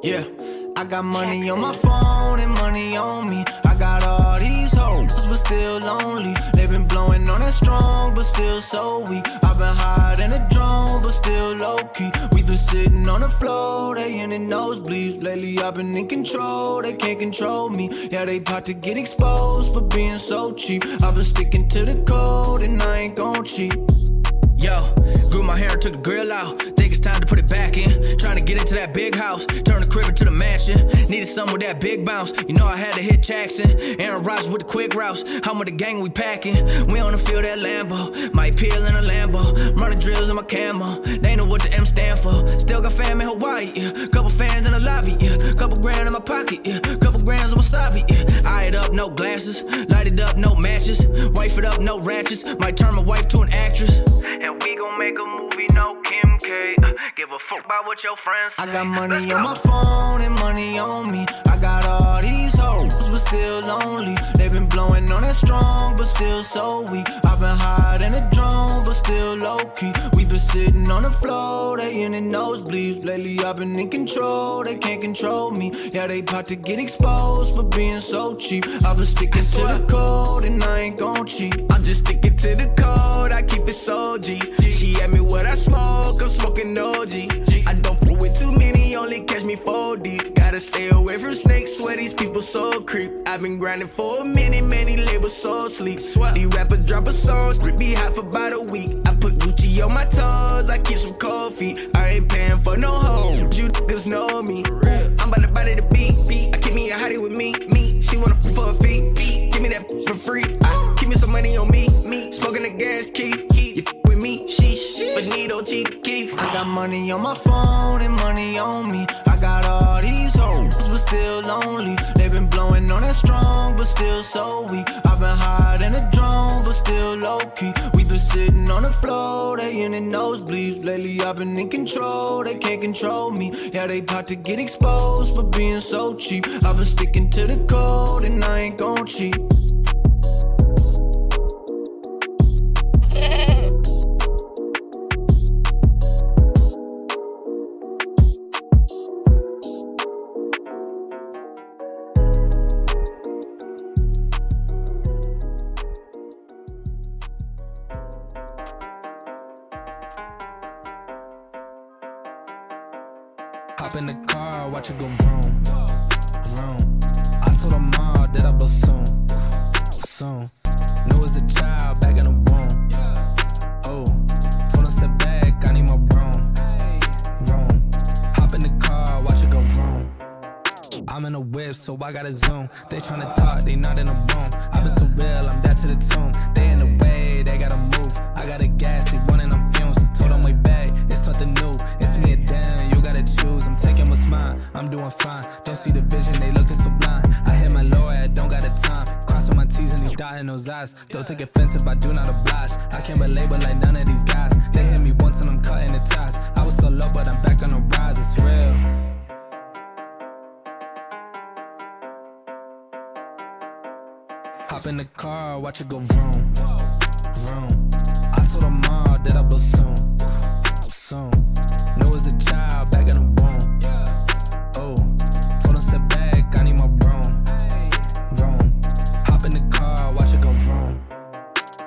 Yeah, I got money on my phone and money on me. I got all these hoes, but still lonely. They been blowing on that strong, but still so weak. I've been higher than a drone, but still low-key. We been sitting on the floor, they in the nosebleeds. Lately I've been in control, they can't control me. Yeah, they about to get exposed for being so cheap. I've been sticking to the code and I ain't gon' cheat. Yo, grew my hair and took the grill out. Think it's time to put it back in. Trying to get into that big house, turn the crib into the mansion. Needed something with that big bounce. You know I had to hit Jackson. Aaron Rodgers with the quick routes. I'm with the gang, we packing. We on the field at Lambo. Might peel in a Lambo. Running drills in my camo. They know what the M stand for. Still got fam in Hawaii, yeah. Couple fans in the lobby, yeah. Couple grand in my pocket, yeah. Couple grams of wasabi, yeah. Eye it up, no glasses. Light it up, no matches. Wife it up, no ratchets. Might turn my wife to an actress. And we gon' make a movie, no Kim K. Give a fuck about what your friends say. I got money on my phone and money on me. I got all these hoes, but still lonely. They been blowing on that strong, but still so weak. I've been higher than a drone, but still low-key. We been sitting on the floor, they in the nosebleeds. Lately I've been in control, they can't control me. Yeah, they about to get exposed for being so cheap. I've been sticking to the code and I ain't gon' cheat. I'm just sticking to the code, I keep it so G. She asked me what I smoke, I'm smoking OG. I don't fool with too many, only catch me 4 deep. Gotta stay away from snakes, swear these people so creep. I've been grinding for a minute, many labels so sleep. These rappers drop a song, be hot for about a week. I put Gucci on my toes, I keep some cold feet. I ain't paying for no hoes, you niggas know me. I'm about to body the beat. I keep me a hottie with me. She wanna for a fee. Give me that for free. Keep me some money on me. Smoking the gas, keep. You with me, sheesh. But need OG Keith. I got money on my phone and money on me. I got all these hoes, but still lonely. They been blowing on that strong, but still so weak. I've been higher than a drone, but still low-key. We been sitting on the floor, they in the nosebleeds. Lately I've been in control, they can't control me. Yeah, they about to get exposed for being so cheap. I've been sticking to the code and I ain't gon' cheat. Hop in the car, watch it go vroom, vroom. I told her mom that I blow soon, soon. Knew as a child, back in the womb. Oh, told her step back, I need my broom, vroom. Hop in the car, watch it go vroom. I'm in a whip, so I gotta zoom. They tryna talk, they not in the room. I been so real, I'm dead to the tomb. They in the way, they gotta move. I got a gas, they running on fumes. Told them way back, it's something new. It's me and Dan, you gotta choose. I'm taking what's mine, I'm doing fine. Don't see the vision, they looking so blind. I hit my low, I don't got the time. Crossing my T's and they dotting those eyes. Don't take offense if I do not oblige. I can't relate but like none of these guys. They hit me once and I'm cutting the ties. I was so low but I'm back on the rise, it's real. Hop in the car, watch it go vroom, vroom. I told her mom that I blow soon, soon. Knew as a child, back in the womb. Oh, told her step back, I need my broom, vroom. Hop in the car, watch it go vroom.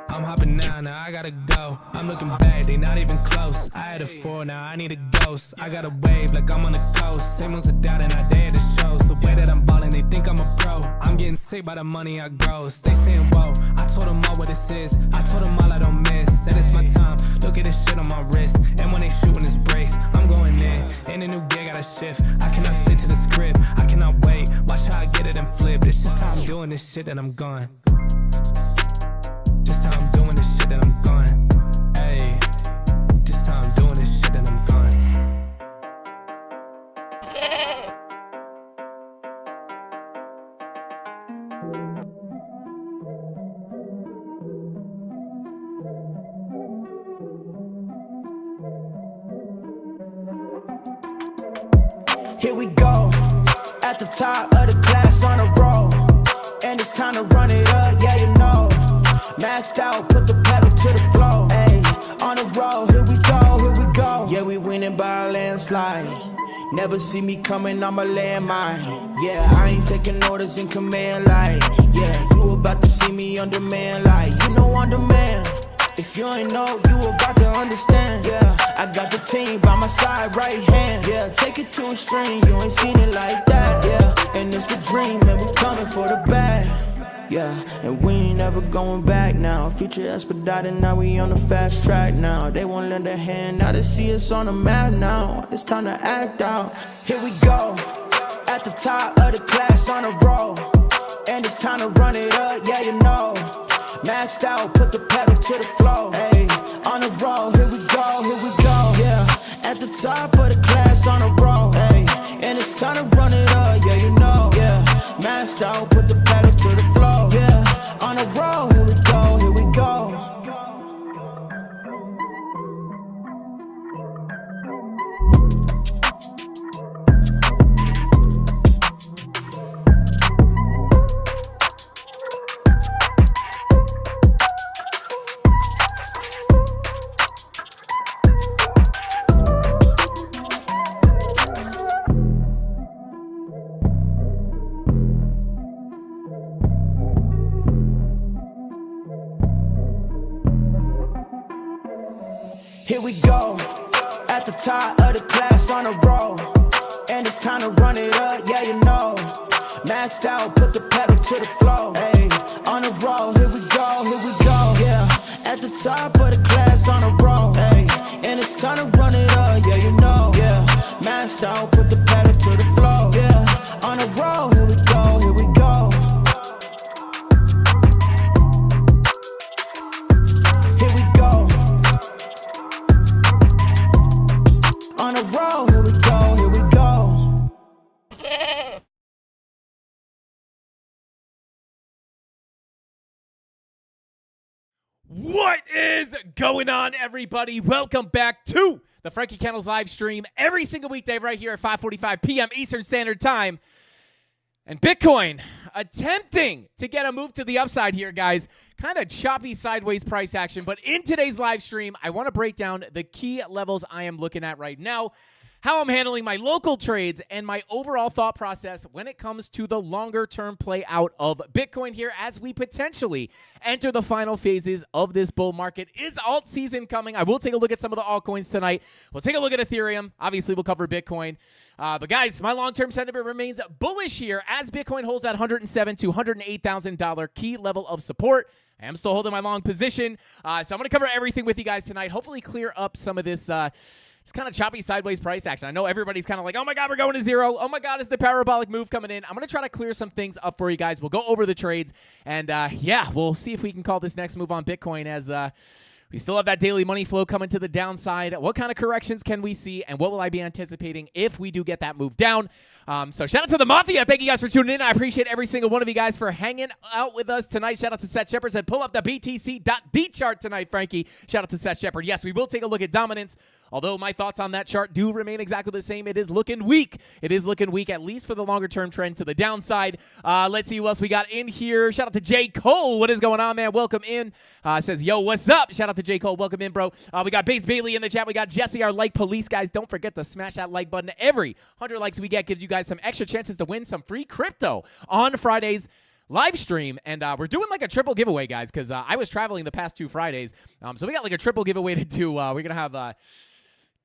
I'm hopping now I gotta go. I'm looking back, they not even close. I had a 4, now I need a ghost. I got a wave like I'm on the coast. Same ones are doubting, I dare the show. So way that I'm ballin', they think I'm a pro. I'm getting sick by the money I gross. They saying whoa, I told them all what this is. I told them all I don't miss. Said it's my time, look at this shit on my wrist. And when they shooting this breaks, I'm going in a new gear, gotta shift. I cannot stick to the script, I cannot wait. Watch how I get it and flip. It's just how I'm doing this shit and I'm gone. Just how I'm doing this shit and I'm gone. Ayy, just how I'm doing this shit and I'm gone. Here we go, at the top of the class on a roll. And it's time to run it up, yeah you know. Maxed out, put the pedal to the floor. Ayy, on the road, here we go, here we go. Yeah, we winning by a landslide. Never see me coming, I'm a landmine. Yeah, I ain't taking orders in command like, yeah, you about to see me on demand like, you know on demand. If you ain't know, you about to understand. Yeah, I got the team by my side, right hand. Yeah, take it to a string, you ain't seen it like that. Yeah, and it's the dream, and we coming for the bag. Yeah, and we ain't ever going back now. Future expedited, now we on the fast track now. They won't lend a hand, now they see us on the map now. It's time to act out. Here we go, at the top of the class on a roll. And it's time to run it up, yeah you know. Maxed out, put the pedal to the floor. Hey, on the road, here we go, yeah. At the top of the class on a roll. Hey, and it's time to run it up, yeah you know, yeah. Maxed out, put the pedal to the floor. Yeah, on the road, here we go, here we go. Here we go, at the top of the class on a roll. And it's time to run it up, yeah you know. Maxed out, put the pedal to the floor. Hey, on the roll, here we go, yeah. At the top of the class on a roll. Hey, and it's time to run it up, yeah you know, yeah. Maxed out, put the pedal to the floor. Yeah, on the roll, here we go, here we go. Here we go. On a roll, here we go, here we go. What is going on, everybody? Welcome back to the Frankie Candles live stream every single weekday right here at 5:45 p.m. Eastern Standard Time. And Bitcoin attempting to get a move to the upside here, guys. Kind of choppy sideways price action. But in today's live stream, I want to break down the key levels I am looking at right now, how I'm handling my local trades, and my overall thought process when it comes to the longer-term play out of Bitcoin here as we potentially enter the final phases of this bull market. Is alt season coming? I will take a look at some of the altcoins tonight. We'll take a look at Ethereum. Obviously, we'll cover Bitcoin. But guys, my long-term sentiment remains bullish here as Bitcoin holds that $107,000 to $108,000 key level of support. I am still holding my long position. So I'm going to cover everything with you guys tonight. Hopefully clear up some of this just kind of choppy sideways price action. I know everybody's kind of like, oh my God, we're going to zero. Oh my God, is the parabolic move coming in? I'm going to try to clear some things up for you guys. We'll go over the trades. And yeah, we'll see if we can call this next move on Bitcoin as we still have that daily money flow coming to the downside. What kind of corrections can we see, and what will I be anticipating if we do get that move down? So shout out to the Mafia. Thank you guys for tuning in. I appreciate every single one of you guys for hanging out with us tonight. Shout out to Seth Shepard. Said pull up the BTC.D chart tonight, Frankie. Shout out to Seth Shepard. Yes, we will take a look at dominance. Although my thoughts on that chart do remain exactly the same, it is looking weak. It is looking weak, at least for the longer-term trend to the downside. Let's see who else we got in here. Shout out to J. Cole. What is going on, man? Welcome in. Says, yo, what's up? Shout out to J. Cole. Welcome in, bro. We got Base Bailey in the chat. We got Jesse, our like police guys. Don't forget to smash that like button. Every 100 likes we get gives you guys some extra chances to win some free crypto on Fridays live stream. And we're doing like a triple giveaway, guys, because I was traveling the past 2 Fridays. So we got like a triple giveaway to do. We're going to have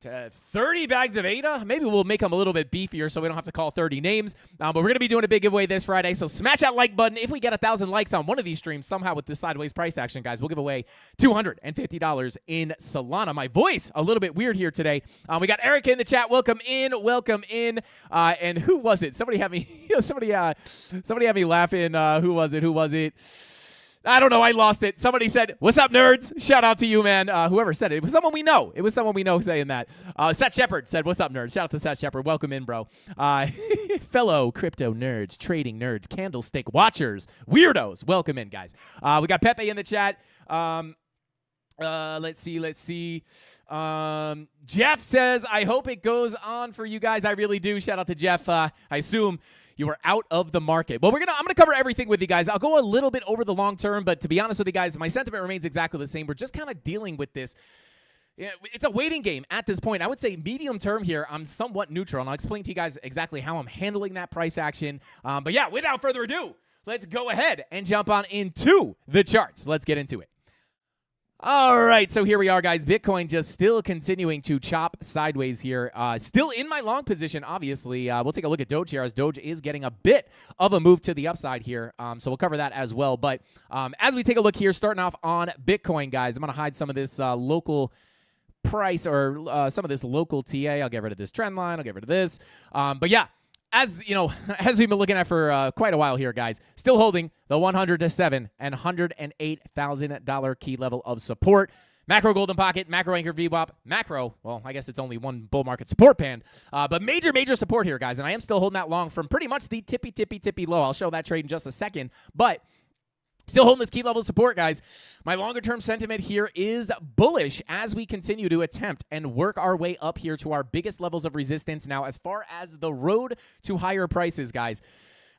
30 bags of ADA. Maybe we'll make them a little bit beefier so we don't have to call 30 names. But we're going to be doing a big giveaway this Friday. So smash that like button. If we get 1,000 likes on one of these streams somehow with this sideways price action, guys, we'll give away $250 in Solana. My voice a little bit weird here today. We got Erica in the chat. Welcome in. Welcome in. And who was it? Somebody had me somebody had me laughing. Who was it? I don't know. I lost it. Somebody said, what's up, nerds? Shout out to you, man. Whoever said it. It was someone we know. Saying that. Seth Shepard said, what's up, nerds? Shout out to Seth Shepard. Welcome in, bro. Fellow crypto nerds, trading nerds, candlestick watchers, weirdos. Welcome in, guys. We got Pepe in the chat. Let's see. Jeff says, I hope it goes on for you guys. I really do. Shout out to Jeff. I assume you are out of the market. Well, I'm gonna cover everything with you guys. I'll go a little bit over the long term, but to be honest with you guys, my sentiment remains exactly the same. We're just kind of dealing with this Yeah, it's a waiting game at this point. I would say medium term here, I'm somewhat neutral, and I'll explain to you guys exactly how I'm handling that price action. But yeah, without further ado, let's go ahead and jump on into the charts. Let's get into it. All right, so here we are, guys. Bitcoin just still continuing to chop sideways here. Still in my long position, obviously. We'll take a look at Doge here, as Doge is getting a bit of a move to the upside here. So we'll cover that as well. But as we take a look here, starting off on Bitcoin, guys, I'm going to hide some of this local price or some of this local TA. I'll get rid of this trend line. I'll get rid of this. But yeah, as you know, as we've been looking at for quite a while here, guys, still holding the $107,000 and $108,000 key level of support. Macro golden pocket, macro anchor VWAP, macro, well, I guess it's only one bull market support band, but major support here, guys, and I am still holding that long from pretty much the tippy low. I'll show that trade in just a second, but still holding this key level of support, guys. My longer-term sentiment here is bullish as we continue to attempt and work our way up here to our biggest levels of resistance. Now, as far as the road to higher prices, guys,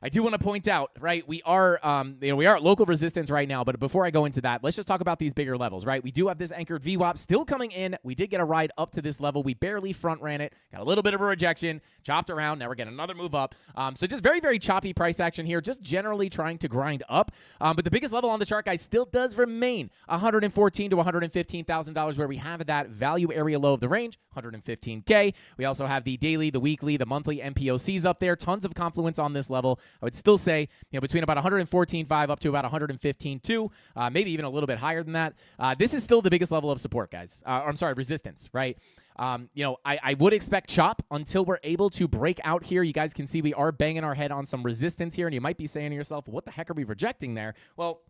I do want to point out, right, we are at local resistance right now, but before I go into that, let's just talk about these bigger levels, right? We do have this anchored VWAP still coming in. We did get a ride up to this level. We barely front ran it, got a little bit of a rejection, chopped around. Now we're getting another move up. So just very choppy price action here, just generally trying to grind up. But the biggest level on the chart, guys, still does remain $114,000 to $115,000, where we have that value area low of the range, 115K. We also have the daily, the weekly, the monthly MPOCs up there. Tons of confluence on this level. I would still say, between about 114.5 up to about 115.2, maybe even a little bit higher than that. This is still the biggest level of support, guys. I'm sorry, resistance, right? I would expect chop until we're able to break out here. You guys can see we are banging our head on some resistance here, and you might be saying to yourself, what the heck are we rejecting there? Well,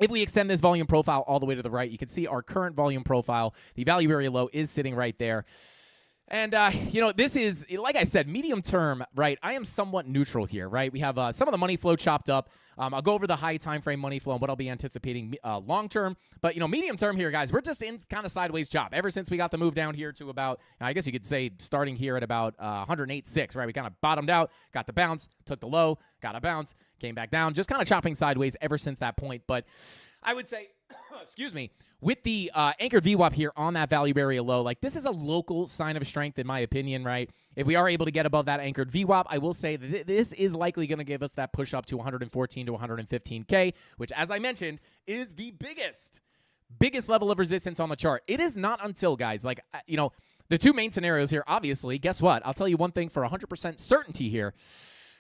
if we extend this volume profile all the way to the right, you can see our current volume profile, the value area low is sitting right there. And, this is, like I said, medium term, right? I am somewhat neutral here, right? We have some of the money flow chopped up. I'll go over the high time frame money flow and what I'll be anticipating long term. But, medium term here, guys, we're just in kind of sideways chop. Ever since we got the move down here to about, I guess you could say starting here at about 108.6, right? We kind of bottomed out, got the bounce, took the low, got a bounce, came back down, just kind of chopping sideways ever since that point. But I would say, excuse me, with the anchored VWAP here on that value area low, like this is a local sign of strength in my opinion, right? If we are able to get above that anchored VWAP, I will say that this is likely going to give us that push up to 114 to 115K, which, as I mentioned, is the biggest level of resistance on the chart. It is not until, guys, like, the two main scenarios here, obviously, guess what? I'll tell you one thing for 100% certainty here.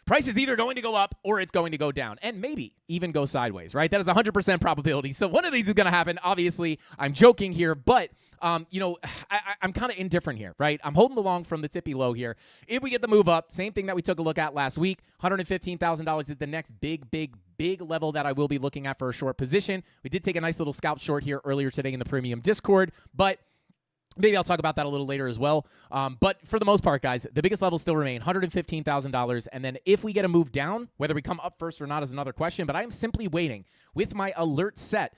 Price is either going to go up or it's going to go down, and maybe even go sideways, right? That is 100% probability. So one of these is going to happen. Obviously, I'm joking here, but, I'm kind of indifferent here, right? I'm holding the long from the tippy low here. If we get the move up, same thing that we took a look at last week, $115,000 is the next big level that I will be looking at for a short position. We did take a nice little scalp short here earlier today in the premium Discord, but maybe I'll talk about that a little later as well. But for the most part, guys, the biggest levels still remain $115,000. And then if we get a move down, whether we come up first or not is another question. But I am simply waiting with my alert set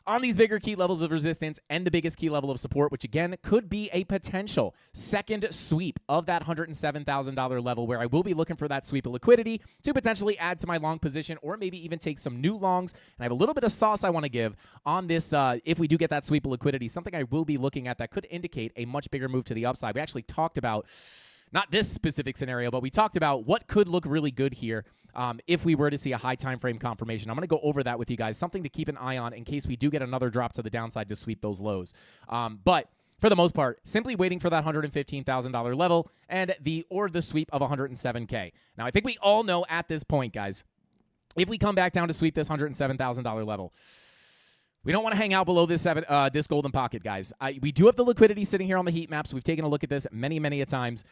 on these bigger key levels of resistance and the biggest key level of support, which again could be a potential second sweep of that $107,000 level, where I will be looking for that sweep of liquidity to potentially add to my long position, or maybe even take some new longs. And I have a little bit of sauce I want to give on this if we do get that sweep of liquidity, something I will be looking at that could indicate a much bigger move to the upside. We actually talked about, not this specific scenario, but we talked about what could look really good here if we were to see a high time frame confirmation. I'm going to go over that with you guys, something to keep an eye on in case we do get another drop to the downside to sweep those lows. But for the most part, simply waiting for that $115,000 level and the sweep of 107K. Now, I think we all know at this point, guys, if we come back down to sweep this $107,000 level, we don't want to hang out below this golden pocket, guys. We do have the liquidity sitting here on the heat maps. We've taken a look at this many a times.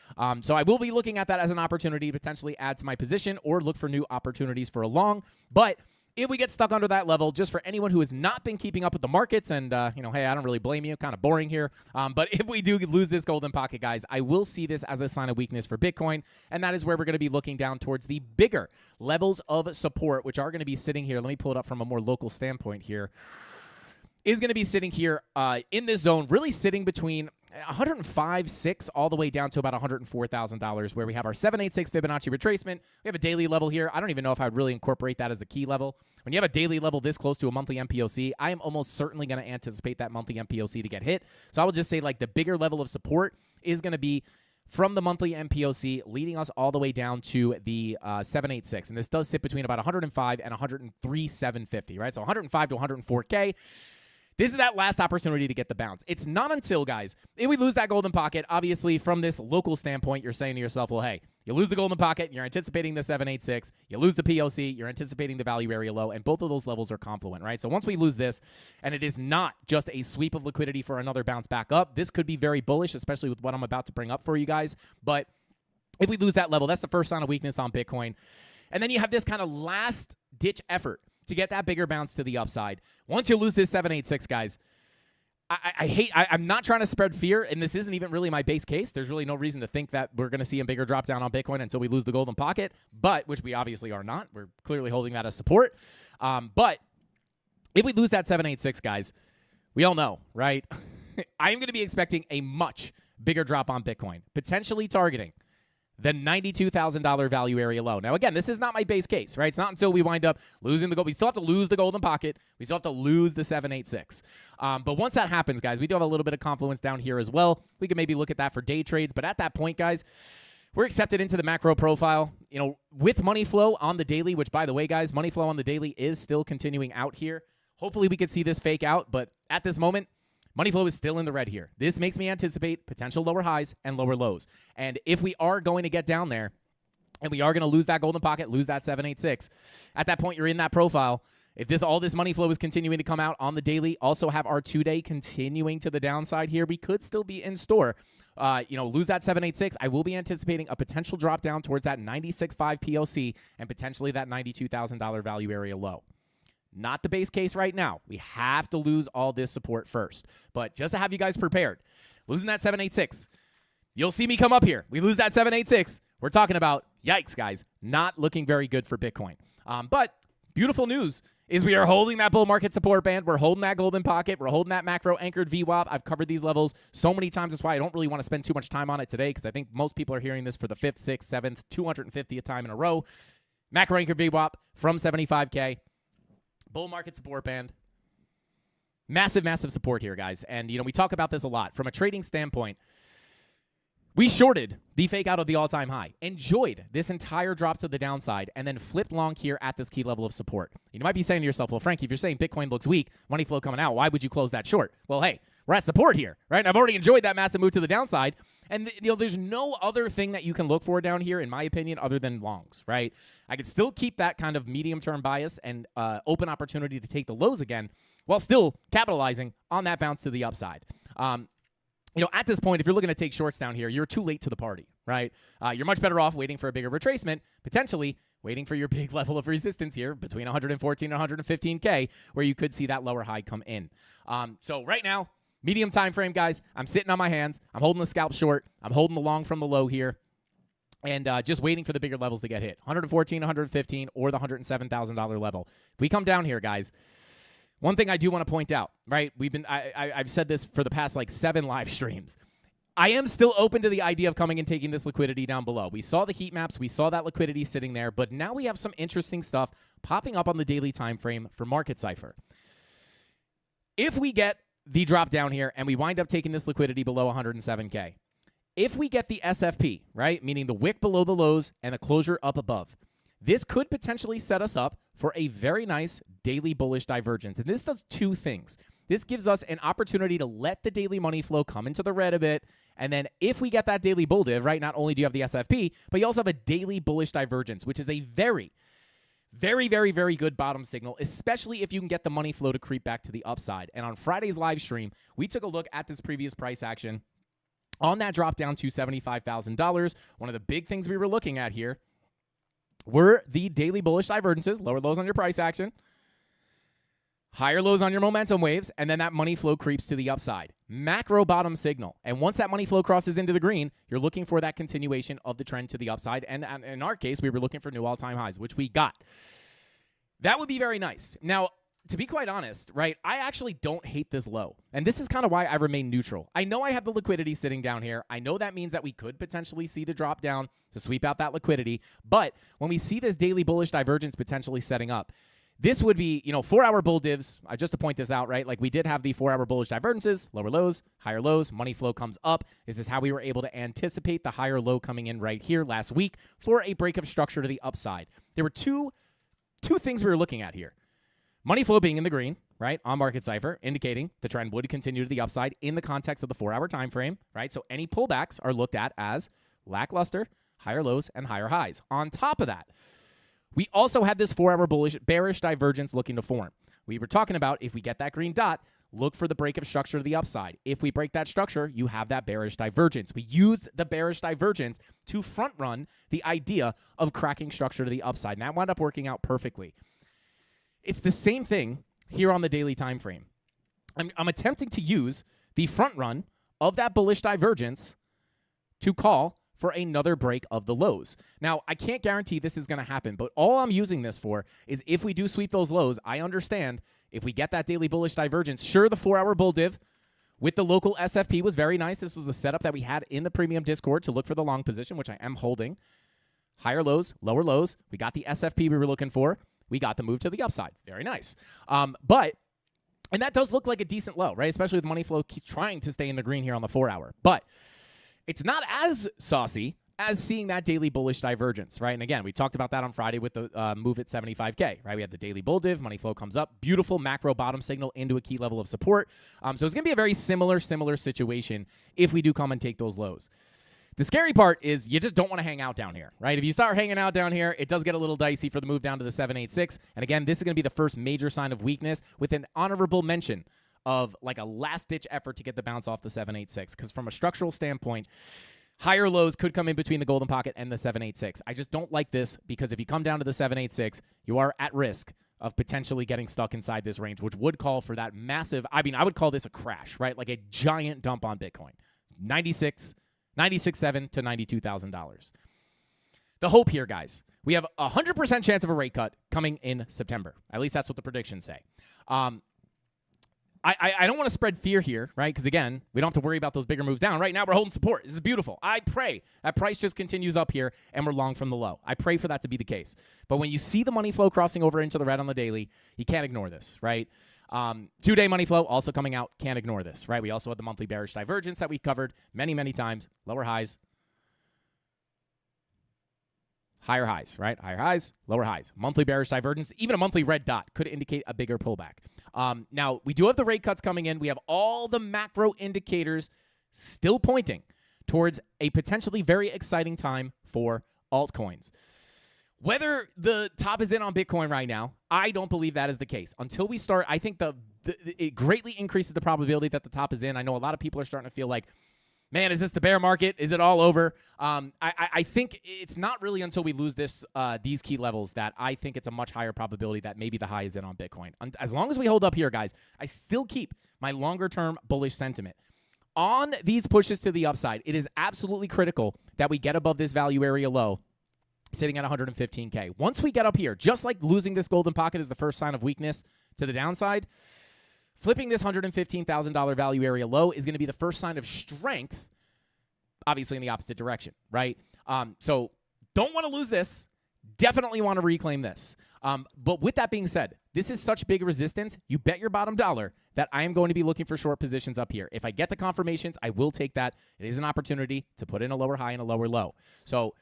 So I will be looking at that as an opportunity to potentially add to my position or look for new opportunities for a long. But if we get stuck under that level, just for anyone who has not been keeping up with the markets, and, hey, I don't really blame you. Kind of boring here. But if we do lose this golden pocket, guys, I will see this as a sign of weakness for Bitcoin. And that is where we're going to be looking down towards the bigger levels of support, which are going to be sitting here. Let me pull it up from a more local standpoint here. Is going to be sitting here in this zone, really sitting between, 105.6 all the way down to about $104,000, where we have our 786 Fibonacci retracement. We have a daily level here. I don't even know if I would really incorporate that as a key level. When you have a daily level this close to a monthly MPOC, I am almost certainly going to anticipate that monthly MPOC to get hit. So I will just say, like, the bigger level of support is going to be from the monthly MPOC, leading us all the way down to the 786. And this does sit between about 105 and 103,750, right? So 105 to 104K. This is that last opportunity to get the bounce. It's not until, guys, if we lose that golden pocket, obviously from this local standpoint, you're saying to yourself, well, hey, you lose the golden pocket, you're anticipating the 786, you lose the POC, you're anticipating the value area low, and both of those levels are confluent, right? So once we lose this, and it is not just a sweep of liquidity for another bounce back up, this could be very bullish, especially with what I'm about to bring up for you guys. But if we lose that level, that's the first sign of weakness on Bitcoin. And then you have this kind of last-ditch effort to get that bigger bounce to the upside. Once you lose this 786, guys, I'm not trying to spread fear, and this isn't even really my base case. There's really no reason to think that we're going to see a bigger drop down on Bitcoin until we lose the golden pocket, but which we obviously are not. We're clearly holding that as support. But if we lose that 786, guys, we all know, right? I'm going to be expecting a much bigger drop on Bitcoin, potentially targeting the $92,000 value area low. Now, again, this is not my base case, right? It's not until we wind up losing the gold. We still have to lose the golden pocket. We still have to lose the 786. But once that happens, guys, we do have a little bit of confluence down here as well. We can maybe look at that for day trades. But at that point, guys, we're accepted into the macro profile. You know, with money flow on the daily, which, by the way, guys, money flow on the daily is still continuing out here. Hopefully we could see this fake out. But at this moment, money flow is still in the red here. This makes me anticipate potential lower highs and lower lows. And if we are going to get down there and we are going to lose that golden pocket, lose that 786, at that point you're in that profile. If all this money flow is continuing to come out on the daily, also have our 2-day continuing to the downside here, we could still be in store. Lose that 786. I will be anticipating a potential drop down towards that 96.5 POC and potentially that $92,000 value area low. Not the base case right now. We have to lose all this support first. But just to have you guys prepared, losing that 786, you'll see me come up here. We lose that 786. We're talking about, yikes, guys, not looking very good for Bitcoin. But beautiful news is we are holding that bull market support band. We're holding that golden pocket. We're holding that macro anchored VWAP. I've covered these levels so many times. That's why I don't really want to spend too much time on it today, because I think most people are hearing this for the 5th, 6th, 7th, 250th time in a row. Macro anchored VWAP from 75K. Bull market support band. Massive, massive support here, guys. And, we talk about this a lot. From a trading standpoint, we shorted the fake out of the all-time high, enjoyed this entire drop to the downside, and then flipped long here at this key level of support. You might be saying to yourself, well, Frankie, if you're saying Bitcoin looks weak, money flow coming out, why would you close that short? Well, hey, we're at support here, right? And I've already enjoyed that massive move to the downside. And, there's no other thing that you can look for down here, in my opinion, other than longs, right? I could still keep that kind of medium-term bias and open opportunity to take the lows again while still capitalizing on that bounce to the upside. At this point, if you're looking to take shorts down here, you're too late to the party, right? You're much better off waiting for a bigger retracement, potentially waiting for your big level of resistance here between 114 and 115K, where you could see that lower high come in. So right now, medium time frame, guys, I'm sitting on my hands. I'm holding the scalp short. I'm holding the long from the low here. And just waiting for the bigger levels to get hit. 114, 115, or the $107,000 level. If we come down here, guys, one thing I do want to point out, right? I've said this for the past 7 live streams. I am still open to the idea of coming and taking this liquidity down below. We saw the heat maps. We saw that liquidity sitting there. But now we have some interesting stuff popping up on the daily time frame for Market Cipher. If we get the drop down here and we wind up taking this liquidity below 107K, if we get the SFP, right, meaning the wick below the lows and the closure up above, this could potentially set us up for a very nice daily bullish divergence. And this does 2 things. This gives us an opportunity to let the daily money flow come into the red a bit. And then if we get that daily bull div, right, not only do you have the SFP, but you also have a daily bullish divergence, which is a very, very, very, very good bottom signal, especially if you can get the money flow to creep back to the upside. And on Friday's live stream, we took a look at this previous price action. On that drop down to $75,000, one of the big things we were looking at here were the daily bullish divergences, lower lows on your price action, higher lows on your momentum waves, and then that money flow creeps to the upside. Macro bottom signal. And once that money flow crosses into the green, you're looking for that continuation of the trend to the upside. And in our case, we were looking for new all-time highs, which we got. That would be very nice. Now, to be quite honest, right, I actually don't hate this low. And this is kind of why I remain neutral. I know I have the liquidity sitting down here. I know that means that we could potentially see the drop down to sweep out that liquidity. But when we see this daily bullish divergence potentially setting up, this would be, 4-hour bull divs. Just to point this out, right? Like we did have the 4-hour bullish divergences, lower lows, higher lows, money flow comes up. This is how we were able to anticipate the higher low coming in right here last week for a break of structure to the upside. There were two things we were looking at here. Money flow being in the green, right, on market cipher, indicating the trend would continue to the upside in the context of the 4-hour time frame, right? So any pullbacks are looked at as lackluster, higher lows, and higher highs. On top of that, we also had this 4-hour bearish divergence looking to form. We were talking about if we get that green dot, look for the break of structure to the upside. If we break that structure, you have that bearish divergence. We used the bearish divergence to front run the idea of cracking structure to the upside, and that wound up working out perfectly. It's the same thing here on the daily time frame. I'm attempting to use the front run of that bullish divergence to call for another break of the lows. Now, I can't guarantee this is going to happen, but all I'm using this for is if we do sweep those lows, I understand if we get that daily bullish divergence, sure, the 4-hour bull div with the local SFP was very nice. This was the setup that we had in the premium Discord to look for the long position, which I am holding. Higher lows, lower lows. We got the SFP we were looking for. We got the move to the upside. Very nice. And that does look like a decent low, right? Especially with money flow keeps trying to stay in the green here on the 4-hour. But it's not as saucy as seeing that daily bullish divergence, right? And again, we talked about that on Friday with the move at 75K, right? We had the daily bull div, money flow comes up, beautiful macro bottom signal into a key level of support. So it's going to be a very similar situation if we do come and take those lows. The scary part is you just don't want to hang out down here, right? If you start hanging out down here, it does get a little dicey for the move down to the 786. And again, this is going to be the first major sign of weakness with an honorable mention of like a last-ditch effort to get the bounce off the 786. Because from a structural standpoint, higher lows could come in between the golden pocket and the 786. I just don't like this because if you come down to the 786, you are at risk of potentially getting stuck inside this range, which would call for that massive, I would call this a crash, right? Like a giant dump on Bitcoin. $96,700 to $92,000. The hope here, guys, we have a 100% chance of a rate cut coming in September. At least that's what the predictions say. I don't want to spread fear here, right? Because, again, we don't have to worry about those bigger moves down. Right now, we're holding support. This is beautiful. I pray that price just continues up here and we're long from the low. I pray for that to be the case. But when you see the money flow crossing over into the red on the daily, you can't ignore this, right? 2-day money flow also coming out. Can't ignore this, right? We also had the monthly bearish divergence that we covered many, many times. Lower highs. Higher highs, right? Higher highs, lower highs. Monthly bearish divergence, even a monthly red dot could indicate a bigger pullback. Now, we do have the rate cuts coming in. We have all the macro indicators still pointing towards a potentially very exciting time for altcoins. Whether the top is in on Bitcoin right now, I don't believe that is the case. Until we start, I think it greatly increases the probability that the top is in. I know a lot of people are starting to feel like, man, is this the bear market? Is it all over? I think it's not really until we lose these key levels that I think it's a much higher probability that maybe the high is in on Bitcoin. As long as we hold up here, guys, I still keep my longer-term bullish sentiment. On these pushes to the upside, it is absolutely critical that we get above this value area low, sitting at 115K. Once we get up here, just like losing this golden pocket is the first sign of weakness to the downside, flipping this $115,000 value area low is going to be the first sign of strength, obviously in the opposite direction, right? So don't want to lose this. Definitely want to reclaim this. But with that being said, this is such big resistance, you bet your bottom dollar that I am going to be looking for short positions up here. If I get the confirmations, I will take that. It is an opportunity to put in a lower high and a lower low. So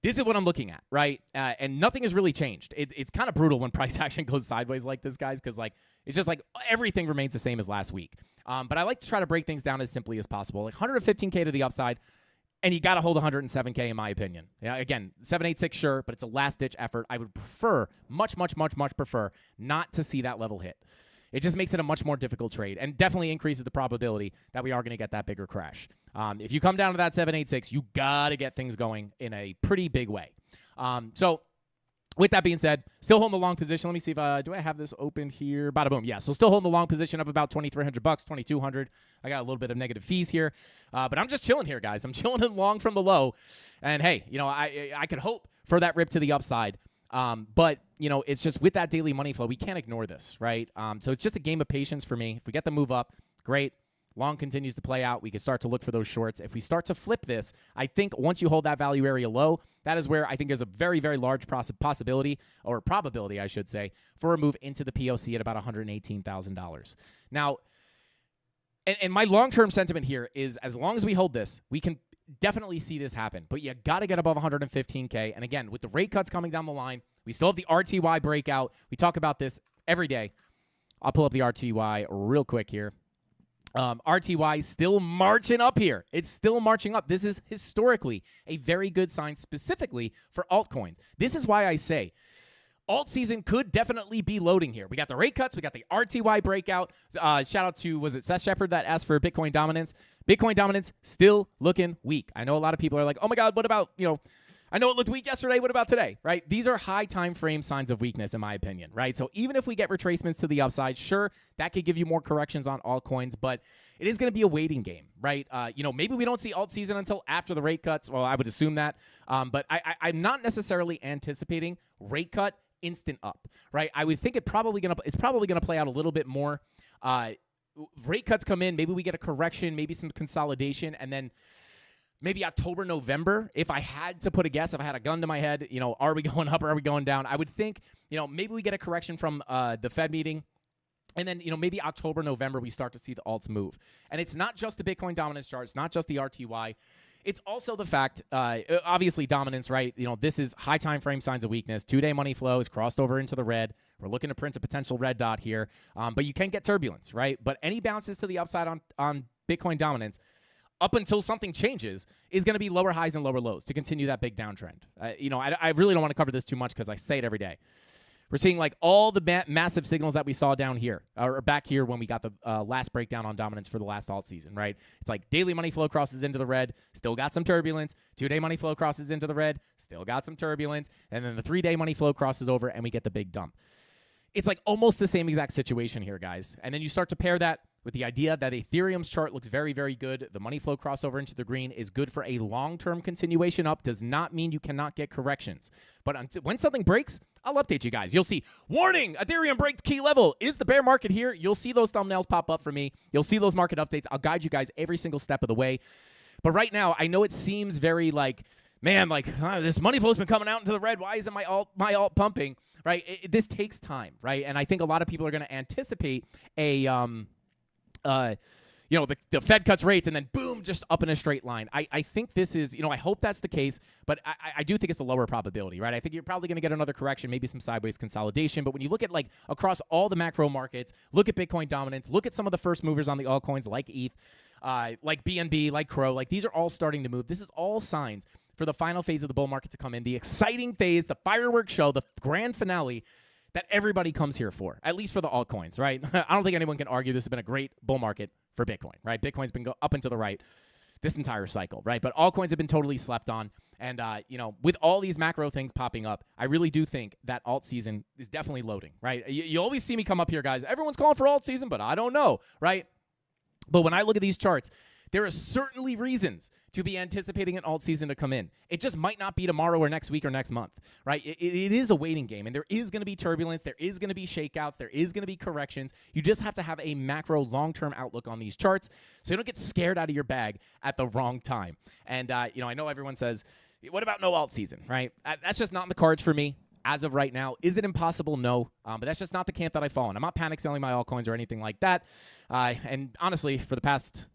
this is what I'm looking at, right? And nothing has really changed. It's kind of brutal when price action goes sideways like this, guys, because it's just like everything remains the same as last week. But I like to try to break things down as simply as possible. Like 115K to the upside, and you got to hold 107K in my opinion. Yeah, again, 786, sure, but it's a last-ditch effort. I would prefer, much prefer, not to see that level hit. It just makes it a much more difficult trade and definitely increases the probability that we are going to get that bigger crash. If you come down to that 786, you got to get things going in a pretty big way. So with that being said, still holding the long position. Let me see if do I have this open here? Bada boom. Yeah, so still holding the long position up about $2,300, $2,200. I got a little bit of negative fees here, but I'm just chilling here, guys. I'm chilling in long from the low, and hey, I could hope for that rip to the upside. But, it's just with that daily money flow, we can't ignore this, right? So it's just a game of patience for me. If we get the move up, great. Long continues to play out. We can start to look for those shorts. If we start to flip this, I think once you hold that value area low, that is where I think there's a very, very large possibility, or probability, I should say, for a move into the POC at about $118,000. Now, and my long-term sentiment here is as long as we hold this, we can definitely see this happen. But you got to get above 115K. And again, with the rate cuts coming down the line, we still have the RTY breakout. We talk about this every day. I'll pull up the RTY real quick here. RTY still marching up here. It's still marching up. This is historically a very good sign specifically for altcoins. This is why I say alt season could definitely be loading here. We got the rate cuts. We got the RTY breakout. Shout out to, was it Seth Shepard that asked for Bitcoin dominance? Bitcoin dominance still looking weak. I know a lot of people are like, oh my God, what about, I know it looked weak yesterday. What about today, right? These are high time frame signs of weakness, in my opinion, right? So even if we get retracements to the upside, sure, that could give you more corrections on altcoins, but it is going to be a waiting game, right? Maybe we don't see alt season until after the rate cuts. Well, I would assume that, but I'm not necessarily anticipating rate cut instant up, right? I would think it's probably gonna play out a little bit more. Rate cuts come in, maybe we get a correction, maybe some consolidation, and then maybe October, November, if I had to put a guess, if I had a gun to my head, are we going up or are we going down? I would think, maybe we get a correction from the Fed meeting. And then, maybe October, November, we start to see the alts move. And it's not just the Bitcoin dominance chart. It's not just the RTY. It's also the fact, obviously dominance, right? This is high time frame signs of weakness. 2-day money flow is crossed over into the red. We're looking to print a potential red dot here. But you can get turbulence, right? But any bounces to the upside on Bitcoin dominance, up until something changes, is going to be lower highs and lower lows to continue that big downtrend. I really don't want to cover this too much because I say it every day. We're seeing like all the massive signals that we saw down here, or back here when we got the last breakdown on dominance for the last alt season, right? It's like daily money flow crosses into the red, still got some turbulence. 2-day money flow crosses into the red, still got some turbulence. And then the 3-day money flow crosses over and we get the big dump. It's like almost the same exact situation here, guys. And then you start to pair that with the idea that Ethereum's chart looks very, very good. The money flow crossover into the green is good for a long-term continuation up. Does not mean you cannot get corrections. But when something breaks, I'll update you guys. You'll see, warning, Ethereum breaks key level. Is the bear market here? You'll see those thumbnails pop up for me. You'll see those market updates. I'll guide you guys every single step of the way. But right now, I know it seems very like, man, like this money flow's been coming out into the red. Why isn't my alt pumping? Right? This takes time, right? And I think a lot of people are going to anticipate a the Fed cuts rates and then boom, just up in a straight line. I think this is, I hope that's the case, but I do think it's a lower probability, right? I think you're probably going to get another correction, maybe some sideways consolidation. But when you look at like across all the macro markets, look at Bitcoin dominance, look at some of the first movers on the altcoins like ETH, like BNB, like Crow, like these are all starting to move. This is all signs for the final phase of the bull market to come in, the exciting phase, the fireworks show, the grand finale that everybody comes here for, at least for the altcoins, right? I don't think anyone can argue this has been a great bull market for Bitcoin, right? Bitcoin's been up and to the right this entire cycle, right? But altcoins have been totally slept on. And, with all these macro things popping up, I really do think that alt season is definitely loading, right? You always see me come up here, guys. Everyone's calling for alt season, but I don't know, right? But when I look at these charts, there are certainly reasons to be anticipating an alt season to come in. It just might not be tomorrow or next week or next month, right? It is a waiting game, and there is going to be turbulence. There is going to be shakeouts. There is going to be corrections. You just have to have a macro long-term outlook on these charts so you don't get scared out of your bag at the wrong time. And, I know everyone says, what about no alt season, right? That's just not in the cards for me. As of right now, is it impossible? No, but that's just not the camp that I fall in. I'm not panic selling my altcoins or anything like that. And honestly, for the past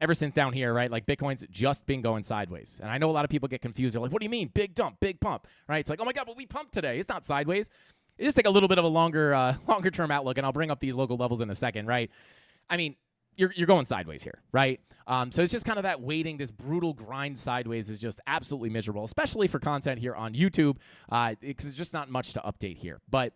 ever since down here, right? Like Bitcoin's just been going sideways. And I know a lot of people get confused. They're like, what do you mean? Big dump, big pump, right? It's like, oh my God, but we pumped today. It's not sideways. It just take a little bit of a longer term outlook. And I'll bring up these local levels in a second, right? I mean, you're going sideways here, right? So it's just kind of that waiting, this brutal grind sideways is just absolutely miserable, especially for content here on YouTube, because there's just not much to update here. But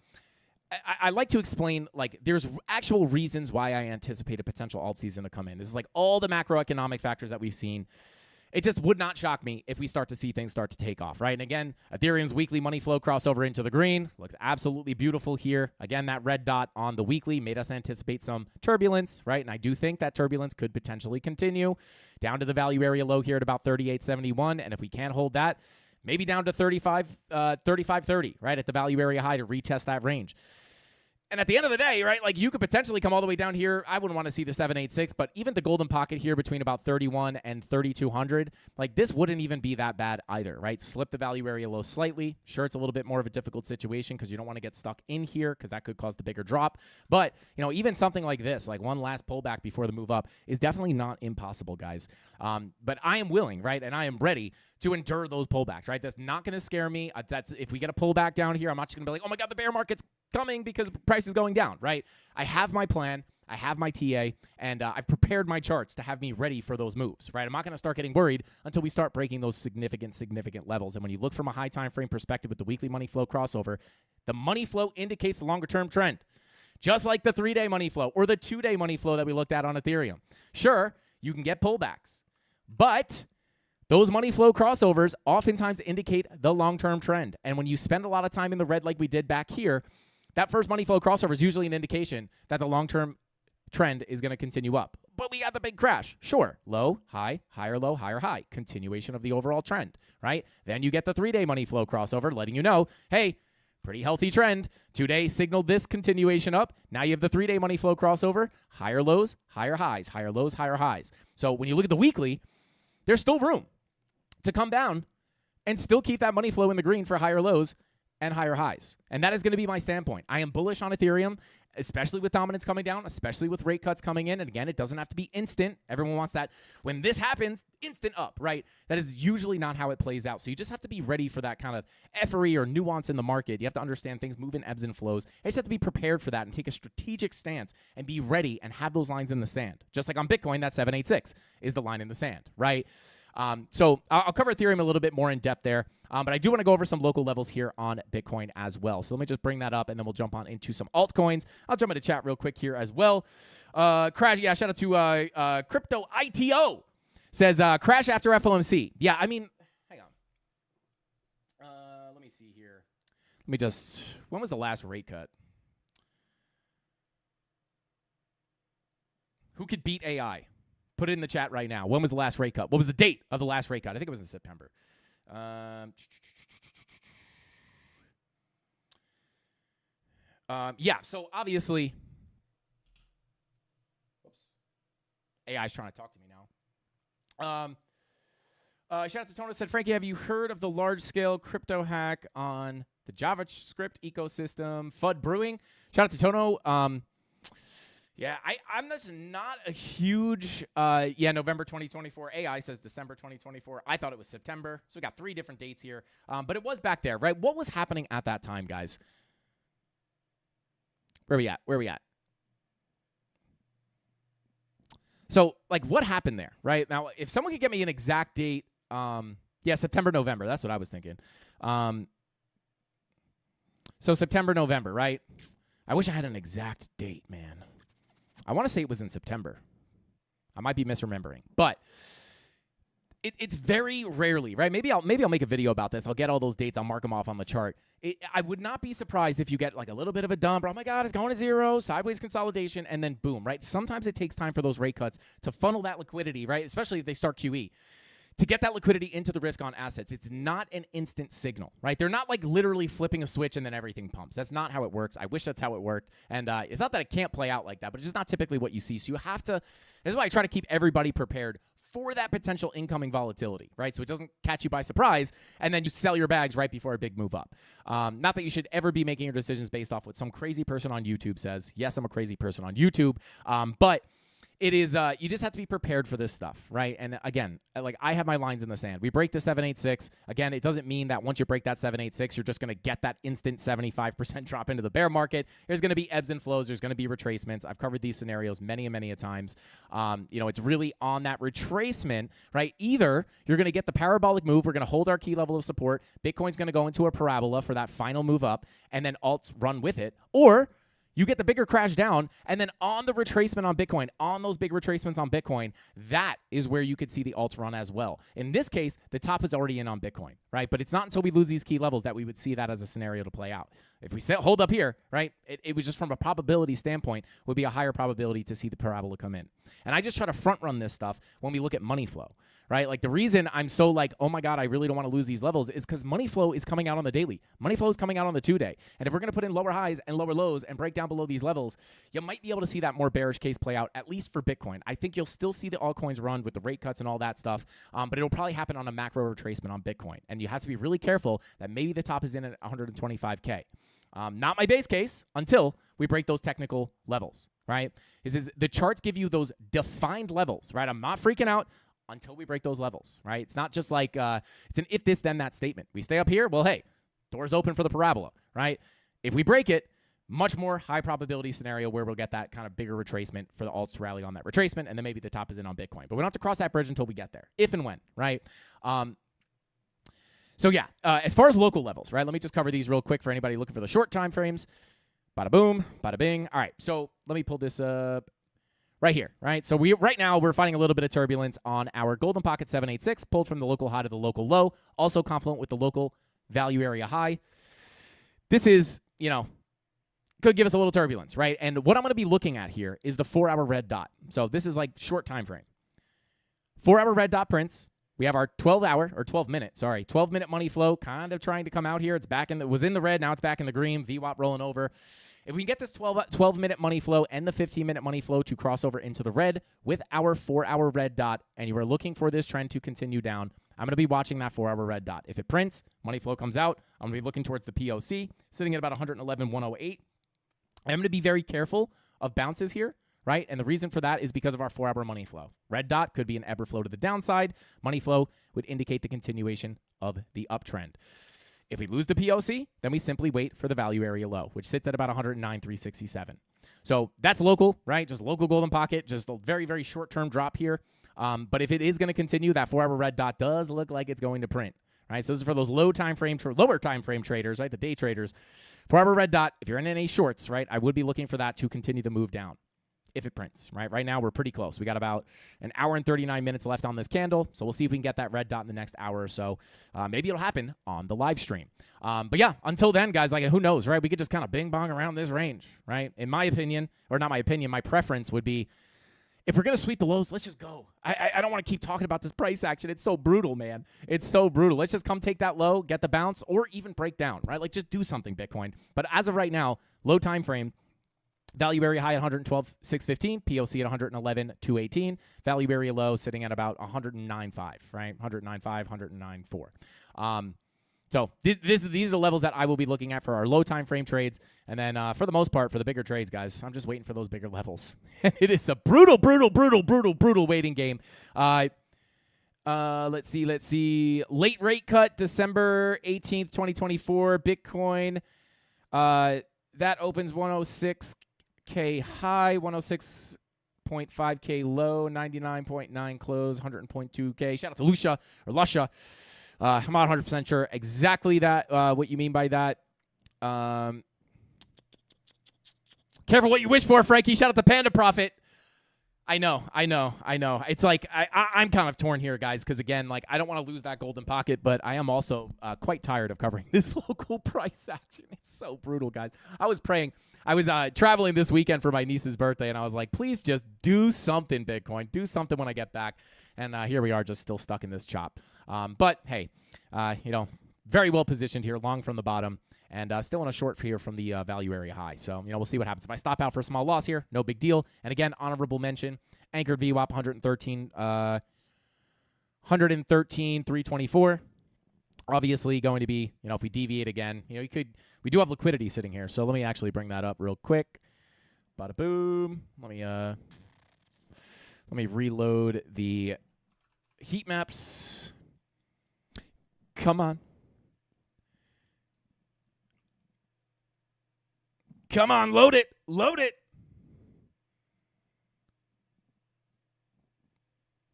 I like to explain, like, there's actual reasons why I anticipate a potential alt season to come in. This is like all the macroeconomic factors that we've seen. It just would not shock me if we start to see things start to take off, right? And again, Ethereum's weekly money flow crossover into the green looks absolutely beautiful here. Again, that red dot on the weekly made us anticipate some turbulence, right? And I do think that turbulence could potentially continue down to the value area low here at about 38.71. And if we can't hold that, maybe down to 35.30, right, at the value area high to retest that range. And at the end of the day, right, like you could potentially come all the way down here. I wouldn't want to see the 786, but even the golden pocket here between about 31 and 3,200, like this wouldn't even be that bad either, right? Slip the value area low slightly. Sure, it's a little bit more of a difficult situation because you don't want to get stuck in here because that could cause the bigger drop. But, you know, even something like this, like one last pullback before the move up is definitely not impossible, guys. But I am willing, right, and I am ready to endure those pullbacks, right? That's not going to scare me. That's if we get a pullback down here, I'm not just going to be like, oh my God, the bear market's coming because price is going down, right? I have my plan. I have my TA, and I've prepared my charts to have me ready for those moves, right? I'm not going to start getting worried until we start breaking those significant levels. And when you look from a high time frame perspective with the weekly money flow crossover, the money flow indicates the longer-term trend, just like the 3-day money flow or the 2-day money flow that we looked at on Ethereum. Sure, you can get pullbacks, but those money flow crossovers oftentimes indicate the long-term trend. And when you spend a lot of time in the red like we did back here, that first money flow crossover is usually an indication that the long-term trend is going to continue up. But we got the big crash. Sure, low, high, higher, low, higher, high. Continuation of the overall trend, right? Then you get the 3-day money flow crossover letting you know, hey, pretty healthy trend. 2-day signaled this continuation up. Now you have the 3-day money flow crossover, higher lows, higher highs, higher lows, higher highs. So when you look at the weekly, there's still room to come down and still keep that money flow in the green for higher lows and higher highs. And that is going to be my standpoint. I am bullish on Ethereum, especially with dominance coming down, especially with rate cuts coming in. And again, it doesn't have to be instant. Everyone wants that. When this happens, instant up, right? That is usually not how it plays out. So you just have to be ready for that kind of effery or nuance in the market. You have to understand things move in ebbs and flows. You just have to be prepared for that and take a strategic stance and be ready and have those lines in the sand. Just like on Bitcoin, that 786 is the line in the sand, right? So I'll cover Ethereum a little bit more in depth there, but I do want to go over some local levels here on Bitcoin as well. So let me just bring that up, and then we'll jump on into some altcoins. I'll jump into chat real quick here as well. Crash, yeah, shout out to Crypto ITO. Says, crash after FOMC. Yeah, I mean, hang on. Let me see here. When was the last rate cut? Who could beat AI? Put it in the chat right now. When was the last rate cut? What was the date of the last rate cut? I think it was in September. Yeah, so obviously, AI is trying to talk to me now. Shout out to Tona, said, Frankie, have you heard of the large-scale crypto hack on the JavaScript ecosystem, FUD Brewing? Shout out to Tono. Yeah, I'm just not a huge, November 2024. AI says December 2024. I thought it was September. So we got 3 different dates here. But it was back there, right? What was happening at that time, guys? Where we at? So, like, what happened there, right? Now, if someone could get me an exact date, September, November. That's what I was thinking. So September, November, right? I wish I had an exact date, man. I want to say it was in September. I might be misremembering, but it's very rarely, right? Maybe I'll make a video about this. I'll get all those dates. I'll mark them off on the chart. I would not be surprised if you get like a little bit of a dump. Or, oh my God, it's going to zero, sideways consolidation, and then boom, right? Sometimes it takes time for those rate cuts to funnel that liquidity, right? Especially if they start QE. To get that liquidity into the risk on assets. It's not an instant signal, right? They're not like literally flipping a switch and then everything pumps. That's not how it works. I wish that's how it worked. And it's not that it can't play out like that, but it's just not typically what you see. So you have to, this is why I try to keep everybody prepared for that potential incoming volatility, right? So it doesn't catch you by surprise and then you sell your bags right before a big move up. Not that you should ever be making your decisions based off what some crazy person on YouTube says. Yes, I'm a crazy person on YouTube, but it is, you just have to be prepared for this stuff, right? And again, like I have my lines in the sand. We break the 786. Again, it doesn't mean that once you break that 786, you're just going to get that instant 75% drop into the bear market. There's going to be ebbs and flows. There's going to be retracements. I've covered these scenarios many and many a times. It's really on that retracement, right? Either you're going to get the parabolic move. We're going to hold our key level of support. Bitcoin's going to go into a parabola for that final move up, and then alts run with it. Or you get the bigger crash down, and then on the retracement on Bitcoin, on those big retracements on Bitcoin, that is where you could see the alts run as well. In this case, the top is already in on Bitcoin, right? But it's not until we lose these key levels that we would see that as a scenario to play out. If we hold up here, right, it was just from a probability standpoint, would be a higher probability to see the parabola come in. And I just try to front run this stuff when we look at money flow, right? Like the reason I'm so like, oh my God, I really don't want to lose these levels is because money flow is coming out on the daily. Money flow is coming out on the 2-day. And if we're going to put in lower highs and lower lows and break down below these levels, you might be able to see that more bearish case play out, at least for Bitcoin. I think you'll still see the altcoins run with the rate cuts and all that stuff, but it'll probably happen on a macro retracement on Bitcoin. And you have to be really careful that maybe the top is in at 125K. Not my base case until we break those technical levels, right? Is the charts give you those defined levels, right? I'm not freaking out until we break those levels, right? It's not just like it's an if this, then that statement. We stay up here, well, hey, doors open for the parabola, right? If we break it, much more high probability scenario where we'll get that kind of bigger retracement for the alts to rally on that retracement, and then maybe the top is in on Bitcoin. But we don't have to cross that bridge until we get there, if and when, right? So yeah, as far as local levels, right? Let me just cover these real quick for anybody looking for the short time frames. Bada boom, bada bing. All right, so let me pull this up right here, right? So right now we're finding a little bit of turbulence on our golden pocket 786, pulled from the local high to the local low, also confluent with the local value area high. This is, could give us a little turbulence, right? And what I'm going to be looking at here is the 4-hour red dot. So this is like short time frame. 4-hour red dot prints. We have our 12-minute money flow kind of trying to come out here. It's back it was in the red, now it's back in the green. VWAP rolling over. If we can get this 12-minute money flow and the 15-minute money flow to cross over into the red with our 4-hour red dot, and you are looking for this trend to continue down, I'm going to be watching that 4-hour red dot. If it prints, money flow comes out, I'm going to be looking towards the POC, sitting at about 111.108. I'm going to be very careful of bounces here, right? And the reason for that is because of our 4-hour money flow. Red dot could be an ever flow to the downside. Money flow would indicate the continuation of the uptrend. If we lose the POC, then we simply wait for the value area low, which sits at about 109.367. So that's local, right? Just local golden pocket, just a very, very short-term drop here. But if it is going to continue, that 4-hour red dot does look like it's going to print, right? So this is for those lower time frame traders, right? The day traders. 4-hour red dot, if you're in any shorts, right, I would be looking for that to continue to move down if it prints, right? Right now, we're pretty close. We got about an hour and 39 minutes left on this candle, so we'll see if we can get that red dot in the next hour or so. Maybe it'll happen on the live stream. But yeah, until then, guys, like who knows, right? We could just kind of bing-bong around this range, right? In my opinion, or not my opinion, my preference would be if we're going to sweep the lows, let's just go. I don't want to keep talking about this price action. It's so brutal, man. It's so brutal. Let's just come take that low, get the bounce, or even break down, right? Like just do something, Bitcoin. But as of right now, low time frame, value area high at 112.615, POC at 111.218, value area low sitting at about 109.5, right? 109.5, 109.4. So these are the levels that I will be looking at for our low time frame trades. And then for the most part, for the bigger trades, guys, I'm just waiting for those bigger levels. It is a brutal waiting game. Let's see. Late rate cut, December 18th, 2024. Bitcoin, that opens 106K high, 106.5K low, 99.9 close, 100.2K. Shout out to Lusha. I'm not 100% sure exactly that what you mean by that. Careful what you wish for, Frankie. Shout out to Panda Profit. I know. It's like I'm kind of torn here, guys, because, again, like I don't want to lose that golden pocket, but I am also quite tired of covering this local price action. It's so brutal, guys. I was praying. I was traveling this weekend for my niece's birthday, and I was like, please just do something, Bitcoin. Do something when I get back. And here we are just still stuck in this chop. But, hey, very well positioned here, long from the bottom, and still in a short here from the value area high. So, we'll see what happens. If I stop out for a small loss here, no big deal. And, again, honorable mention, anchored VWAP 113.324. Obviously going to be, if we deviate again, we do have liquidity sitting here. So let me actually bring that up real quick. Bada boom. Let me reload the heat maps. Come on. Load it.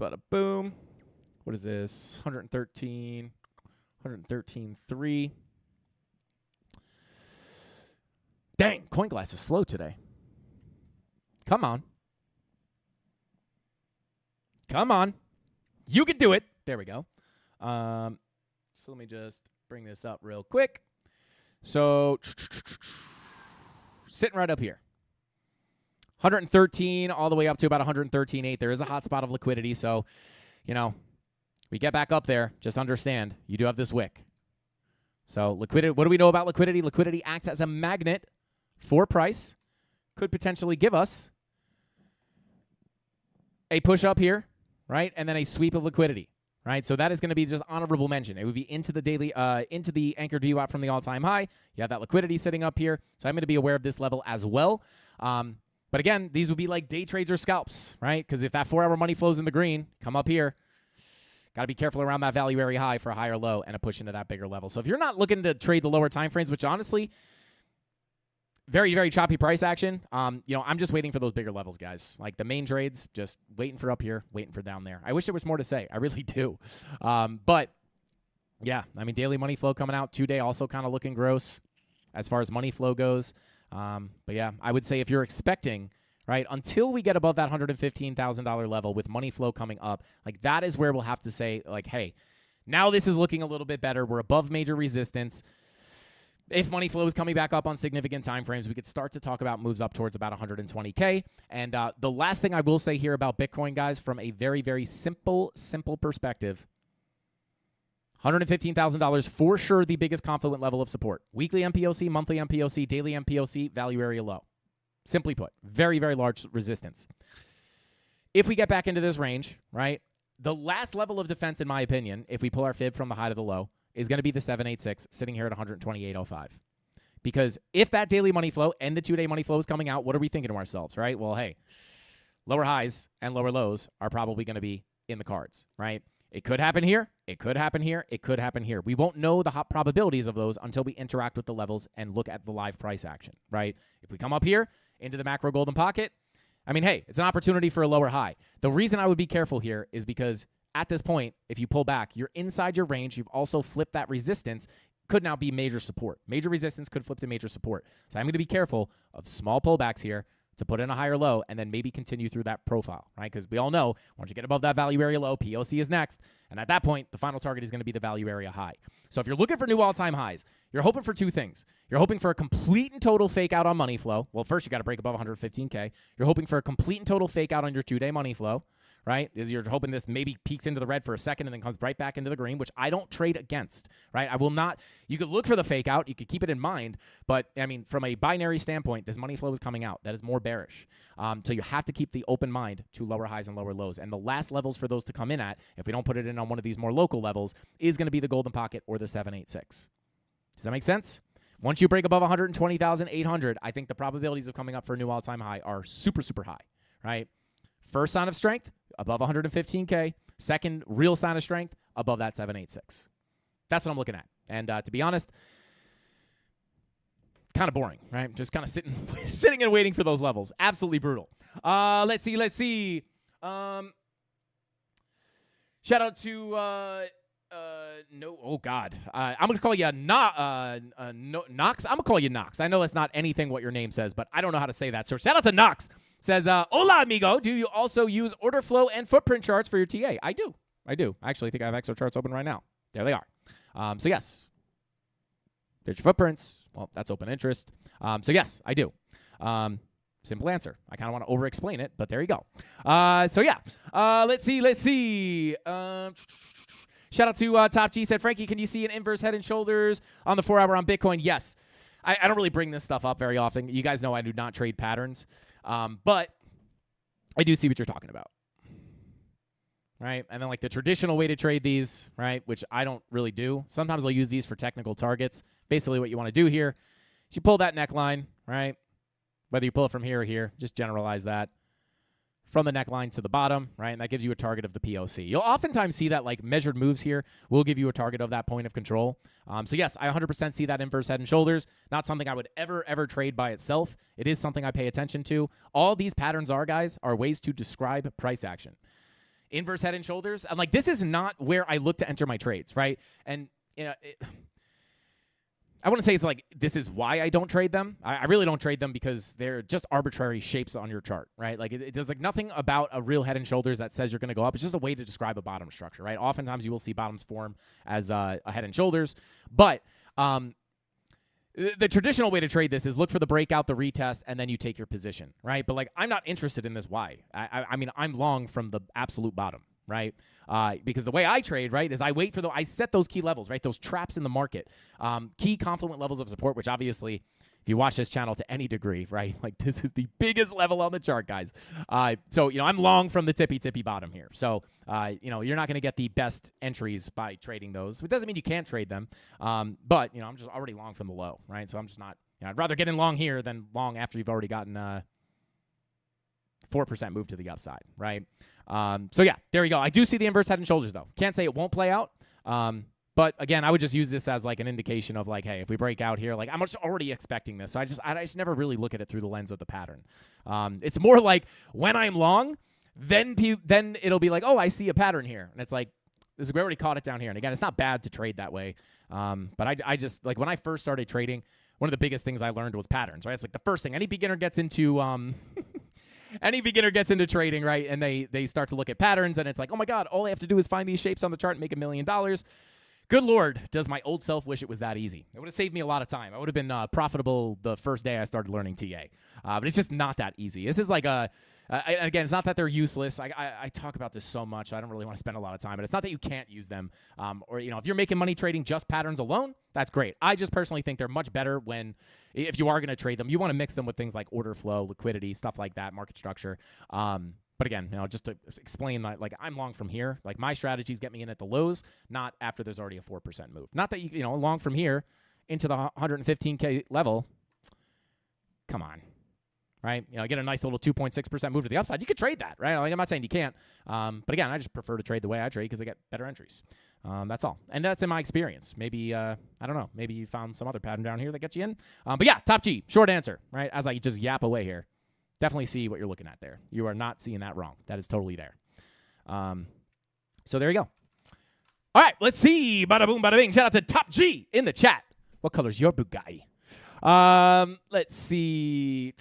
Bada boom. What is this? 113.3. Dang, CoinGlass is slow today. Come on. You can do it. There we go. So let me just bring this up real quick. So sitting right up here. 113 all the way up to about 113.8. There is a hot spot of liquidity, so, we get back up there. Just understand, you do have this wick. So liquidity. What do we know about liquidity? Liquidity acts as a magnet for price. Could potentially give us a push up here, right? And then a sweep of liquidity, right? So that is going to be just honorable mention. It would be into the daily, into the anchored VWAP from the all-time high. You have that liquidity sitting up here. So I'm going to be aware of this level as well. But again, these would be like day trades or scalps, right? Because if that 4-hour money flows in the green, come up here. Got to be careful around that value area high for a higher low and a push into that bigger level. So if you're not looking to trade the lower time frames, which honestly, very, very choppy price action, I'm just waiting for those bigger levels, guys. Like the main trades, just waiting for up here, waiting for down there. I wish there was more to say. I really do. But, yeah, daily money flow coming out. 2-day also kind of looking gross as far as money flow goes. But, yeah, I would say if you're expecting, right, until we get above that $115,000 level with money flow coming up, like that is where we'll have to say, like, hey, now this is looking a little bit better. We're above major resistance. If money flow is coming back up on significant time frames, we could start to talk about moves up towards about 120K. And the last thing I will say here about Bitcoin, guys, from a very, very simple perspective, $115,000 for sure the biggest confluent level of support. Weekly MPOC, monthly MPOC, daily MPOC, value area low. Simply put, very, very large resistance. If we get back into this range, right, the last level of defense, in my opinion, if we pull our fib from the high to the low, is going to be the 786 sitting here at 128.05. Because if that daily money flow and the 2-day money flow is coming out, what are we thinking to ourselves, right? Well, hey, lower highs and lower lows are probably going to be in the cards, right? It could happen here. It could happen here. It could happen here. We won't know the hot probabilities of those until we interact with the levels and look at the live price action, right? If we come up here into the macro golden pocket, hey, it's an opportunity for a lower high. The reason I would be careful here is because at this point, if you pull back, you're inside your range. You've also flipped that resistance. Could now be major support. Major resistance could flip to major support. So I'm going to be careful of small pullbacks here to put in a higher low and then maybe continue through that profile, right? Because we all know once you get above that value area low, POC is next. And at that point, the final target is going to be the value area high. So if you're looking for new all-time highs, you're hoping for two things. You're hoping for a complete and total fake out on money flow. Well, first you got to break above 115K. You're hoping for a complete and total fake out on your 2-day money flow, right? Is you're hoping this maybe peaks into the red for a second and then comes right back into the green, which I don't trade against, right? I will not. You could look for the fake out. You could keep it in mind. But, from a binary standpoint, this money flow is coming out. That is more bearish. So you have to keep the open mind to lower highs and lower lows. And the last levels for those to come in at, if we don't put it in on one of these more local levels, is going to be the golden pocket or the 786. Does that make sense? Once you break above 120,800, I think the probabilities of coming up for a new all-time high are super, super high, right? First sign of strength, above 115K. Second real sign of strength, above that 786. That's what I'm looking at. And to be honest, kind of boring, right? Just kind of sitting and waiting for those levels. Absolutely brutal. Let's see. Shout out to no. Oh God. I'm gonna call you Knox. I'm gonna call you Knox. I know that's not anything what your name says, but I don't know how to say that. So shout out to Knox. Says, hola, amigo. Do you also use order flow and footprint charts for your TA? I do. I actually think I have extra charts open right now. There they are. So yes, there's your footprints. Well, that's open interest. So yes, I do. Simple answer. I kind of want to over-explain it, but there you go. So yeah, let's see. Shout out to Top G. Said, Frankie, can you see an inverse head and shoulders on the 4-hour on Bitcoin? Yes. I don't really bring this stuff up very often. You guys know I do not trade patterns. But I do see what you're talking about, right? And then like the traditional way to trade these, right, which I don't really do. Sometimes I'll use these for technical targets. Basically what you want to do here is you pull that neckline, right? Whether you pull it from here or here, just generalize that from the neckline to the bottom, right? And that gives you a target of the POC. You'll oftentimes see that like measured moves here will give you a target of that point of control. So yes, I 100% see that inverse head and shoulders. Not something I would ever trade by itself. It is something I pay attention to. All these patterns are, guys, are ways to describe price action. Inverse head and shoulders. I'm like, this is not where I look to enter my trades, right? And I wouldn't say it's like this is why I don't trade them. I really don't trade them because they're just arbitrary shapes on your chart, right? Like there's like nothing about a real head and shoulders that says you're going to go up. It's just a way to describe a bottom structure, right? Oftentimes you will see bottoms form as a head and shoulders, but the traditional way to trade this is look for the breakout, the retest, and then you take your position, right? But like, I'm not interested in this. Why? I mean, I'm long from the absolute bottom, right? Because the way I trade, right, is I wait for I set those key levels, right? Those traps in the market, key confluent levels of support, which obviously, if you watch this channel to any degree, right, like this is the biggest level on the chart, guys. So, I'm long from the tippy bottom here. So, you're not going to get the best entries by trading those. It doesn't mean you can't trade them. But, I'm just already long from the low, right? So I'm just not, I'd rather get in long here than long after you've already gotten 4% move to the upside, right? So yeah, there you go. I do see the inverse head and shoulders though. Can't say it won't play out. But again, I would just use this as like an indication of like, hey, if we break out here, like I'm just already expecting this. So I just never really look at it through the lens of the pattern. It's more like when I'm long, then it'll be like, oh, I see a pattern here. And it's like, we already caught it down here. And again, it's not bad to trade that way. But I just, like when I first started trading, one of the biggest things I learned was patterns, right? It's like the first thing any beginner gets into, trading, right? And they start to look at patterns and it's like, oh my God, all I have to do is find these shapes on the chart and make $1 million. Good Lord, does my old self wish it was that easy. It would have saved me a lot of time. I would have been profitable the first day I started learning TA. But it's just not that easy. This is like again, it's not that they're useless. I talk about this so much. I don't really want to spend a lot of time. But it's not that you can't use them. Or, if you're making money trading just patterns alone, that's great. I just personally think they're much better if you are going to trade them, you want to mix them with things like order flow, liquidity, stuff like that, market structure. But again, just to explain that, like I'm long from here. Like my strategies get me in at the lows, not after there's already a 4% move. Not that long from here into the 115K level. Come on, right? Get a nice little 2.6% move to the upside. You could trade that, right? Like I'm not saying you can't, but again, I just prefer to trade the way I trade because I get better entries. That's all, and that's in my experience. Maybe I don't know. Maybe you found some other pattern down here that gets you in. But yeah, top G, short answer, right? As I just yap away here. Definitely see what you're looking at there. You are not seeing that wrong. That is totally there. So there you go. All right, let's see. Bada boom, bada bing. Shout out to Top G in the chat. What color's your Bugatti? Let's see.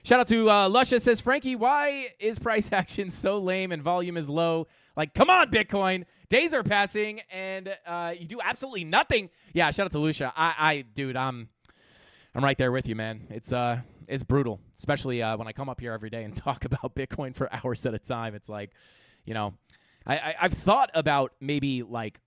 Shout out to Lusha says, Frankie, why is price action so lame and volume is low? Like, come on, Bitcoin. Days are passing and you do absolutely nothing. Yeah, shout out to Lusha. Dude, I'm right there with you, man. It's brutal, especially when I come up here every day and talk about Bitcoin for hours at a time. It's like, I've thought about maybe like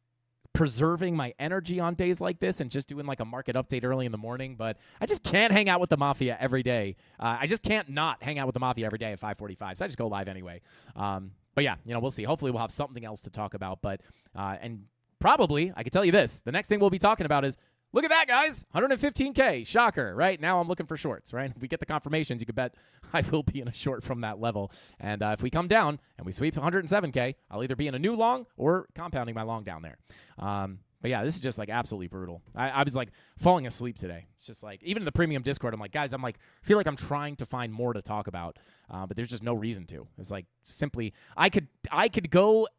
preserving my energy on days like this and just doing like a market update early in the morning, but I just can't hang out with the Mafia every day. I just can't not hang out with the Mafia every day at 5:45, so I just go live anyway. But yeah, we'll see. Hopefully we'll have something else to talk about, but and probably, I can tell you this, the next thing we'll be talking about is, look at that, guys. 115K. Shocker, right? Now I'm looking for shorts, right? If we get the confirmations, you can bet I will be in a short from that level. And if we come down and we sweep 107K, I'll either be in a new long or compounding my long down there. But yeah, this is just like absolutely brutal. I was like falling asleep today. It's just like, even in the premium Discord, I'm like, guys, feel like I'm trying to find more to talk about, but there's just no reason to. It's like simply, I could go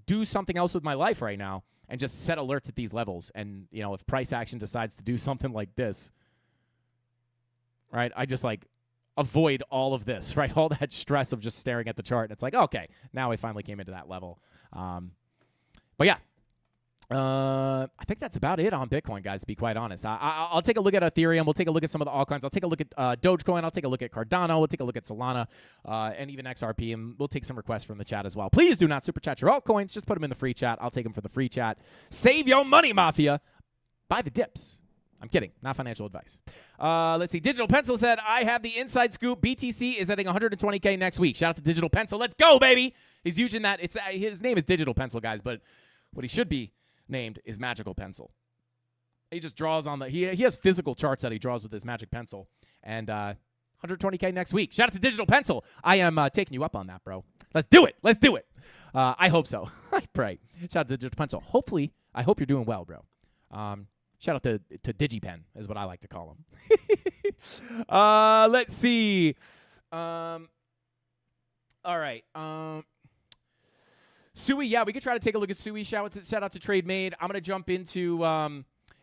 do something else with my life right now and just set alerts at these levels. And, if price action decides to do something like this, right, I just like avoid all of this, right? All that stress of just staring at the chart. And it's like, okay, now I finally came into that level. But yeah, I think that's about it on Bitcoin, guys, to be quite honest. I'll take a look at Ethereum. We'll take a look at some of the altcoins. I'll take a look at Dogecoin. I'll take a look at Cardano. We'll take a look at Solana and even XRP. And we'll take some requests from the chat as well. Please do not super chat your altcoins. Just put them in the free chat. I'll take them for the free chat. Save your money, Mafia. Buy the dips. I'm kidding. Not financial advice. Let's see. Digital Pencil said, I have the inside scoop. BTC is hitting 120K next week. Shout out to Digital Pencil. Let's go, baby. He's using that. His name is Digital Pencil, guys. But what he should be named is Magical Pencil. He just draws on he has physical charts that he draws with his magic pencil. And 120K next week. Shout out to Digital Pencil. I am taking you up on that, bro. Let's do it. Let's do it. I hope so. I pray. Shout out to Digital Pencil. Hopefully, I hope you're doing well, bro. Shout out to DigiPen is what I like to call him. Let's see. All right. Sui, yeah, we could try to take a look at Sui. Shout out to Trade Made. I'm going to jump into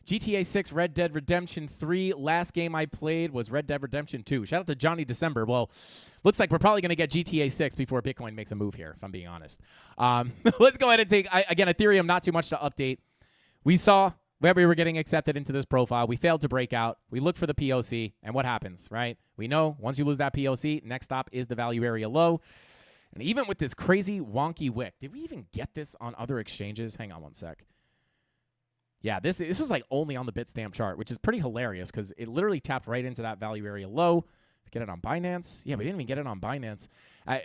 GTA 6, Red Dead Redemption 3. Last game I played was Red Dead Redemption 2. Shout out to Johnny December. Well, looks like we're probably going to get GTA 6 before Bitcoin makes a move here, if I'm being honest. Let's go ahead and take, again, Ethereum, not too much to update. We saw where we were getting accepted into this profile. We failed to break out. We look for the POC, and what happens, right? We know once you lose that POC, next stop is the value area low. And even with this crazy wonky wick, did we even get this on other exchanges? Hang on one sec. Yeah, this was like only on the Bitstamp chart, which is pretty hilarious because it literally tapped right into that value area low. Get it on Binance? Yeah, we didn't even get it on Binance.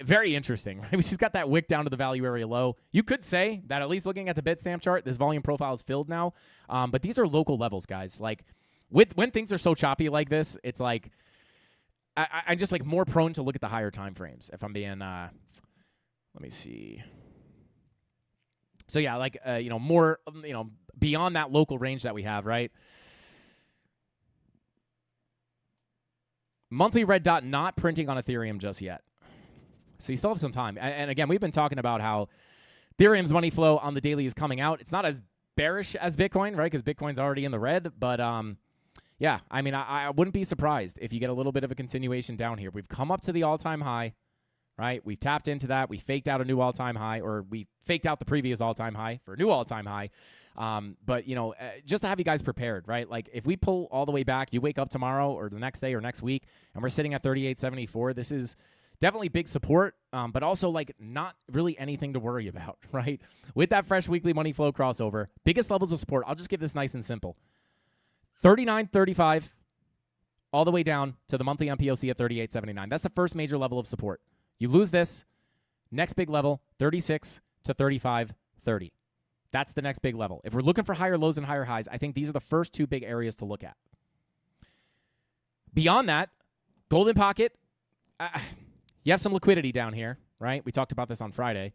Very interesting, right? We just got that wick down to the value area low. You could say that at least looking at the Bitstamp chart, this volume profile is filled now. But these are local levels, guys. Like, when things are so choppy like this, it's like I'm just like more prone to look at the higher time frames. If I'm being, let me see. So yeah, like more, beyond that local range that we have, right? Monthly red dot not printing on Ethereum just yet. So you still have some time. And again, we've been talking about how Ethereum's money flow on the daily is coming out. It's not as bearish as Bitcoin, right? Because Bitcoin's already in the red. But yeah, I mean, I wouldn't be surprised if you get a little bit of a continuation down here. We've come up to the all-time high, right? We've tapped into that. We faked out a new all-time high, or we faked out the previous all-time high for a new all-time high. But, just to have you guys prepared, right? Like, if we pull all the way back, you wake up tomorrow or the next day or next week, and we're sitting at 38.74, this is definitely big support, but also, like, not really anything to worry about, right? With that fresh weekly money flow crossover, biggest levels of support, I'll just give this nice and simple. 39.35 all the way down to the monthly MPOC at 38.79. That's the first major level of support. You lose this, next big level, 36 to 35.30. That's the next big level. If we're looking for higher lows and higher highs, I think these are the first two big areas to look at. Beyond that, golden pocket, you have some liquidity down here, right? We talked about this on Friday.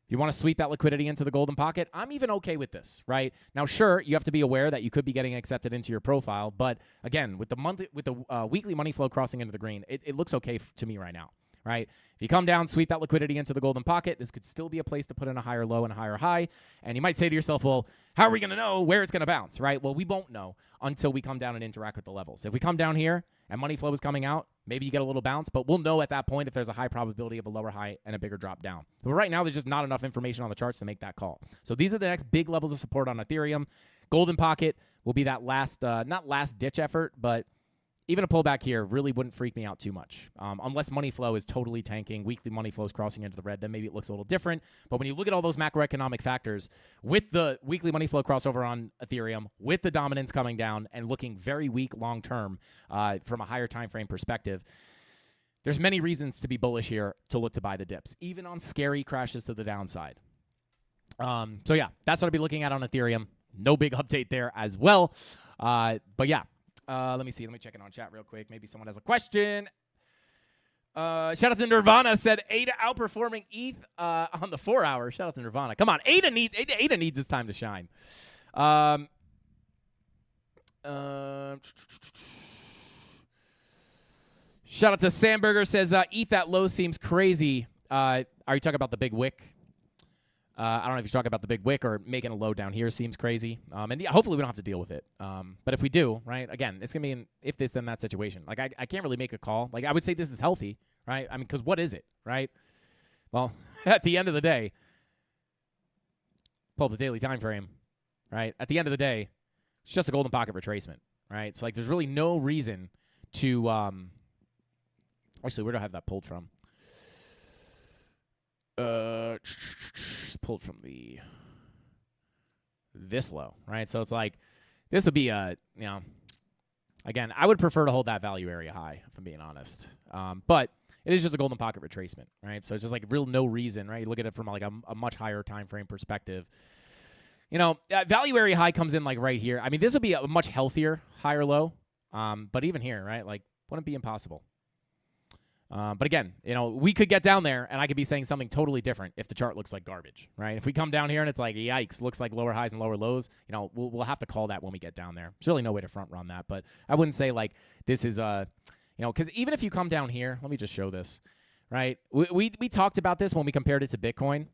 If you want to sweep that liquidity into the golden pocket, I'm even okay with this, right? Now, sure, you have to be aware that you could be getting accepted into your profile, but again, with the weekly money flow crossing into the green, it looks okay to me right now. Right? If you come down, sweep that liquidity into the golden pocket, this could still be a place to put in a higher low and a higher high. And you might say to yourself, well, how are we going to know where it's going to bounce, right? Well, we won't know until we come down and interact with the levels. If we come down here and money flow is coming out, maybe you get a little bounce, but we'll know at that point if there's a high probability of a lower high and a bigger drop down. But right now, there's just not enough information on the charts to make that call. So these are the next big levels of support on Ethereum. Golden pocket will be that last, not last ditch effort, but even a pullback here really wouldn't freak me out too much. Unless money flow is totally tanking, weekly money flow is crossing into the red, then maybe it looks a little different. But when you look at all those macroeconomic factors, with the weekly money flow crossover on Ethereum, with the dominance coming down and looking very weak long-term from a higher time frame perspective, there's many reasons to be bullish here to look to buy the dips, even on scary crashes to the downside. So yeah, that's what I'll be looking at on Ethereum. No big update there as well. But yeah. Let me see. Let me check it on chat real quick. Maybe someone has a question. Shout out to Nirvana said ADA outperforming ETH on the 4 hour. Shout out to Nirvana. Come on, ADA needs its time to shine. Shout out to Sandberger says ETH at low seems crazy. Are you talking about the big wick? I don't know if you're talking about the big wick or making a low down here seems crazy. And yeah, hopefully we don't have to deal with it. But if we do, right, again, it's going to be an if this, then that situation. Like, I can't really make a call. Like, I would say this is healthy, right? I mean, because what is it, right? Well, at the end of the day, pull up the daily time frame, right? At the end of the day, it's just a golden pocket retracement, right? So, like, there's really no reason to actually, where do I have that pulled from? Pulled from this low, right? So it's like this would be again, I would prefer to hold that value area high if I'm being honest. But it is just a golden pocket retracement, right? So it's just like real no reason, right? You look at it from like a much higher time frame perspective. Value area high comes in like right here. I mean, this would be a much healthier higher low. But even here, right? Like, wouldn't be impossible. But again, we could get down there, and I could be saying something totally different if the chart looks like garbage, right? If we come down here and it's like, yikes, looks like lower highs and lower lows, we'll have to call that when we get down there. There's really no way to front run that, but I wouldn't say like this is because even if you come down here, let me just show this, right? We talked about this when we compared it to Bitcoin.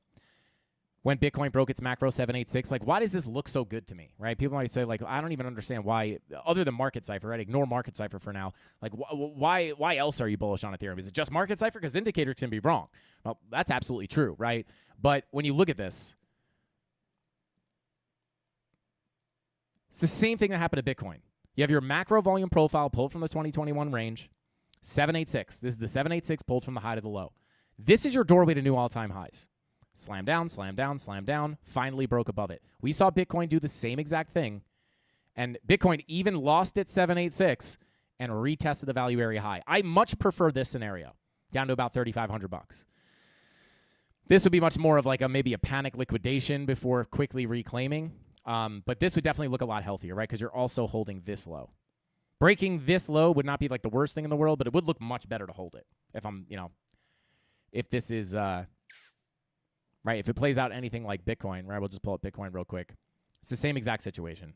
When Bitcoin broke its macro 786, like, why does this look so good to me, right? People might say, like, I don't even understand why, other than market cipher, right? Ignore market cipher for now. Like, why else are you bullish on Ethereum? Is it just market cipher? Because indicators can be wrong. Well, that's absolutely true, right? But when you look at this, It's the same thing that happened to Bitcoin. You have your macro volume profile pulled from the 2021 range, 786. This is the 786 pulled from the high to the low. This is your doorway to new all-time highs. Slam down, slam down, slam down, finally broke above it. We saw Bitcoin do the same exact thing, and Bitcoin even lost its 786 and retested the value area high. I much prefer this scenario, down to about $3,500. This would be much more of like maybe a panic liquidation before quickly reclaiming. But this would definitely look a lot healthier, right? Because you're also holding this low. Breaking this low would not be like the worst thing in the world, but it would look much better to hold it. If this is, right, if it plays out anything like Bitcoin, right? We'll just pull up Bitcoin real quick. It's the same exact situation.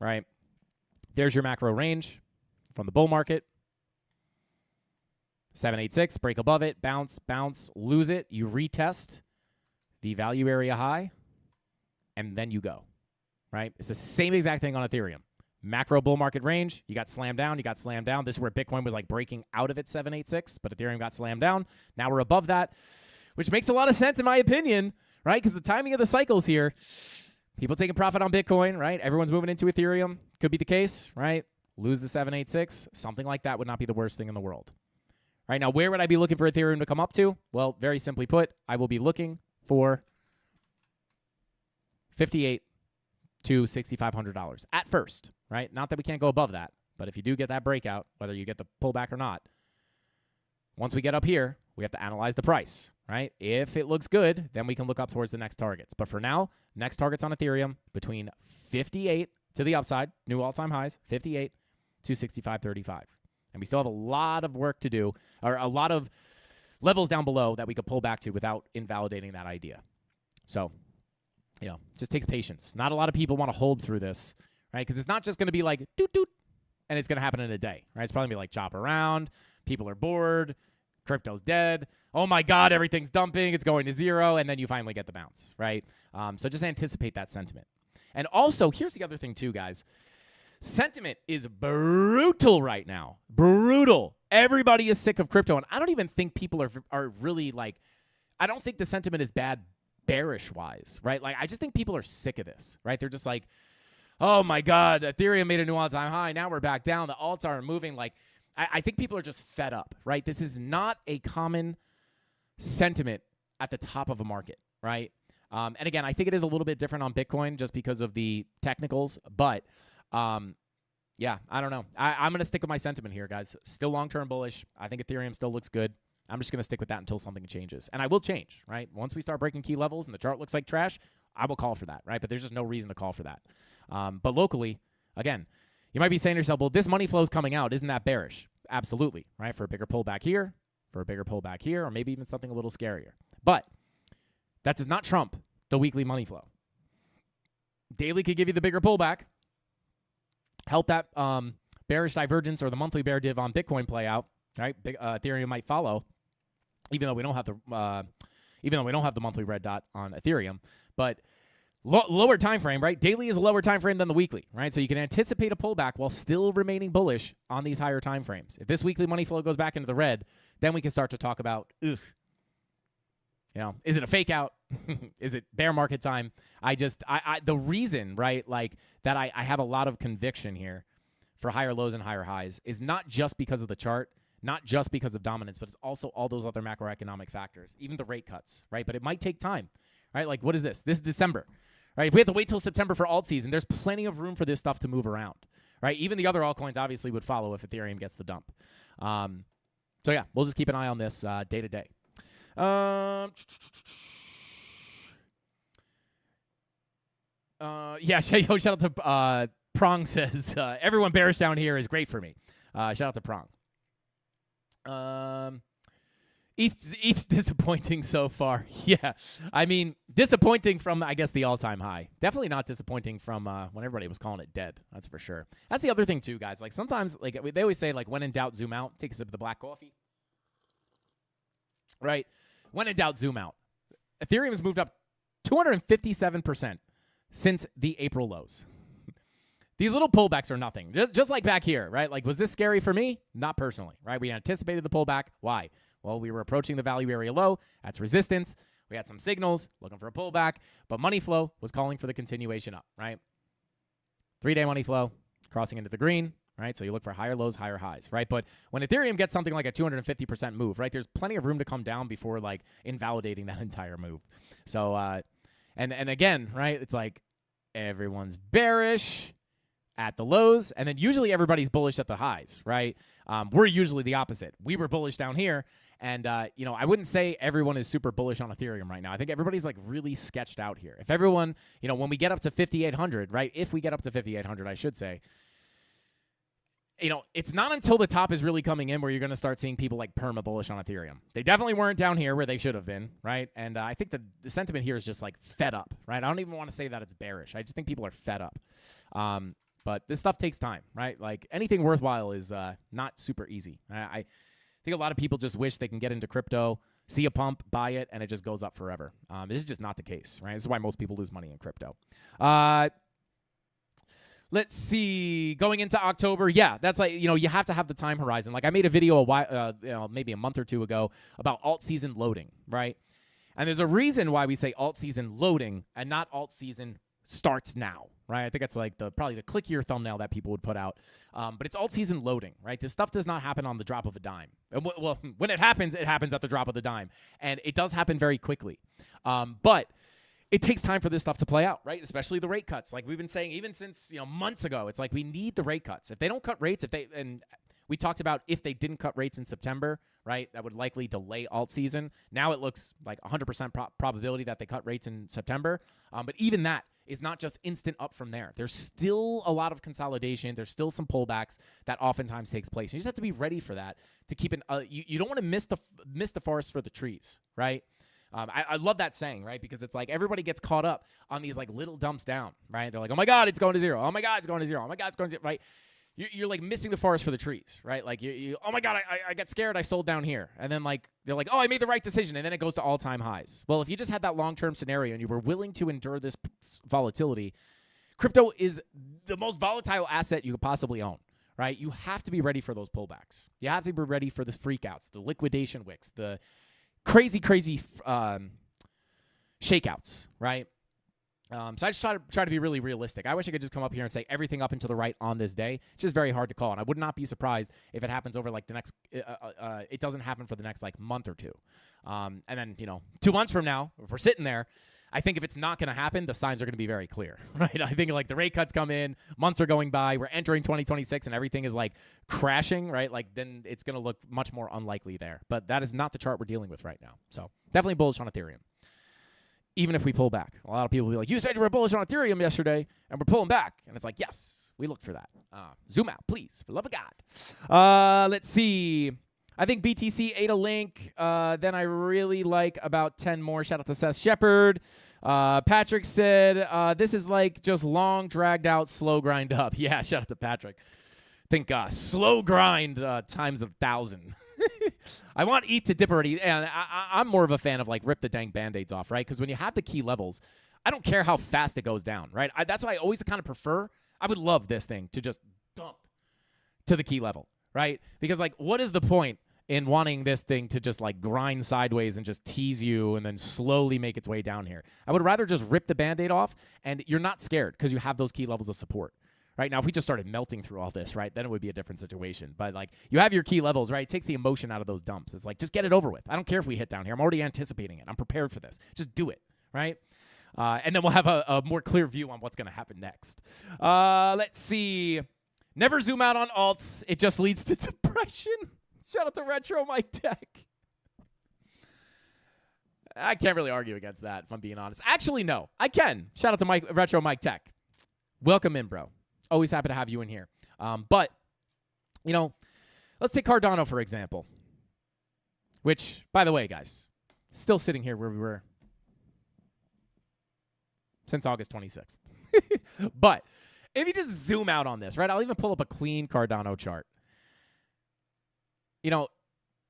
Right? There's your macro range from the bull market. 786, break above it, bounce, bounce, lose it. You retest the value area high, and then you go, right? It's the same exact thing on Ethereum. Macro bull market range, you got slammed down, you got slammed down. This is where Bitcoin was like breaking out of its 786, but Ethereum got slammed down. Now we're above that, which makes a lot of sense in my opinion, right? Because the timing of the cycles here, people taking profit on Bitcoin, right? Everyone's moving into Ethereum. Could be the case, right? Lose the 786, something like that would not be the worst thing in the world. Right now, where would I be looking for Ethereum to come up to? Well, very simply put, I will be looking for $5,800 to $6,500 at first, right? Not that we can't go above that, but if you do get that breakout, whether you get the pullback or not, once we get up here, we have to analyze the price, right? If it looks good, then we can look up towards the next targets. But for now, next targets on Ethereum between 58 to the upside, new all-time highs, 58 to 65.35. And we still have a lot of work to do, or a lot of levels down below that we could pull back to without invalidating that idea. So, just takes patience. Not a lot of people want to hold through this, right? Because it's not just going to be like doot doot, and it's going to happen in a day, right? It's probably going to be like chop around. People are bored. Crypto's dead. Oh my God, everything's dumping. It's going to zero, and then you finally get the bounce, right? So just anticipate that sentiment. And also, here's the other thing too, guys. Sentiment is brutal right now. Brutal. Everybody is sick of crypto, and I don't even think people are really like, I don't think the sentiment is bad bearish-wise, right? Like, I just think people are sick of this, right? They're just like, oh my God, Ethereum made a new all-time high. Now we're back down. The alts aren't moving. Like, I think people are just fed up, right? This is not a common sentiment at the top of a market, right? And again, I think it is a little bit different on Bitcoin just because of the technicals, but yeah, I don't know. I'm going to stick with my sentiment here, guys. Still long-term bullish. I think Ethereum still looks good. I'm just going to stick with that until something changes. And I will change, right? Once we start breaking key levels and the chart looks like trash, I will call for that, right? But there's just no reason to call for that. But locally, again, you might be saying to yourself, well, this money flow is coming out. Isn't that bearish? Absolutely, right? For a bigger pullback here, for a bigger pullback here, or maybe even something a little scarier. But that does not trump the weekly money flow. Daily could give you the bigger pullback, help that bearish divergence or the monthly bear div on Bitcoin play out, right? Ethereum might follow, even though we don't have the monthly red dot on Ethereum. But lower time frame, right? Daily is a lower time frame than the weekly, right? So you can anticipate a pullback while still remaining bullish on these higher time frames. If this weekly money flow goes back into the red, then we can start to talk about, is it a fake out? Is it bear market time? The reason, right, like that I have a lot of conviction here for higher lows and higher highs is not just because of the chart, not just because of dominance, but it's also all those other macroeconomic factors, even the rate cuts, right? But it might take time, right? Like, what is this? This is December, right? If we have to wait till September for alt season, there's plenty of room for this stuff to move around, right? Even the other altcoins obviously would follow if Ethereum gets the dump. So yeah, we'll just keep an eye on this day to day. Shout out to Prong says, everyone bearish down here is great for me. Shout out to Prong. ETH's disappointing so far. Yeah, I mean, disappointing from, I guess, the all-time high. Definitely not disappointing from when everybody was calling it dead. That's for sure. That's the other thing, too, guys. Like, sometimes, like, they always say, like, when in doubt, zoom out. Take a sip of the black coffee. Right? When in doubt, zoom out. Ethereum has moved up 257% since the April lows. These little pullbacks are nothing. Just like back here, right? Like, was this scary for me? Not personally, right? We anticipated the pullback. Why? Well, we were approaching the value area low. That's resistance. We had some signals looking for a pullback, but money flow was calling for the continuation up, right? 3-day money flow crossing into the green, right? So you look for higher lows, higher highs, right? But when Ethereum gets something like a 250% move, right, there's plenty of room to come down before like invalidating that entire move. So, and again, right, it's like everyone's bearish at the lows, and then usually everybody's bullish at the highs, right? We're usually the opposite. We were bullish down here, and you know, I wouldn't say everyone is super bullish on Ethereum right now. I think everybody's like really sketched out here. If everyone, you know, when we get up to 5,800, right? If we get up to 5,800, I should say, you know, it's not until the top is really coming in where you're going to start seeing people like perma bullish on Ethereum. They definitely weren't down here where they should have been, right? And I think the sentiment here is just like fed up, right? I don't even want to say that it's bearish. I just think people are fed up. But this stuff takes time, right? Like anything worthwhile is not super easy. I think a lot of people just wish they can get into crypto, see a pump, buy it, and it just goes up forever. This is just not the case, right? This is why most people lose money in crypto. Let's see. Going into October, yeah, that's like, you know, you have to have the time horizon. Like I made a video a while, you know, maybe a month or two ago about alt season loading, right? And there's a reason why we say alt season loading and not alt season starts now, right? I think that's like probably the clickier thumbnail that people would put out. But it's alt season loading, right? This stuff does not happen on the drop of a dime. And well, when it happens at the drop of the dime, and it does happen very quickly. But it takes time for this stuff to play out, right? Especially the rate cuts. Like we've been saying, even since, you know, months ago, it's like we need the rate cuts. If they don't cut rates, and we talked about if they didn't cut rates in September, right, that would likely delay alt season. Now it looks like 100% probability that they cut rates in September. But even that is not just instant up from there. There's still a lot of consolidation. There's still some pullbacks that oftentimes takes place. You just have to be ready for that to keep you don't want to miss the forest for the trees, right? I love that saying, right? Because it's like everybody gets caught up on these like little dumps down, right? They're like, oh my God, it's going to zero. Oh my God, it's going to zero. Oh my God, it's going to zero, right? You're like missing the forest for the trees, right? Like you oh my God, I got scared. I sold down here. And then like, they're like, oh, I made the right decision. And then it goes to all-time highs. Well, if you just had that long-term scenario and you were willing to endure this volatility, crypto is the most volatile asset you could possibly own, right? You have to be ready for those pullbacks. You have to be ready for the freakouts, the liquidation wicks, the crazy shakeouts, right? So I just try to be really realistic. I wish I could just come up here and say everything up and to the right on this day. It's just very hard to call, and I would not be surprised if it happens over like the next. It doesn't happen for the next like month or two, and then 2 months from now, if we're sitting there, I think if it's not going to happen, the signs are going to be very clear, right? I think like the rate cuts come in, months are going by, we're entering 2026, and everything is like crashing, right? Like then it's going to look much more unlikely there. But that is not the chart we're dealing with right now. So definitely bullish on Ethereum. Even if we pull back. A lot of people will be like, you said you were bullish on Ethereum yesterday, and we're pulling back. And it's like, yes, we looked for that. Zoom out, please, for the love of God. Let's see. I think BTC ate a link. Then I really like about 10 more. Shout out to Seth Shepard. Patrick said, this is like just long, dragged out, slow grind up. Yeah, shout out to Patrick. Think slow grind times 1,000. I want ETH to dip already, and I'm more of a fan of like rip the dang Band-Aids off, right? Because when you have the key levels, I don't care how fast it goes down, right? That's why I always kind of prefer, I would love this thing to just dump to the key level, right? Because like, what is the point in wanting this thing to just like grind sideways and just tease you and then slowly make its way down here? I would rather just rip the Band-Aid off, and you're not scared because you have those key levels of support. Right now, if we just started melting through all this, right, then it would be a different situation. But, like, you have your key levels, right? It takes the emotion out of those dumps. It's like, just get it over with. I don't care if we hit down here. I'm already anticipating it. I'm prepared for this. Just do it, right? And then we'll have a more clear view on what's going to happen next. Let's see. Never zoom out on alts. It just leads to depression. Shout out to Retro Mike Tech. I can't really argue against that, if I'm being honest. Actually, no. I can. Shout out to Retro Mike Tech. Welcome in, bro. Always happy to have you in here. But, let's take Cardano, for example. Which, by the way, guys, still sitting here where we were since August 26th. But if you just zoom out on this, right, I'll even pull up a clean Cardano chart.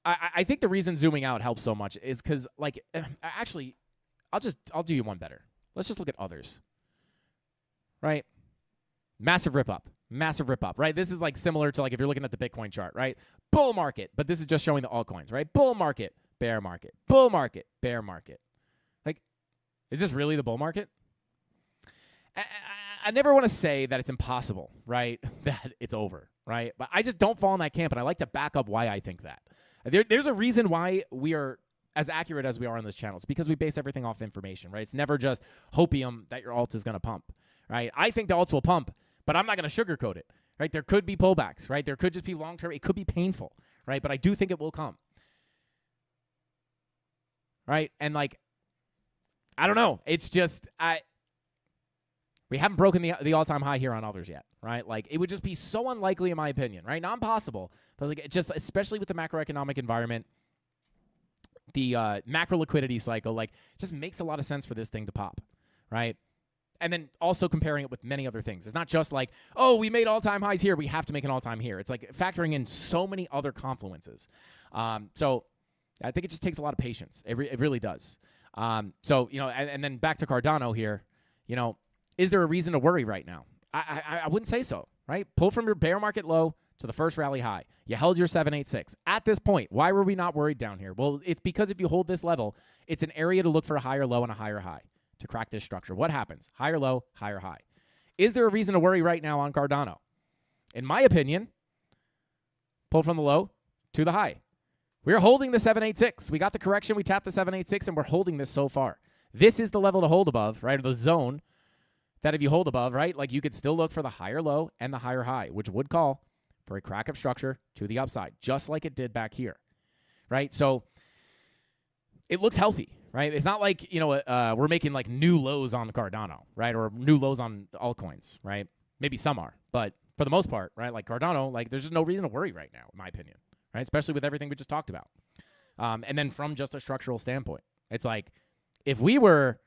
I think the reason zooming out helps so much is because, like, actually, I'll do you one better. Let's just look at others. Right? Massive rip up, right? This is like similar to like if you're looking at the Bitcoin chart, right? Bull market, but this is just showing the altcoins, right? Bull market, bear market, bull market, bear market, Is this really the bull market? I never want to say that it's impossible, right? That it's over, right? But I just don't fall in that camp, and I like to back up why I think that. There's a reason why we are as accurate as we are on this channel. It's because we base everything off information, right? It's never just hopium that your alt is going to pump, right? I think the alts will pump, but I'm not going to sugarcoat it, right? There could be pullbacks, right? There could just be long-term. It could be painful, right? But I do think it will come, right? And, like, I don't know. It's just we haven't broken the all-time high here on others yet, right? Like, it would just be so unlikely, in my opinion, right? Not impossible, but like, it just, especially with the macroeconomic environment, the macro liquidity cycle, like, just makes a lot of sense for this thing to pop, right? And then also comparing it with many other things. It's not just like, oh, we made all-time highs here, we have to make an all-time here. It's like factoring in so many other confluences. So I think it just takes a lot of patience. It really does. So, you know, and then back to Cardano here, you know, is there a reason to worry right now? I wouldn't say so, right? Pull from your bear market low to the first rally high. You held your 786. At this point, why were we not worried down here? Well, it's because if you hold this level, it's an area to look for a higher low and a higher high to crack this structure. What happens? Higher low, higher high. Is there a reason to worry right now on Cardano? In my opinion, pull from the low to the high. We're holding the 786. We got the correction. We tapped the 786, and we're holding this so far. This is the level to hold above, right, or the zone that if you hold above, right, like you could still look for the higher low and the higher high, which would call for a crack of structure to the upside, just like it did back here, right? So it looks healthy, right? It's not like, you know, we're making like new lows on Cardano, right, or new lows on altcoins, right? Maybe some are, but for the most part, right, like Cardano, like there's just no reason to worry right now, in my opinion, right? Especially with everything we just talked about. And then from just a structural standpoint, it's like if we were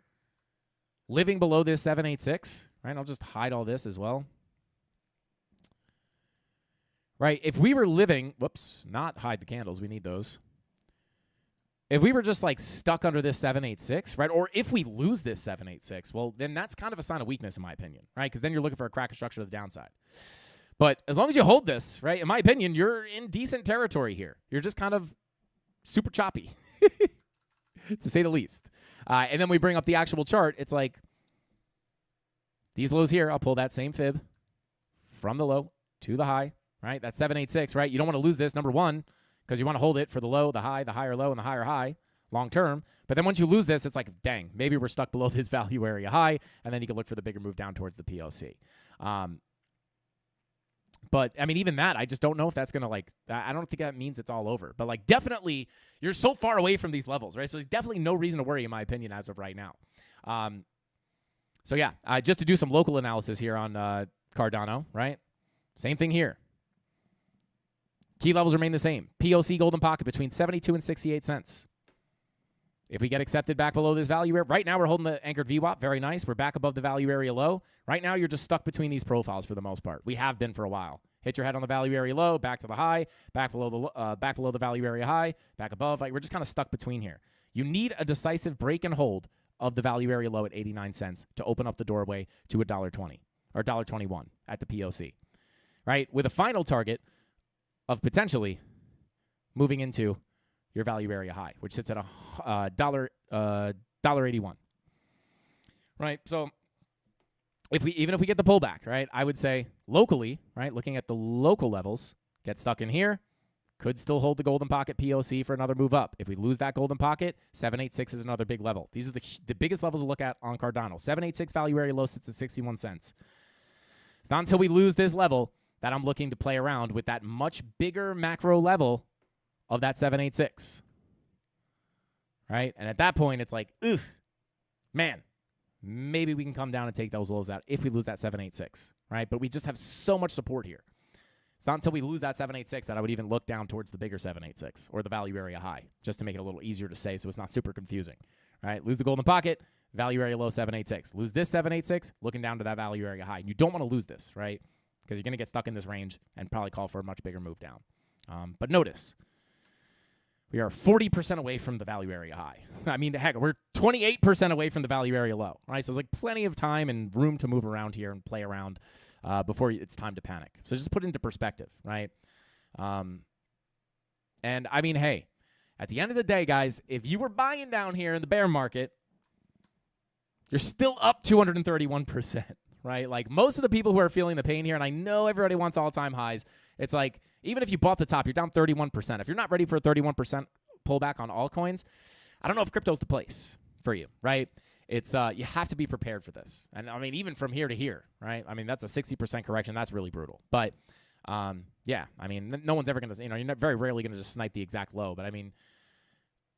living below this 786, right? I'll just hide all this as well. Right? If we were living, whoops, not hide the candles. We need those. If we were just like stuck under this 786, right? Or if we lose this 786, well, then that's kind of a sign of weakness, in my opinion, right? Because then you're looking for a crack of structure to the downside. But as long as you hold this, right, in my opinion, you're in decent territory here. You're just kind of super choppy, to say the least. And then we bring up the actual chart. It's like these lows here. I'll pull that same fib from the low to the high, right? That's 786, right? You don't want to lose this, number one, because you want to hold it for the low, the high, the higher low, and the higher high long term. But then once you lose this, it's like, dang, maybe we're stuck below this value area high, and then you can look for the bigger move down towards the PLC. But, I mean, even that, I just don't know if that's going to, like, I don't think that means it's all over. But, like, definitely, you're so far away from these levels, right? So there's definitely no reason to worry, in my opinion, as of right now. So, yeah, just to do some local analysis here on Cardano, right? Same thing here. Key levels remain the same. POC golden pocket between 72 and 68 cents. If we get accepted back below this value area, right now we're holding the anchored VWAP. Very nice. We're back above the value area low. Right now you're just stuck between these profiles for the most part. We have been for a while. Hit your head on the value area low, back to the high, back below the value area high, back above. Like, we're just kind of stuck between here. You need a decisive break and hold of the value area low at 89 cents to open up the doorway to $1.20 or $1.21 at the POC, right? With a final target of potentially moving into your value area high, which sits at $1.81. Right? So even if we get the pullback, right, I would say locally, right, looking at the local levels, get stuck in here, could still hold the golden pocket POC for another move up. If we lose that golden pocket, 786 is another big level. These are the biggest levels to look at on Cardano. 786 value area low sits at 61 cents. It's not until we lose this level that I'm looking to play around with that much bigger macro level of that 786, right? And at that point, it's like, ugh, man, maybe we can come down and take those lows out if we lose that 786, right? But we just have so much support here. It's not until we lose that 786 that I would even look down towards the bigger 786 or the value area high, just to make it a little easier to say so it's not super confusing, right? Lose the golden pocket, value area low 786. Lose this 786, looking down to that value area high. And you don't want to lose this, right? Because you're going to get stuck in this range and probably call for a much bigger move down. But notice, we are 40% away from the value area high. I mean, heck, we're 28% away from the value area low, right? So there's like plenty of time and room to move around here and play around before it's time to panic. So just put it into perspective, right? And I mean, hey, at the end of the day, guys, if you were buying down here in the bear market, you're still up 231%, right? Like most of the people who are feeling the pain here, and I know everybody wants all-time highs, it's like even if you bought the top, you're down 31%. If you're not ready for a 31% pullback on altcoins, I don't know if crypto's the place for you, right? It's you have to be prepared for this. And I mean, even from here to here, right? I mean, that's a 60% correction. That's really brutal. But yeah, I mean, no one's ever going to, you're not very rarely going to just snipe the exact low. But I mean,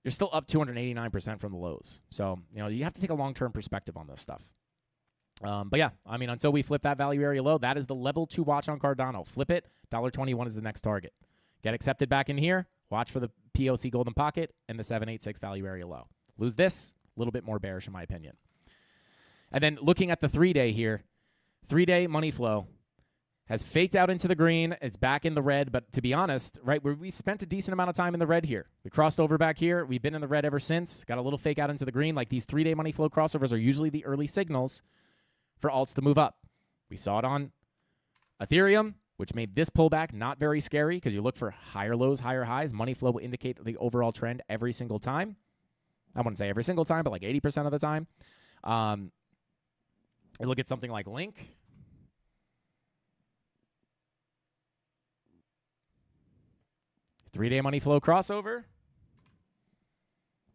you're still up 289% from the lows. So, you have to take a long-term perspective on this stuff. But yeah, I mean, until we flip that value area low, that is the level to watch on Cardano. Flip it, $1.21 is the next target. Get accepted back in here, watch for the POC golden pocket and the 786 value area low. Lose this, a little bit more bearish in my opinion. And then looking at the 3-day here, 3-day money flow has faked out into the green. It's back in the red, but to be honest, right, we spent a decent amount of time in the red here. We crossed over back here. We've been in the red ever since. Got a little fake out into the green. Like these 3-day money flow crossovers are usually the early signals for alts to move up. We saw it on Ethereum, which made this pullback not very scary because you look for higher lows, higher highs. Money flow will indicate the overall trend every single time. I wouldn't say every single time, but like 80% of the time. You look at something like Link. Three-day money flow crossover.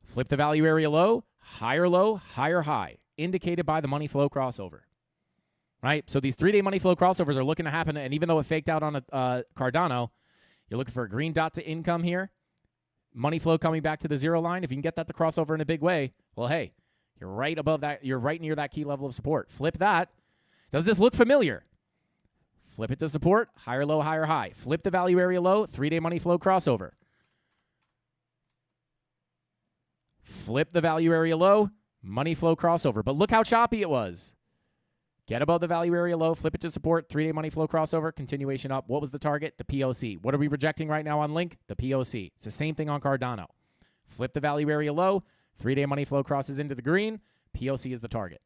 Flip the value area low, higher high, indicated by the money flow crossover. Right? So these 3-day money flow crossovers are looking to happen, and even though it faked out on a Cardano, you're looking for a green dot to income here. Money flow coming back to the 0 line. If you can get that to cross over in a big way, well, hey, you're right above that. You're right near that key level of support. Flip that. Does this look familiar? Flip it to support, higher low, higher high. Flip the value area low, 3-day money flow crossover. Flip the value area low, money flow crossover. But look how choppy it was. Get above the value area low, flip it to support, 3-day money flow crossover, continuation up. What was the target? The POC. What are we rejecting right now on Link? The POC. It's the same thing on Cardano. Flip the value area low, 3-day money flow crosses into the green, POC is the target.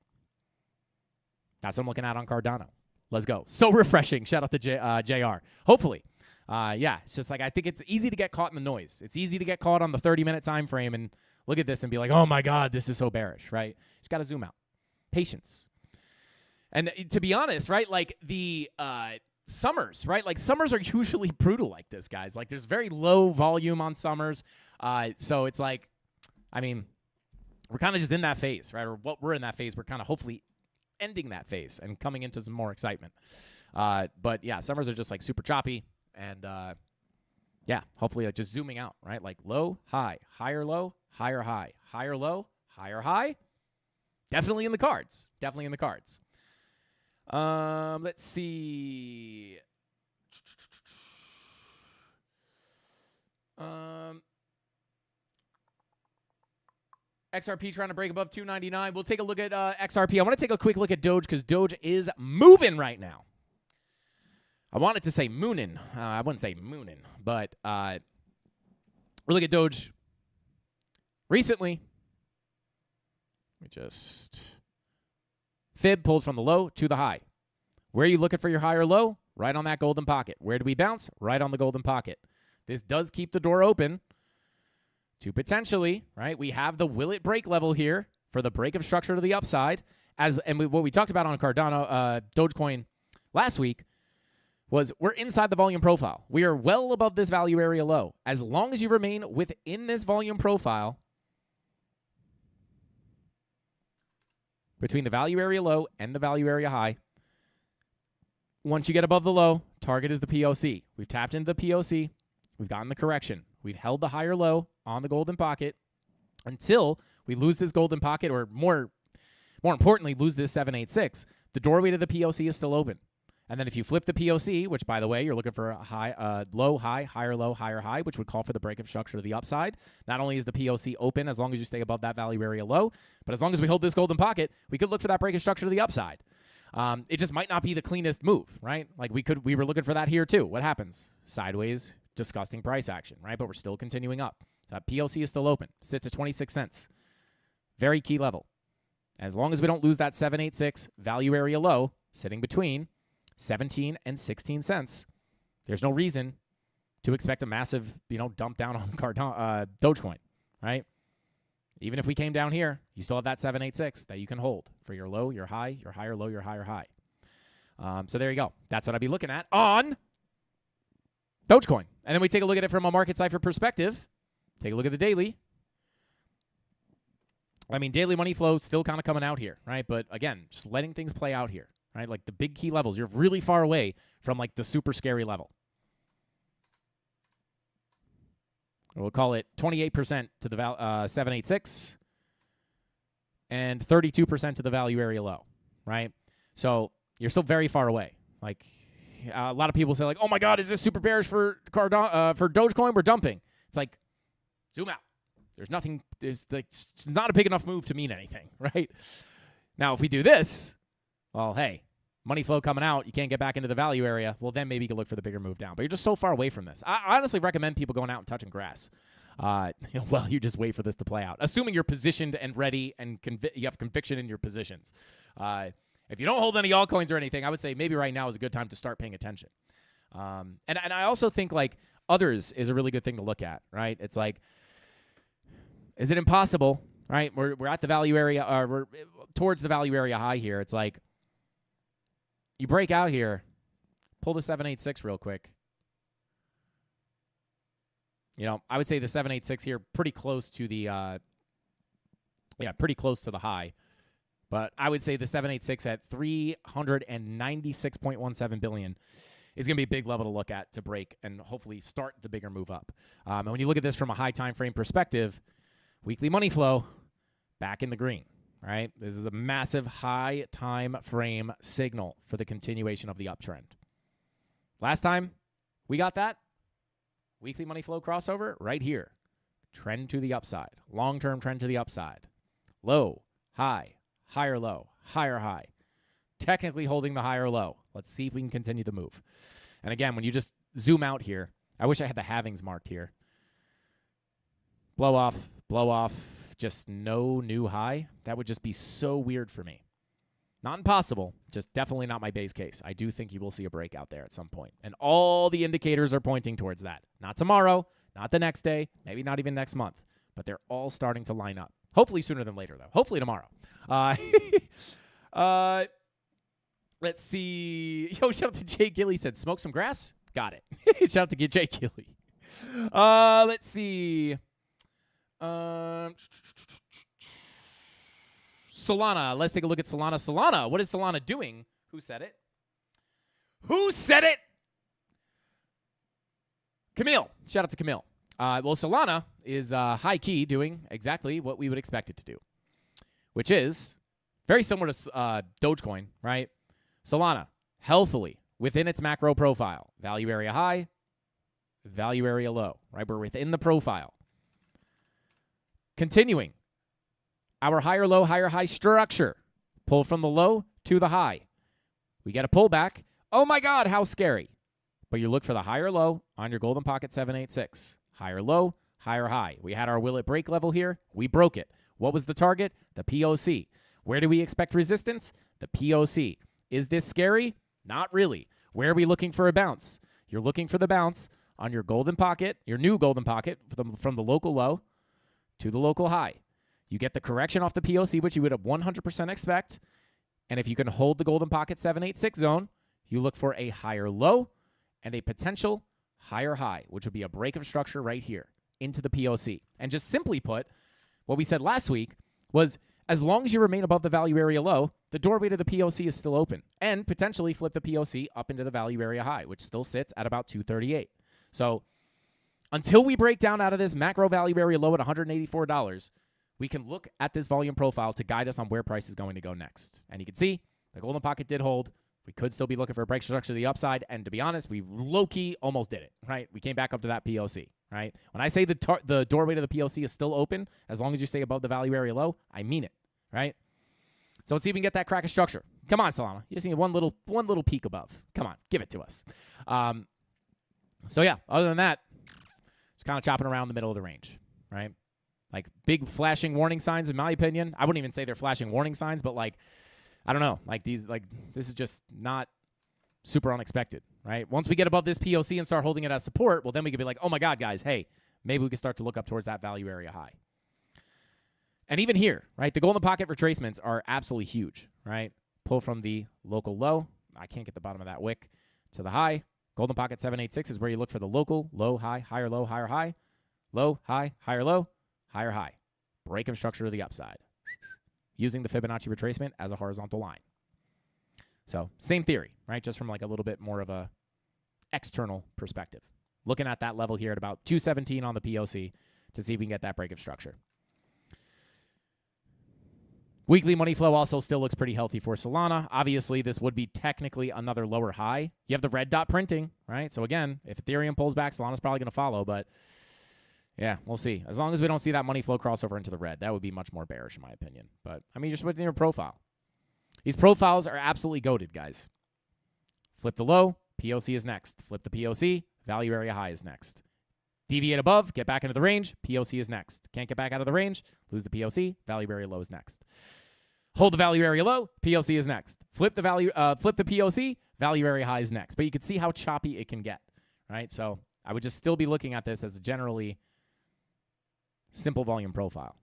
That's what I'm looking at on Cardano. Let's go. So refreshing. Shout out to JR. Hopefully. Yeah, it's just like I think it's easy to get caught in the noise. It's easy to get caught on the 30-minute time frame and look at this and be like, oh, my God, this is so bearish, right? Just got to zoom out. Patience. And to be honest, right, like the summers, right? Like summers are usually brutal like this, guys. Like there's very low volume on summers. So it's like, I mean, we're kind of just in that phase, right? Or what we're in that phase. We're kind of hopefully ending that phase and coming into some more excitement. But yeah, summers are just like super choppy. And yeah, hopefully like just zooming out, right? Like low, high, higher low, higher high, higher low, higher high. Definitely in the cards. Definitely in the cards. Let's see. XRP trying to break above 299. We'll take a look at XRP. I want to take a quick look at Doge because Doge is moving right now. I wanted to say moonin'. I wouldn't say moonin', but we look at Doge recently. Let me just... Fib pulled from the low to the high. Where are you looking for your high or low? Right on that golden pocket. Where do we bounce? Right on the golden pocket. This does keep the door open to potentially, right? We have the will it break level here for the break of structure to the upside. What we talked about on Cardano, Dogecoin last week was we're inside the volume profile. We are well above this value area low. As long as you remain within this volume profile, between the value area low and the value area high, once you get above the low, target is the POC. We've tapped into the POC. We've gotten the correction. We've held the higher low on the golden pocket until we lose this golden pocket, or more importantly, lose this 786. The doorway to the POC is still open. And then if you flip the POC, which, by the way, you're looking for a high, low, high, higher, low, higher, high, which would call for the break of structure to the upside. Not only is the POC open as long as you stay above that value area low, but as long as we hold this golden pocket, we could look for that break of structure to the upside. It just might not be the cleanest move, right? Like we were looking for that here too. What happens? Sideways, disgusting price action, right? But we're still continuing up. So that POC is still open. Sits at 26 cents. Very key level. As long as we don't lose that 786 value area low, sitting between 17 and 16 cents, there's no reason to expect a massive, dump down on Dogecoin, right? Even if we came down here, you still have that 786 that you can hold for your low, your high, your higher low, your higher high. So there you go. That's what I'd be looking at on Dogecoin. And then we take a look at it from a market cipher perspective. Take a look at the daily. I mean, daily money flow still kind of coming out here, right? But again, just letting things play out here, right? Like the big key levels, you're really far away from like the super scary level. We'll call it 28% to the 786 and 32% to the value area low, right? So you're still very far away. Like a lot of people say, like, "Oh my God, is this super bearish for Dogecoin? We're dumping." It's like, zoom out. There's nothing. It's not a big enough move to mean anything, right? Now, if we do this, well, hey, money flow coming out, you can't get back into the value area. Well, then maybe you can look for the bigger move down. But you're just so far away from this. I honestly recommend people going out and touching grass. Well, you just wait for this to play out, assuming you're positioned and ready and you have conviction in your positions. If you don't hold any altcoins or anything, I would say maybe right now is a good time to start paying attention. And I also think like others is a really good thing to look at, right? It's like, is it impossible, right? We're at the value area, or we're towards the value area high here. It's like you break out here, pull the 786 real quick. You know, I would say the 786 here pretty close to the pretty close to the high. But I would say the 786 at 396.17 billion is going to be a big level to look at to break and hopefully start the bigger move up. And when you look at this from a high time frame perspective, weekly money flow back in the green, right? This is a massive high time frame signal for the continuation of the uptrend. Last time we got that weekly money flow crossover right here. Trend to the upside. Long-term trend to the upside. Low, high, higher low, higher high. Technically holding the higher low. Let's see if we can continue the move. And again, when you just zoom out here, I wish I had the halvings marked here. Blow off, just no new high. That would just be so weird for me. Not impossible, just definitely not my base case. I do think you will see a breakout there at some point. And all the indicators are pointing towards that. Not tomorrow, not the next day, maybe not even next month. But they're all starting to line up. Hopefully sooner than later, though. Hopefully tomorrow. Let's see. Yo, shout out to Jay Gilly. Said, smoke some grass? Got it. Shout out to Jay Gilly. Let's see. Solana. Let's take a look at Solana. Solana. What is Solana doing? Who said it? Who said it? Camille. Shout out to Camille. Well, Solana is high key doing exactly what we would expect it to do, which is very similar to Dogecoin, right? Solana, healthily within its macro profile. Value area high, value area low, right? We're within the profile. Continuing, our higher low, higher high structure. Pull from the low to the high. We get a pullback. Oh my God, how scary. But you look for the higher low on your golden pocket 786. Higher low, higher high. We had our will it break level here. We broke it. What was the target? The POC. Where do we expect resistance? The POC. Is this scary? Not really. Where are we looking for a bounce? You're looking for the bounce on your golden pocket, your new golden pocket from the local low to the local high. You get the correction off the POC, which you would 100% expect. And if you can hold the golden pocket 786 zone, you look for a higher low and a potential higher high, which would be a break of structure right here into the POC. And just simply put, what we said last week was as long as you remain above the value area low, the doorway to the POC is still open and potentially flip the POC up into the value area high, which still sits at about 238. So until we break down out of this macro value area low at $184, we can look at this volume profile to guide us on where price is going to go next. And you can see the golden pocket did hold. We could still be looking for a break structure to the upside. And to be honest, we low-key almost did it, right? We came back up to that POC, right? When I say the doorway to the POC is still open, as long as you stay above the value area low, I mean it, right? So let's see if we can get that crack of structure. Come on, Solana. You just need one little peak above. Come on, give it to us. So yeah, other than that, just kind of chopping around the middle of the range, right? Like big flashing warning signs, in my opinion. I wouldn't even say they're flashing warning signs, but like, I don't know. Like this is just not super unexpected, right? Once we get above this POC and start holding it as support, well, then we could be like, oh my God, guys, hey, maybe we can start to look up towards that value area high. And even here, right, the golden pocket retracements are absolutely huge, right? Pull from the local low. I can't get the bottom of that wick to the high. Golden pocket 786 is where you look for the local, low, high, higher, low, higher, high, low, high, higher, low, higher, high. Break of structure to the upside. Using the Fibonacci retracement as a horizontal line. So same theory, right? Just from like a little bit more of a external perspective. Looking at that level here at about 217 on the POC to see if we can get that break of structure. Weekly money flow also still looks pretty healthy for Solana. Obviously, this would be technically another lower high. You have the red dot printing, right? So again, if Ethereum pulls back, Solana's probably going to follow, but yeah, we'll see. As long as we don't see that money flow crossover into the red, that would be much more bearish in my opinion. But, I mean, just within your profile. These profiles are absolutely goated, guys. Flip the low, POC is next. Flip the POC, value area high is next. Deviate above, get back into the range, POC is next. Can't get back out of the range, lose the POC, value area low is next. Hold the value area low, POC is next. Flip the POC, value area high is next. But you can see how choppy it can get, right? So I would just still be looking at this as a generally simple volume profile.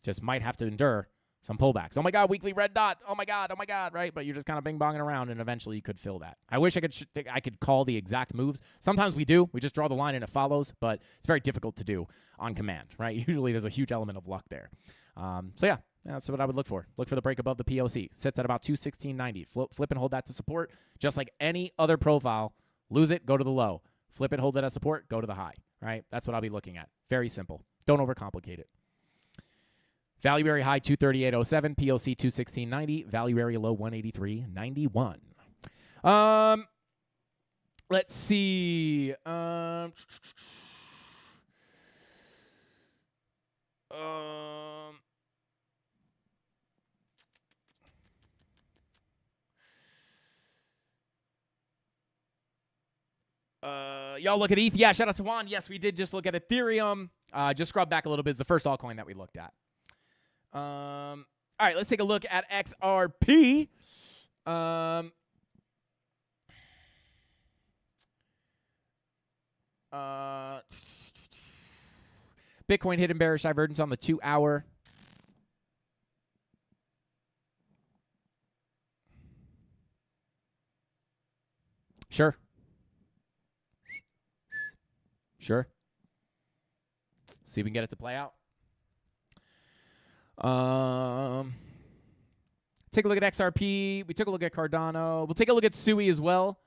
Just might have to endure some pullbacks. Oh my God, weekly red dot. Oh my God, right? But you're just kind of bing-bonging around, and eventually you could fill that. I wish I could call the exact moves. Sometimes we do. We just draw the line and it follows, but it's very difficult to do on command, right? Usually there's a huge element of luck there. So yeah, that's what I would look for. Look for the break above the POC. Sits at about 216.90. Flip and hold that to support. Just like any other profile, lose it, go to the low. Flip it, hold it as support, go to the high, right? That's what I'll be looking at. Very simple. Don't overcomplicate it. Value area high 238.07, POC 216.90, value area low 183.91. Let's see. Y'all look at ETH. Yeah, shout out to Juan. Yes, we did just look at Ethereum. Just scrub back a little bit. It's the first altcoin that we looked at. All right, let's take a look at XRP. Bitcoin hidden bearish divergence on the 2-hour. Sure. See if we can get it to play out. Take a look at XRP. We took a look at Cardano. We'll take a look at Sui as well.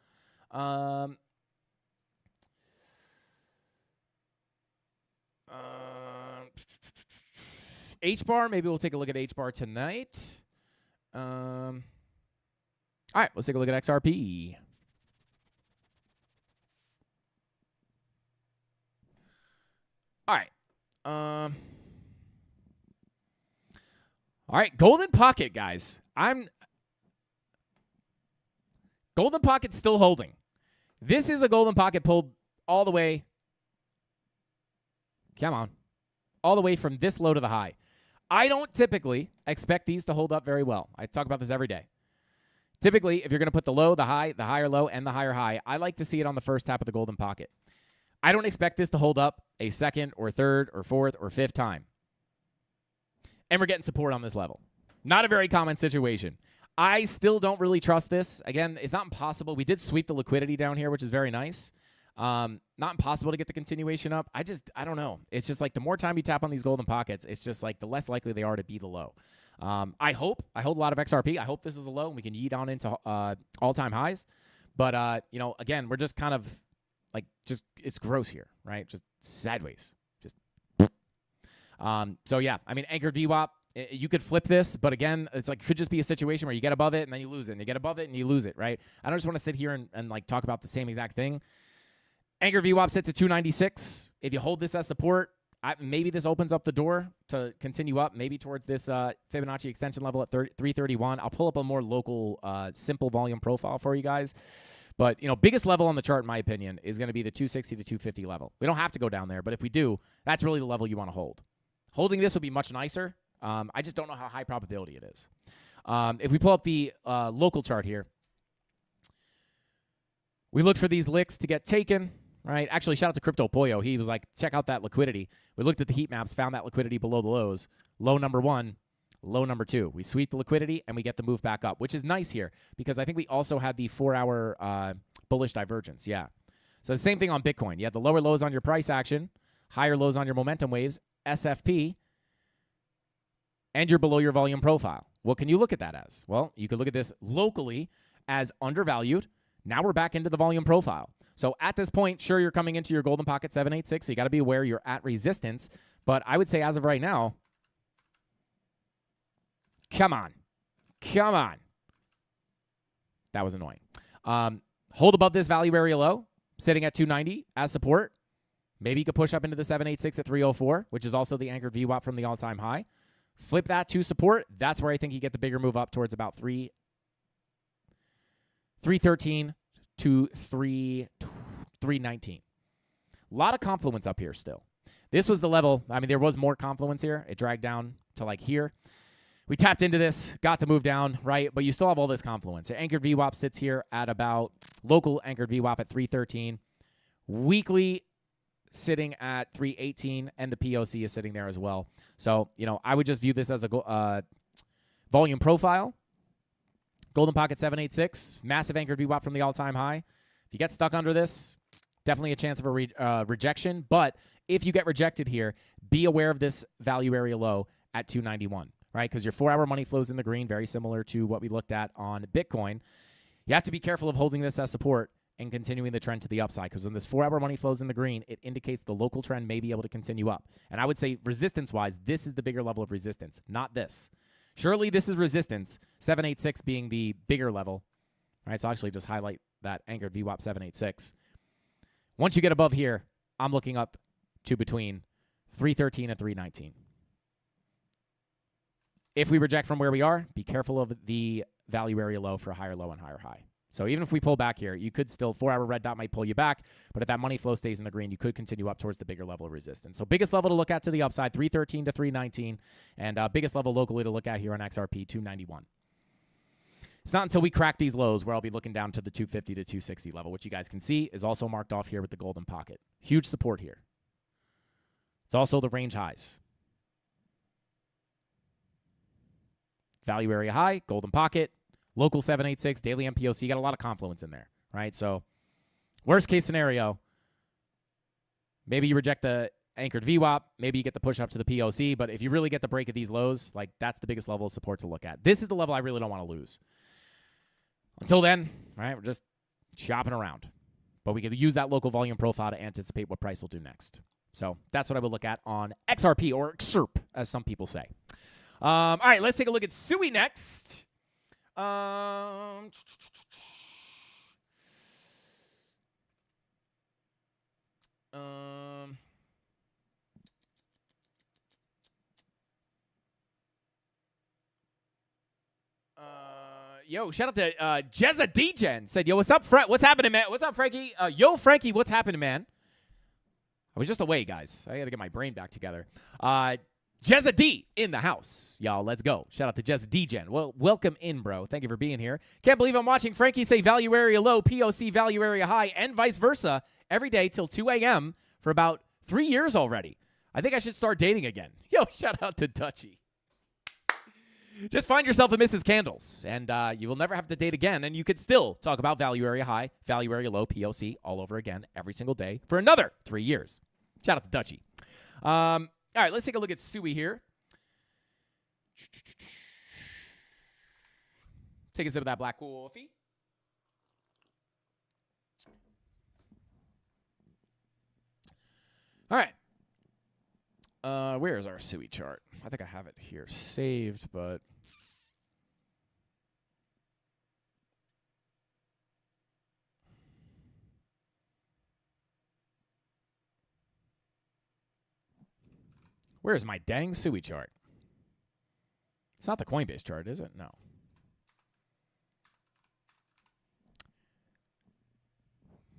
H-bar. Maybe we'll take a look at H-bar tonight. All right, let's take a look at XRP. All right. All right, golden pocket, guys. Golden pocket's still holding. This is a golden pocket pulled all the way. Come on. All the way from this low to the high. I don't typically expect these to hold up very well. I talk about this every day. Typically, if you're going to put the low, the high, the higher low, and the higher high, I like to see it on the first tap of the golden pocket. I don't expect this to hold up a second or third or fourth or fifth time. And we're getting support on this level. Not a very common situation. I still don't really trust this. Again, it's not impossible. We did sweep the liquidity down here, which is very nice. Not impossible to get the continuation up. I don't know. It's just like the more time you tap on these golden pockets, it's just like the less likely they are to be the low. I hold a lot of XRP. I hope this is a low and we can yeet on into all-time highs. But, again, we're just kind of like it's gross here, right? Just sideways. So, yeah, I mean, anchored VWAP, you could flip this, but again, it's like could just be a situation where you get above it and then you lose it, and you get above it and you lose it, right? I don't just want to sit here and like talk about the same exact thing. Anchor VWAP sits at 296. If you hold this as support, maybe this opens up the door to continue up, maybe towards this Fibonacci extension level at 331. I'll pull up a more local, simple volume profile for you guys. But, biggest level on the chart, in my opinion, is going to be the 260 to 250 level. We don't have to go down there, but if we do, that's really the level you want to hold. Holding this would be much nicer. I just don't know how high probability it is. If we pull up the local chart here, we look for these licks to get taken. right? Actually, shout out to Crypto Pollo. He was like, check out that liquidity. We looked at the heat maps, found that liquidity below the lows. Low number 1, low number 2. We sweep the liquidity, and we get the move back up, which is nice here because I think we also had the 4-hour bullish divergence. Yeah. So the same thing on Bitcoin. You had the lower lows on your price action, higher lows on your momentum waves, SFP, and you're below your volume profile. What can you look at that as? Well, you could look at this locally as undervalued. Now we're back into the volume profile. So at this point, sure, you're coming into your golden pocket 786, so you got to be aware you're at resistance. But I would say as of right now, come on. Come on. That was annoying. Hold above this value area low, sitting at 290 as support. Maybe you could push up into the 786 at 304, which is also the anchored VWAP from the all-time high. Flip that to support. That's where I think you get the bigger move up towards about 313 to 319. A lot of confluence up here still. This was the level. I mean, there was more confluence here. It dragged down to like here. We tapped into this, got the move down, right? But you still have all this confluence. The anchored VWAP sits here at about local anchored VWAP at 313. Weekly sitting at 318, and the POC is sitting there as well. So, I would just view this as a volume profile. Golden Pocket 786, massive anchored VWAP from the all-time high. If you get stuck under this, definitely a chance of a rejection. But if you get rejected here, be aware of this value area low at 291, right? Because your 4-hour money flows in the green, very similar to what we looked at on Bitcoin. You have to be careful of holding this as support and continuing the trend to the upside, because when this 4-hour money flows in the green, it indicates the local trend may be able to continue up. And I would say resistance-wise, this is the bigger level of resistance, not this. Surely this is resistance, 786 being the bigger level. All right, so I'll actually just highlight that anchored VWAP 786. Once you get above here, I'm looking up to between 313 and 319. If we reject from where we are, be careful of the value area low for a higher low and higher high. So even if we pull back here, you could still, 4-hour red dot might pull you back, but if that money flow stays in the green, you could continue up towards the bigger level of resistance. So biggest level to look at to the upside, 313 to 319, and biggest level locally to look at here on XRP, 291. It's not until we crack these lows where I'll be looking down to the 250 to 260 level, which you guys can see is also marked off here with the golden pocket. Huge support here. It's also the range highs. Value area high, golden pocket, local 786, daily MPOC. You got a lot of confluence in there, right? So worst case scenario, maybe you reject the anchored VWAP, maybe you get the push up to the POC, but if you really get the break of these lows, like that's the biggest level of support to look at. This is the level I really don't want to lose. Until then, right, we're just shopping around. But we can use that local volume profile to anticipate what price will do next. So that's what I would look at on XRP, or XRP, as some people say. All right, let's take a look at SUI next. Yo, shout out to Jezza Degen. Said, yo, what's up, what's happening, man? What's up, Frankie? Yo, Frankie, what's happening, man? I was just away, guys. I got to get my brain back together. Jezza D in the house. Y'all, let's go. Shout out to Jezza Degen. Well, welcome in, bro. Thank you for being here. Can't believe I'm watching Frankie say value area low, POC value area high, and vice versa every day till 2 a.m. for about 3 years already. I think I should start dating again. Yo, shout out to Dutchy. Just find yourself a Mrs. Candles, and you will never have to date again, and you could still talk about value area high, value area low, POC all over again every single day for another 3 years. Shout out to Dutchy. All right, let's take a look at SUI here. Take a sip of that black coffee. All right. Where is our SUI chart? I think I have it here saved, but... Where's my dang SUI chart? It's not the Coinbase chart, is it? No.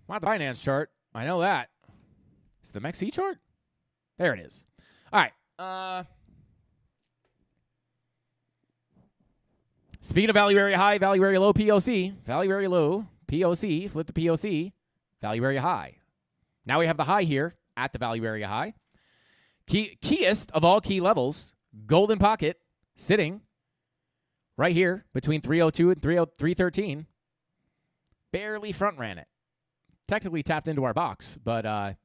Not the Binance chart. I know that. It's the MEXC chart? There it is. All right. Speaking of value area high, value area low, POC. Value area low, POC. Flip the POC. Value area high. Now we have the high here at the value area high. Keyest of all key levels, golden pocket sitting right here between 302 and 313. Barely front ran it. Technically tapped into our box, but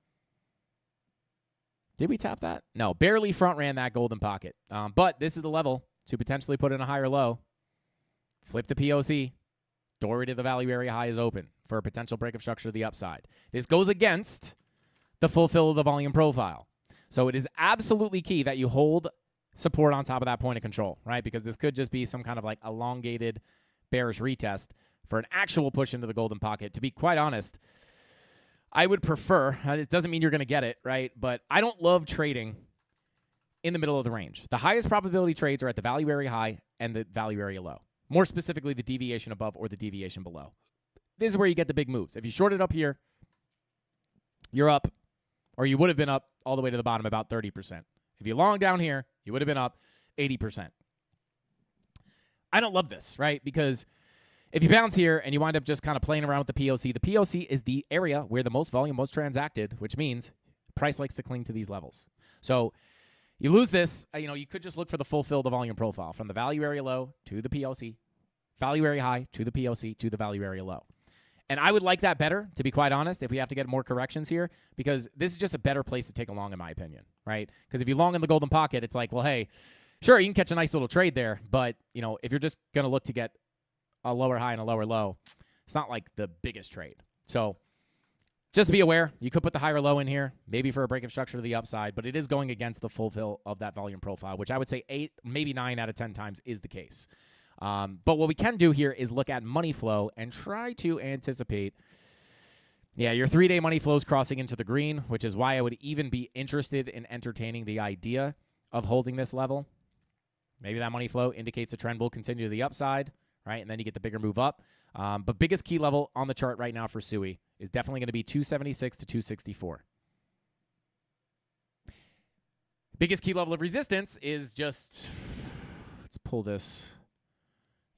did we tap that? No, barely front ran that golden pocket. But this is the level to potentially put in a higher low. Flip the POC. Door to the value area high is open for a potential break of structure to the upside. This goes against the full fill of the volume profile. So it is absolutely key that you hold support on top of that point of control, right? Because this could just be some kind of like elongated bearish retest for an actual push into the golden pocket. To be quite honest, I would prefer, it doesn't mean you're going to get it, right? But I don't love trading in the middle of the range. The highest probability trades are at the value area high and the value area low. More specifically, the deviation above or the deviation below. This is where you get the big moves. If you shorted up here, you're up, or you would have been up all the way to the bottom about 30%. If you long down here, you would have been up 80%. I don't love this, right? Because if you bounce here and you wind up just kind of playing around with the POC is the area where the most volume was transacted, which means price likes to cling to these levels. So you lose this, you could just look for the full fill of the volume profile from the value area low to the POC, value area high to the POC to the value area low. And I would like that better, to be quite honest, if we have to get more corrections here, because this is just a better place to take a long, in my opinion, right? Because if you long in the golden pocket, it's like, well, hey, sure, you can catch a nice little trade there, but, if you're just going to look to get a lower high and a lower low, it's not like the biggest trade. So just be aware, you could put the higher low in here, maybe for a break of structure to the upside, but it is going against the full fill of that volume profile, which I would say 8, maybe 9 out of 10 times is the case. But what we can do here is look at money flow and try to anticipate, your 3-day money flows crossing into the green, which is why I would even be interested in entertaining the idea of holding this level. Maybe that money flow indicates the trend will continue to the upside, right? And then you get the bigger move up. But biggest key level on the chart right now for SUI is definitely going to be 276 to 264. Biggest key level of resistance is just, let's pull this.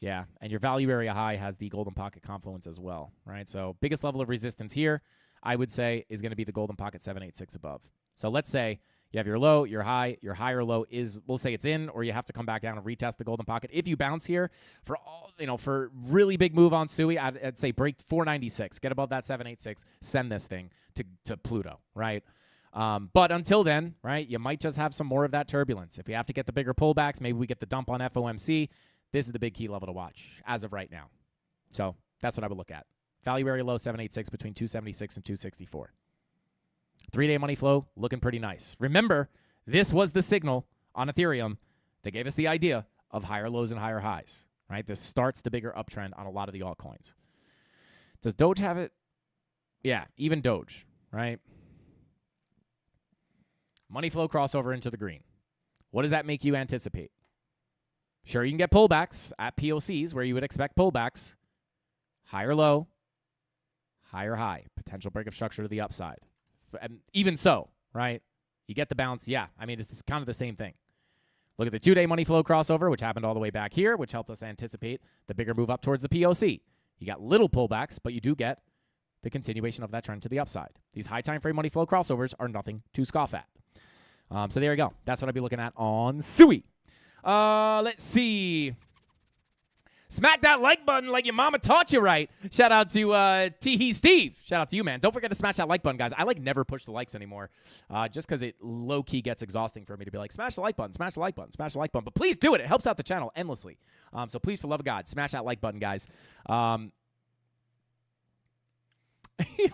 Yeah, and your value area high has the golden pocket confluence as well, right? So biggest level of resistance here, I would say, is going to be the golden pocket 786 above. So let's say you have your low, your high, your higher low is, we'll say it's in, or you have to come back down and retest the golden pocket. If you bounce here for all, for really big move on SUI, I'd say break 496, get above that 786, send this thing to Pluto, right? But until then, right, you might just have some more of that turbulence. If we have to get the bigger pullbacks, maybe we get the dump on FOMC. This is the big key level to watch as of right now. So that's what I would look at. Value area low 786 between 276 and 264. 3-day money flow looking pretty nice. Remember, this was the signal on Ethereum that gave us the idea of higher lows and higher highs, right? This starts the bigger uptrend on a lot of the altcoins. Does Doge have it? Yeah, even Doge, right? Money flow crossover into the green. What does that make you anticipate? Sure, you can get pullbacks at POCs where you would expect pullbacks. Higher low, higher high. Potential break of structure to the upside. And even so, right? You get the bounce. Yeah, I mean, this is kind of the same thing. Look at the 2-day money flow crossover, which happened all the way back here, which helped us anticipate the bigger move up towards the POC. You got little pullbacks, but you do get the continuation of that trend to the upside. These high time frame money flow crossovers are nothing to scoff at. So there you go. That's what I'd be looking at on SUI. Let's see. Smack that like button like your mama taught you right. Shout out to Teehee Steve. Shout out to you, man. Don't forget to smash that like button, guys. I never push the likes anymore, just because it low-key gets exhausting for me to be like, smash the like button, smash the like button, smash the like button. But please do it. It helps out the channel endlessly. So please, for love of God, smash that like button, guys.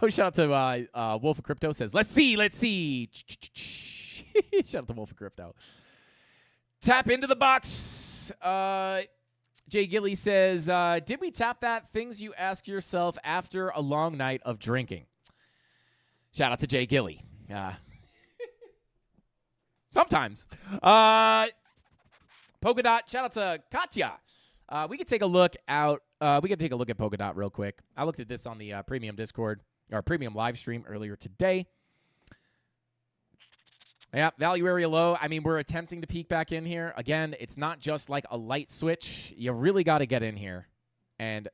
Shout out to Wolf of Crypto says, let's see. Shout out to Wolf of Crypto. Tap into the box. Jay Gilly says, did we tap that? Things you ask yourself after a long night of drinking. Shout out to Jay Gilly. Sometimes. Polka Dot, shout out to Katya. We could take a look at Polka Dot real quick. I looked at this on the premium Discord, or premium live stream earlier today. Yeah, value area low. I mean, we're attempting to peek back in here. Again, it's not just like a light switch. You really got to get in here and,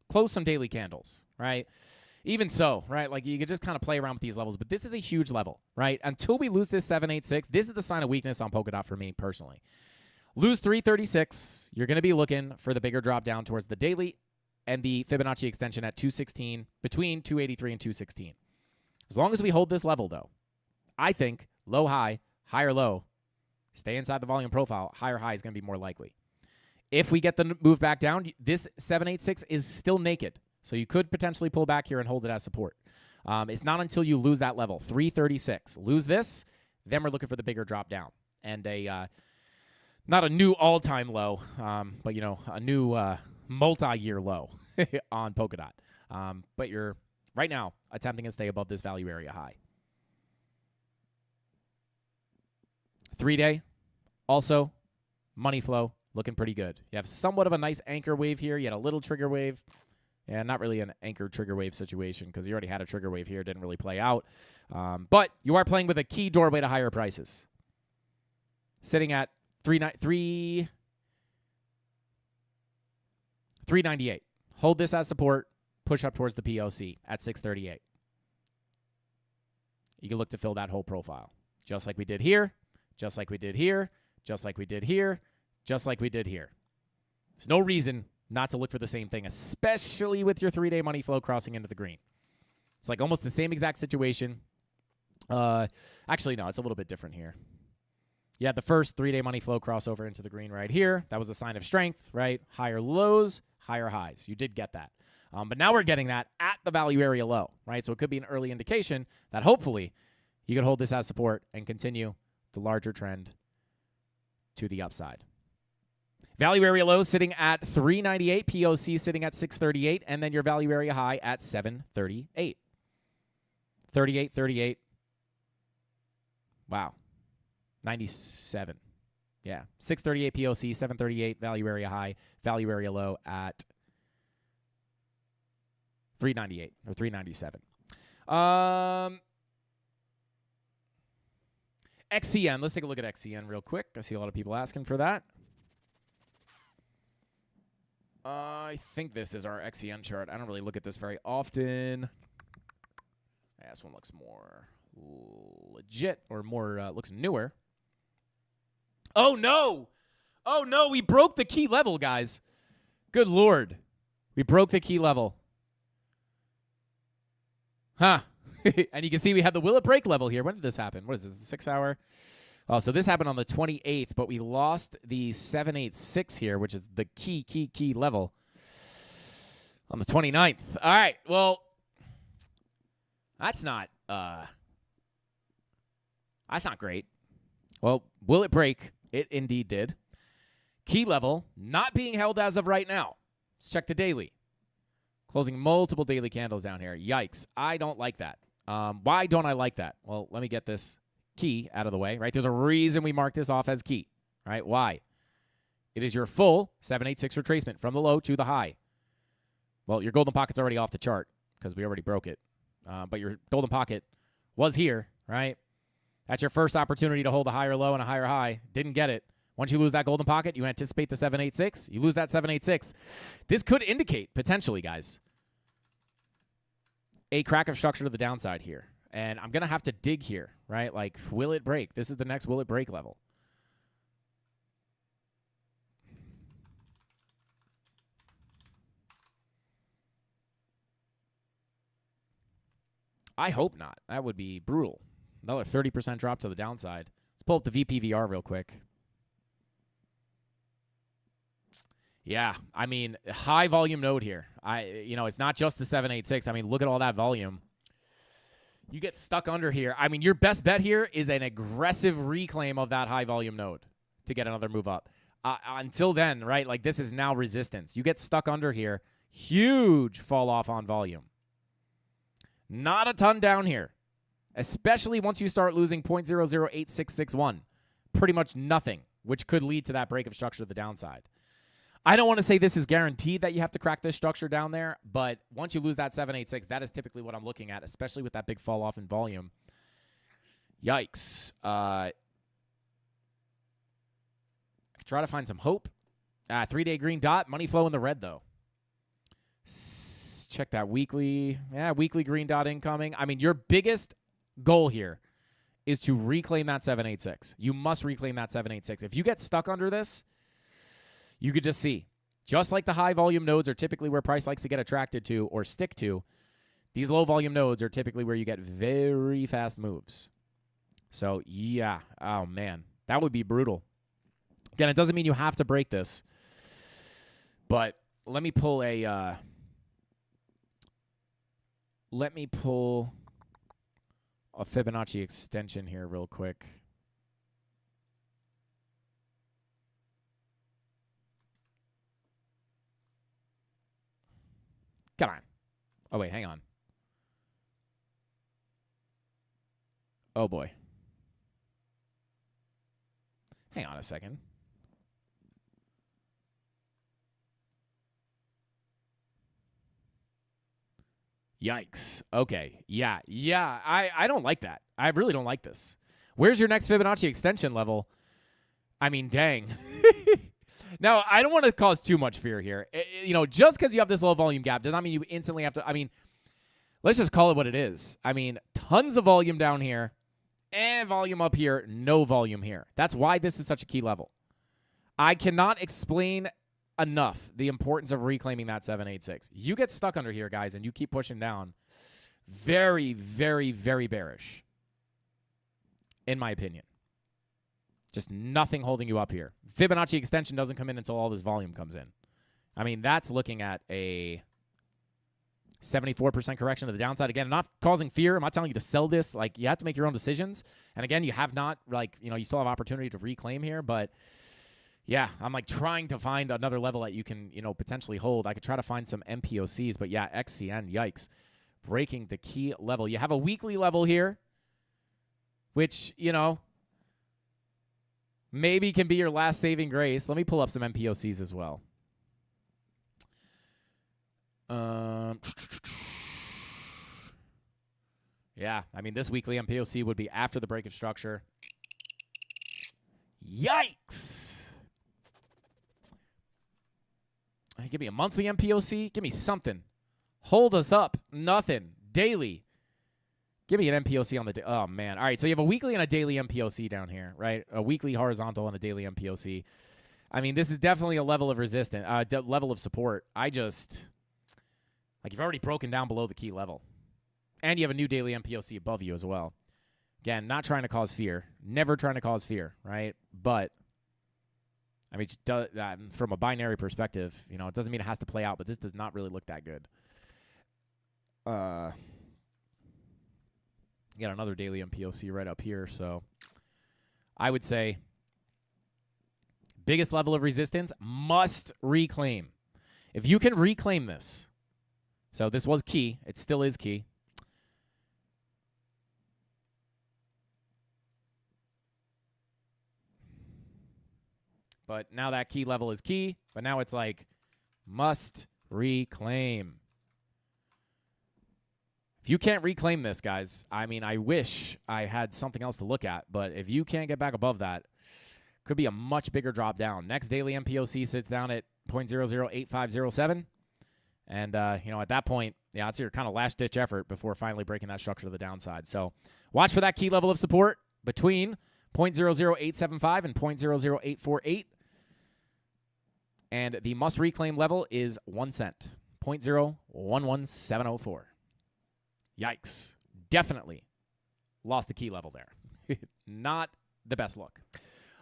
close some daily candles, right? Even so, right? Like you could just kind of play around with these levels, but this is a huge level, right? Until we lose this 786, this is the sign of weakness on Polkadot for me personally. Lose 336, you're going to be looking for the bigger drop down towards the daily and the Fibonacci extension at 216, between 283 and 216. As long as we hold this level, though, I think low high, higher low, stay inside the volume profile, higher high is going to be more likely. If we get the move back down, this 786 is still naked. So you could potentially pull back here and hold it as support. It's not until you lose that level, 336. Lose this, then we're looking for the bigger drop down. And not a new all-time low, but, a new multi-year low on Polkadot. But you're, right now, attempting to stay above this value area high. 3-day, also, money flow, looking pretty good. You have somewhat of a nice anchor wave here. You had a little trigger wave. Yeah, not really an anchor trigger wave situation because you already had a trigger wave here. Didn't really play out. But you are playing with a key doorway to higher prices. Sitting at 398. Hold this as support. Push up towards the POC at 638. You can look to fill that whole profile. Just like we did here. Just like we did here. Just like we did here. Just like we did here. There's no reason not to look for the same thing, especially with your 3-day money flow crossing into the green. It's like almost the same exact situation. Actually, no, it's a little bit different here. You had the first 3-day money flow crossover into the green right here. That was a sign of strength, right? Higher lows, higher highs. You did get that. But now we're getting that at the value area low, right? So it could be an early indication that hopefully you could hold this as support and continue the larger trend to the upside. Value area low sitting at 398, POC sitting at 638, and then your value area high at 738. 38, 38. Wow. 97. Yeah. 638 POC, 738 value area high, value area low at 398 or 397. XCN. Let's take a look at XCN real quick. I see a lot of people asking for that. I think this is our XCN chart. I don't really look at this very often. Yeah, this one looks more legit or more looks newer. Oh, no. Oh, no. We broke the key level, guys. Good Lord. We broke the key level. Huh. And you can see we had the will it break level here. When did this happen? What is this, a 6 hour? Oh, so this happened on the 28th, but we lost the 786 here, which is the key level on the 29th. All right, well, that's not great. Well, will it break? It indeed did. Key level not being held as of right now. Let's check the daily. Closing multiple daily candles down here. Yikes. I don't like that. Why don't I like that? Well, let me get this key out of the way, right? There's a reason we mark this off as key, right? Why? It is your full 786 retracement from the low to the high. Well, your golden pocket's already off the chart because we already broke it. But your golden pocket was here, right? That's your first opportunity to hold a higher low and a higher high. Didn't get it. Once you lose that golden pocket, you anticipate the 786. You lose that 786. This could indicate, potentially, guys, a crack of structure to the downside here. And I'm going to have to dig here, right? Like, will it break? This is the next will it break level. I hope not. That would be brutal. Another 30% drop to the downside. Let's pull up the VPVR real quick. Yeah, I mean, high volume node here. It's not just the 786. I mean, look at all that volume. You get stuck under here. I mean, your best bet here is an aggressive reclaim of that high volume node to get another move up. Until then, right, like this is now resistance. You get stuck under here. Huge fall off on volume. Not a ton down here, especially once you start losing 0.008661. Pretty much nothing, which could lead to that break of structure to the downside. I don't want to say this is guaranteed that you have to crack this structure down there, but once you lose that 786, that is typically what I'm looking at, especially with that big fall off in volume. Yikes. Try to find some hope. 3-day green dot, money flow in the red, though. check that weekly. Yeah, weekly green dot incoming. I mean, your biggest goal here is to reclaim that 786. You must reclaim that 786. If you get stuck under this, you could just see, just like the high volume nodes are typically where price likes to get attracted to or stick to, these low volume nodes are typically where you get very fast moves. So, yeah. Oh, man. That would be brutal. Again, it doesn't mean you have to break this. But let me pull a Fibonacci extension here real quick. Come on. Oh, wait, hang on. Oh, boy. Hang on a second. Yikes. Okay. Yeah. I don't like that. I really don't like this. Where's your next Fibonacci extension level? I mean, dang. Now, I don't want to cause too much fear here. Just because you have this low volume gap does not mean you instantly have to. I mean, let's just call it what it is. I mean, tons of volume down here and volume up here, no volume here. That's why this is such a key level. I cannot explain enough the importance of reclaiming that 786. You get stuck under here, guys, and you keep pushing down. Very, very, very bearish, in my opinion. Just nothing holding you up here. Fibonacci extension doesn't come in until all this volume comes in. I mean, that's looking at a 74% correction to the downside. Again, I'm not causing fear. I'm not telling you to sell this. Like, you have to make your own decisions. And again, you have not, you still have opportunity to reclaim here, but yeah, I'm trying to find another level that you can, potentially hold. I could try to find some MPOCs, but yeah, XCN, yikes. Breaking the key level. You have a weekly level here, which, maybe can be your last saving grace. Let me pull up some MPOCs as well. Yeah, I mean, this weekly MPOC would be after the break of structure. Yikes! Give me a monthly MPOC. Give me something. Hold us up. Nothing. Daily. Give me an MPOC on the day. Oh, man. All right, so you have a weekly and a daily MPOC down here, right? A weekly horizontal and a daily MPOC. I mean, this is definitely a level of resistance, level of support. You've already broken down below the key level. And you have a new daily MPOC above you as well. Again, not trying to cause fear. Never trying to cause fear, right? But, I mean, from a binary perspective, it doesn't mean it has to play out, but this does not really look that good. You got another daily MPOC right up here, so I would say biggest level of resistance, must reclaim. If you can reclaim this, so this was key. It still is key. But now that key level is key, but now it's must reclaim. If you can't reclaim this, guys, I mean, I wish I had something else to look at, but if you can't get back above that, could be a much bigger drop down. Next daily MPOC sits down at 0.008507. And, at that point, yeah, it's your kind of last-ditch effort before finally breaking that structure to the downside. So watch for that key level of support between 0.00875 and 0.00848. And the must-reclaim level is 1 cent, 0.011704. Yikes. Definitely lost the key level there. Not the best look.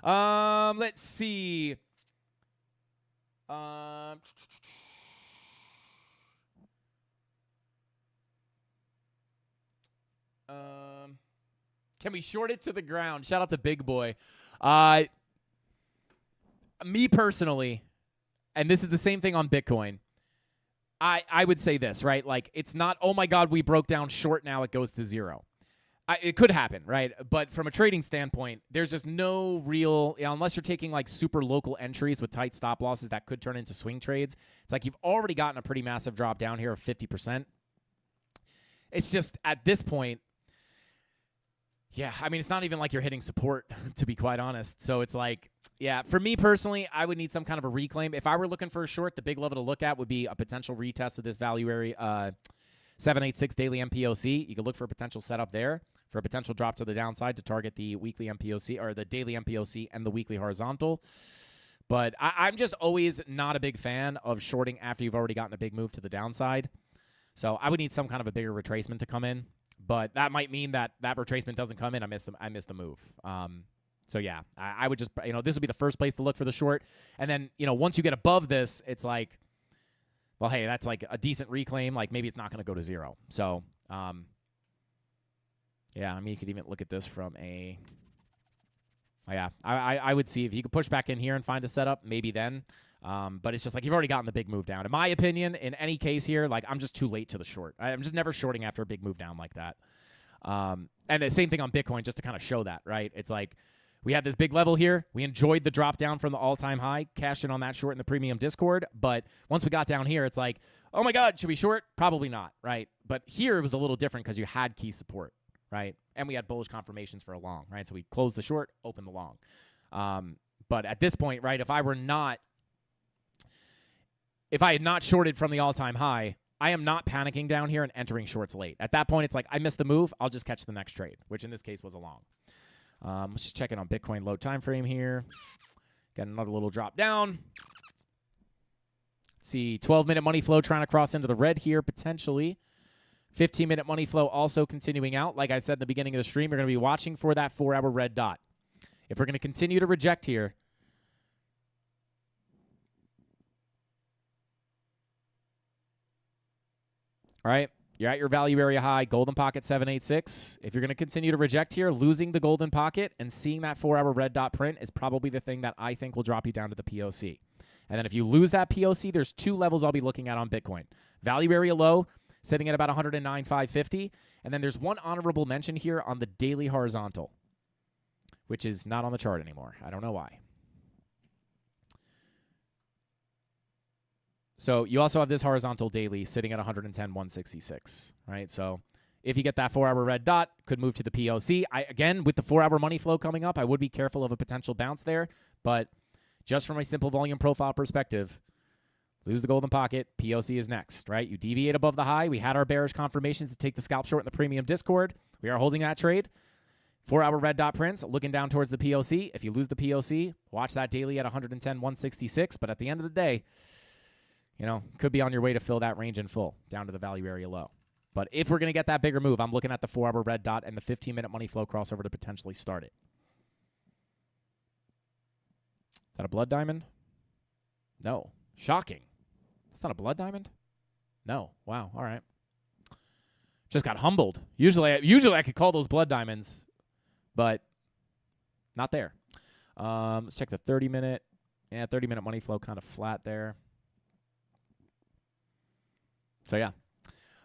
Let's see. Can we short it to the ground? Shout out to Big Boy. Me personally, and this is the same thing on Bitcoin, I would say this, right? It's not, oh my God, we broke down short, now it goes to zero. It could happen, right? But from a trading standpoint, there's just no real, unless you're taking super local entries with tight stop losses that could turn into swing trades. It's you've already gotten a pretty massive drop down here of 50%. It's just at this point, yeah, I mean, it's not even you're hitting support, to be quite honest. So it's Yeah, for me personally, I would need some kind of a reclaim. If I were looking for a short, the big level to look at would be a potential retest of this value area 786 daily MPOC. You could look for a potential setup there for a potential drop to the downside to target the weekly MPOC or the daily MPOC and the weekly horizontal. But I'm just always not a big fan of shorting after you've already gotten a big move to the downside. So I would need some kind of a bigger retracement to come in. But that might mean that retracement doesn't come in. I miss the move. So yeah, I would just, this would be the first place to look for the short. And then, once you get above this, it's like, well, hey, that's like a decent reclaim. Like maybe it's not going to go to zero. So, yeah, I mean, you could even look at this from a, I would see if you could push back in here and find a setup, maybe then. But it's just like you've already gotten the big move down. In my opinion, in any case here, like I'm just too late to the short. I'm just never shorting after a big move down like that. And the same thing on Bitcoin, just to kind of show that, right? It's like, we had this big level here. We enjoyed the drop down from the all-time high, cashed in on that short in the premium Discord. But once we got down here, it's like, oh, my God, should we short? Probably not, right? But here it was a little different because you had key support, right? And we had bullish confirmations for a long, right? So we closed the short, opened the long. But at this point, right, if I had not shorted from the all-time high, I am not panicking down here and entering shorts late. At that point, it's like, I missed the move. I'll just catch the next trade, which in this case was a long. Let's just check it on Bitcoin low time frame here. Got another little drop down. See 12-minute money flow trying to cross into the red here potentially. 15-minute money flow also continuing out. Like I said in the beginning of the stream, you're going to be watching for that 4-hour red dot. If we're going to continue to reject here, all right, you're at your value area high, golden pocket 786. If you're going to continue to reject here, losing the golden pocket and seeing that 4-hour red dot print is probably the thing that I think will drop you down to the POC. And then if you lose that POC, there's two levels I'll be looking at on Bitcoin. Value area low, sitting at about 109,550. And then there's one honorable mention here on the daily horizontal, which is not on the chart anymore. I don't know why. So you also have this horizontal daily sitting at 110,166, right? So if you get that 4-hour red dot, could move to the POC. Again, with the 4-hour money flow coming up, I would be careful of a potential bounce there. But just from a simple volume profile perspective, lose the golden pocket, POC is next, right? You deviate above the high. We had our bearish confirmations to take the scalp short in the premium Discord. We are holding that trade. 4-hour red dot prints, looking down towards the POC. If you lose the POC, watch that daily at 110,166. But at the end of the day, could be on your way to fill that range in full, down to the value area low. But if we're going to get that bigger move, I'm looking at the 4-hour red dot and the 15-minute money flow crossover to potentially start it. Is that a blood diamond? No. Shocking. That's not a blood diamond? No. Wow. All right. Just got humbled. Usually I could call those blood diamonds, but not there. Let's check the 30-minute. Yeah, 30-minute money flow kind of flat there. So, yeah.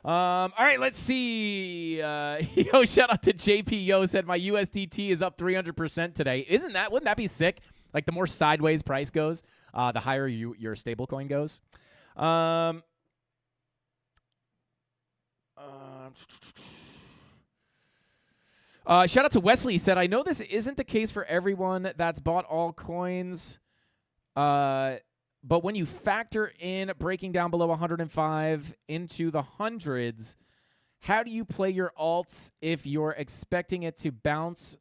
All right, let's see. Shout out to JP Yo said my USDT is up 300% today. Wouldn't that be sick? Like the more sideways price goes, the higher your stablecoin goes. Shout out to Wesley said, I know this isn't the case for everyone that's bought all coins. But when you factor in breaking down below 105 into the hundreds, how do you play your alts if you're expecting it to bounce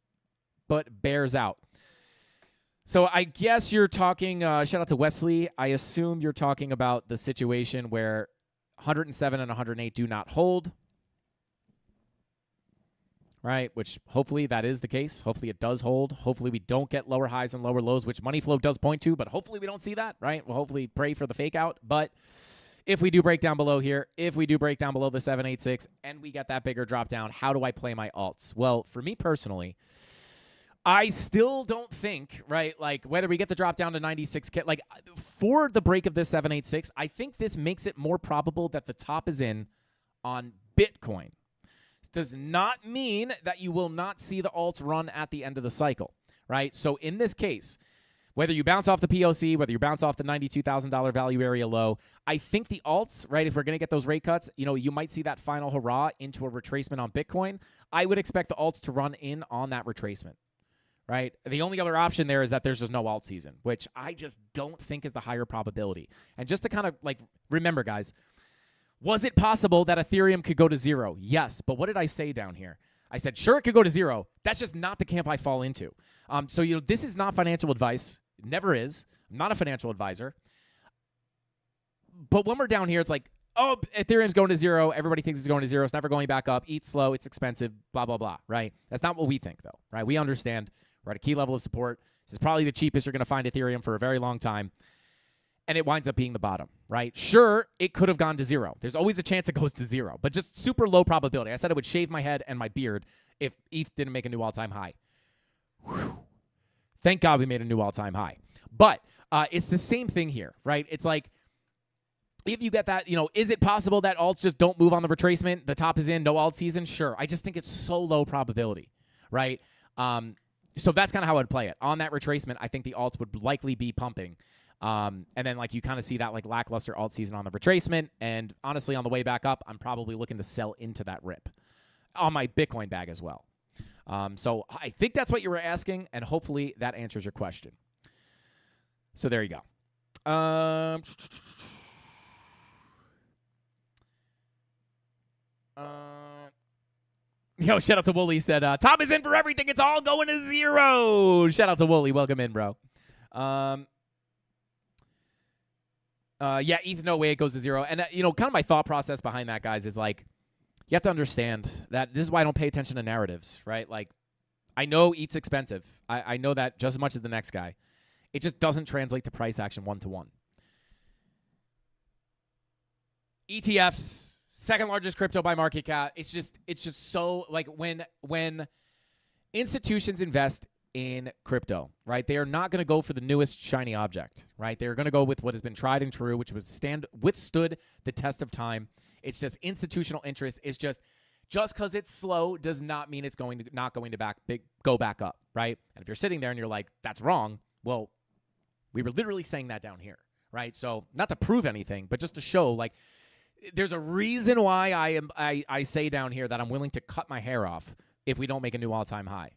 but bears out? So I guess you're talking, shout out to Wesley, I assume you're talking about the situation where 107 and 108 do not hold, right? Which hopefully that is the case. Hopefully it does hold. Hopefully we don't get lower highs and lower lows, which money flow does point to, but hopefully we don't see that, right? We'll hopefully pray for the fake out. But if we do break down below here, if we do break down below the 786 and we get that bigger drop down, how do I play my alts? Well, for me personally, I still don't think, right, like whether we get the drop down to 96K, like for the break of this 786, I think this makes it more probable that the top is in on Bitcoin. Does not mean that you will not see the alts run at the end of the cycle, right? So in this case, whether you bounce off the POC, whether you bounce off the $92,000 value area low, I think the alts, right, if we're going to get those rate cuts, you might see that final hurrah into a retracement on Bitcoin. I would expect the alts to run in on that retracement, right? The only other option there is that there's just no alt season, which I just don't think is the higher probability. And just to kind of like remember, guys, was it possible that Ethereum could go to 0? Yes. But what did I say down here? I said, sure, it could go to 0. That's just not the camp I fall into. So, this is not financial advice. It never is. I'm not a financial advisor. But when we're down here, it's like, oh, Ethereum's going to 0. Everybody thinks it's going to 0. It's never going back up. Eat slow. It's expensive. Blah, blah, blah, right? That's not what we think, though, right? We understand we're at a key level of support. This is probably the cheapest you're going to find Ethereum for a very long time. And it winds up being the bottom, right? Sure, it could have gone to 0. There's always a chance it goes to 0, but just super low probability. I said I would shave my head and my beard if ETH didn't make a new all-time high. Whew. Thank God we made a new all-time high. But it's the same thing here, right? It's like, if you get that, is it possible that alts just don't move on the retracement? The top is in, no alt season? Sure. I just think it's so low probability, right? So that's kind of how I'd play it. On that retracement, I think the alts would likely be pumping. And then you kind of see that lackluster alt season on the retracement. And honestly, on the way back up, I'm probably looking to sell into that rip on my Bitcoin bag as well. So I think that's what you were asking, and hopefully that answers your question. So there you go. Yo, shout out to Wooly. Said, Tom is in for everything. It's all going to 0. Shout out to Wooly. Welcome in, bro. Yeah, ETH, no way it goes to 0. And, kind of my thought process behind that, guys, is you have to understand that this is why I don't pay attention to narratives, right? I know ETH's expensive. I know that just as much as the next guy. It just doesn't translate to price action one-to-one. ETFs, second largest crypto by market cap. It's just so when institutions invest in crypto, right? They are not going to go for the newest shiny object, right? They're going to go with what has been tried and true, which withstood the test of time. It's just institutional interest. It's just because it's slow does not mean it's not going to go back up, right? And if you're sitting there and you're like, that's wrong, well, we were literally saying that down here, right? So not to prove anything, but just to show there's a reason why I say down here that I'm willing to cut my hair off if we don't make a new all-time high.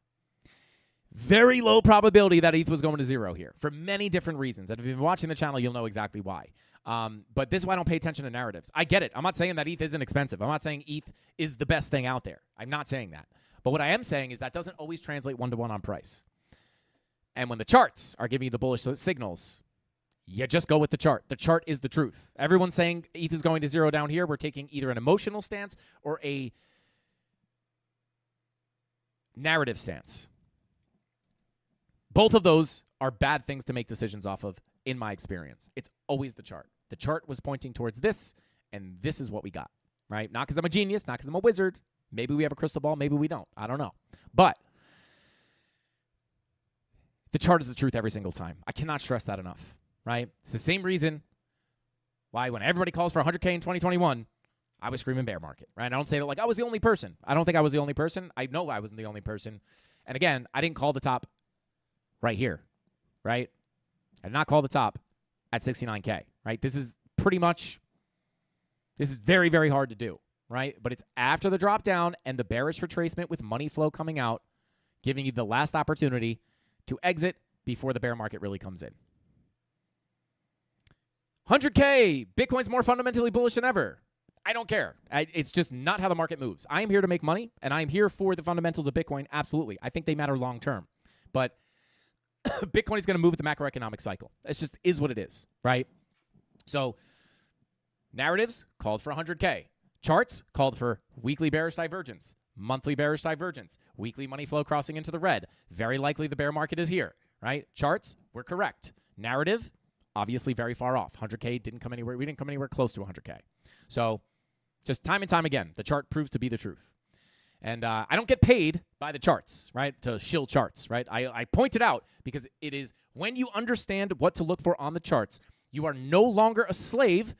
Very low probability that ETH was going to 0 here for many different reasons. And if you've been watching the channel, you'll know exactly why. But this is why I don't pay attention to narratives. I get it. I'm not saying that ETH isn't expensive. I'm not saying ETH is the best thing out there. I'm not saying that. But what I am saying is that doesn't always translate one-to-one on price. And when the charts are giving you the bullish signals, you just go with the chart. The chart is the truth. Everyone's saying ETH is going to 0 down here. We're taking either an emotional stance or a narrative stance. Both of those are bad things to make decisions off of, in my experience. It's always the chart. The chart was pointing towards this, and this is what we got, right? Not because I'm a genius, not because I'm a wizard. Maybe we have a crystal ball, maybe we don't. I don't know. But the chart is the truth every single time. I cannot stress that enough, right? It's the same reason why when everybody calls for 100K in 2021, I was screaming bear market, right? I don't say that I was the only person. I don't think I was the only person. I know I wasn't the only person. And again, I didn't call the top right here, right? I did not call the top at 69K, right? This is very, very hard to do, right? But it's after the drop down and the bearish retracement with money flow coming out, giving you the last opportunity to exit before the bear market really comes in. 100K, Bitcoin's more fundamentally bullish than ever. I don't care. It's just not how the market moves. I am here to make money, and I am here for the fundamentals of Bitcoin, absolutely. I think they matter long term. But Bitcoin is going to move with the macroeconomic cycle. It just is what it is, right? So narratives called for 100K. Charts called for weekly bearish divergence, monthly bearish divergence, weekly money flow crossing into the red. Very likely the bear market is here, right? Charts, we're correct. Narrative, obviously very far off. 100K didn't come anywhere. We didn't come anywhere close to 100K. So just time and time again, the chart proves to be the truth. And I don't get paid by the charts, right, to shill charts, right? I point it out because it is when you understand what to look for on the charts, you are no longer a slave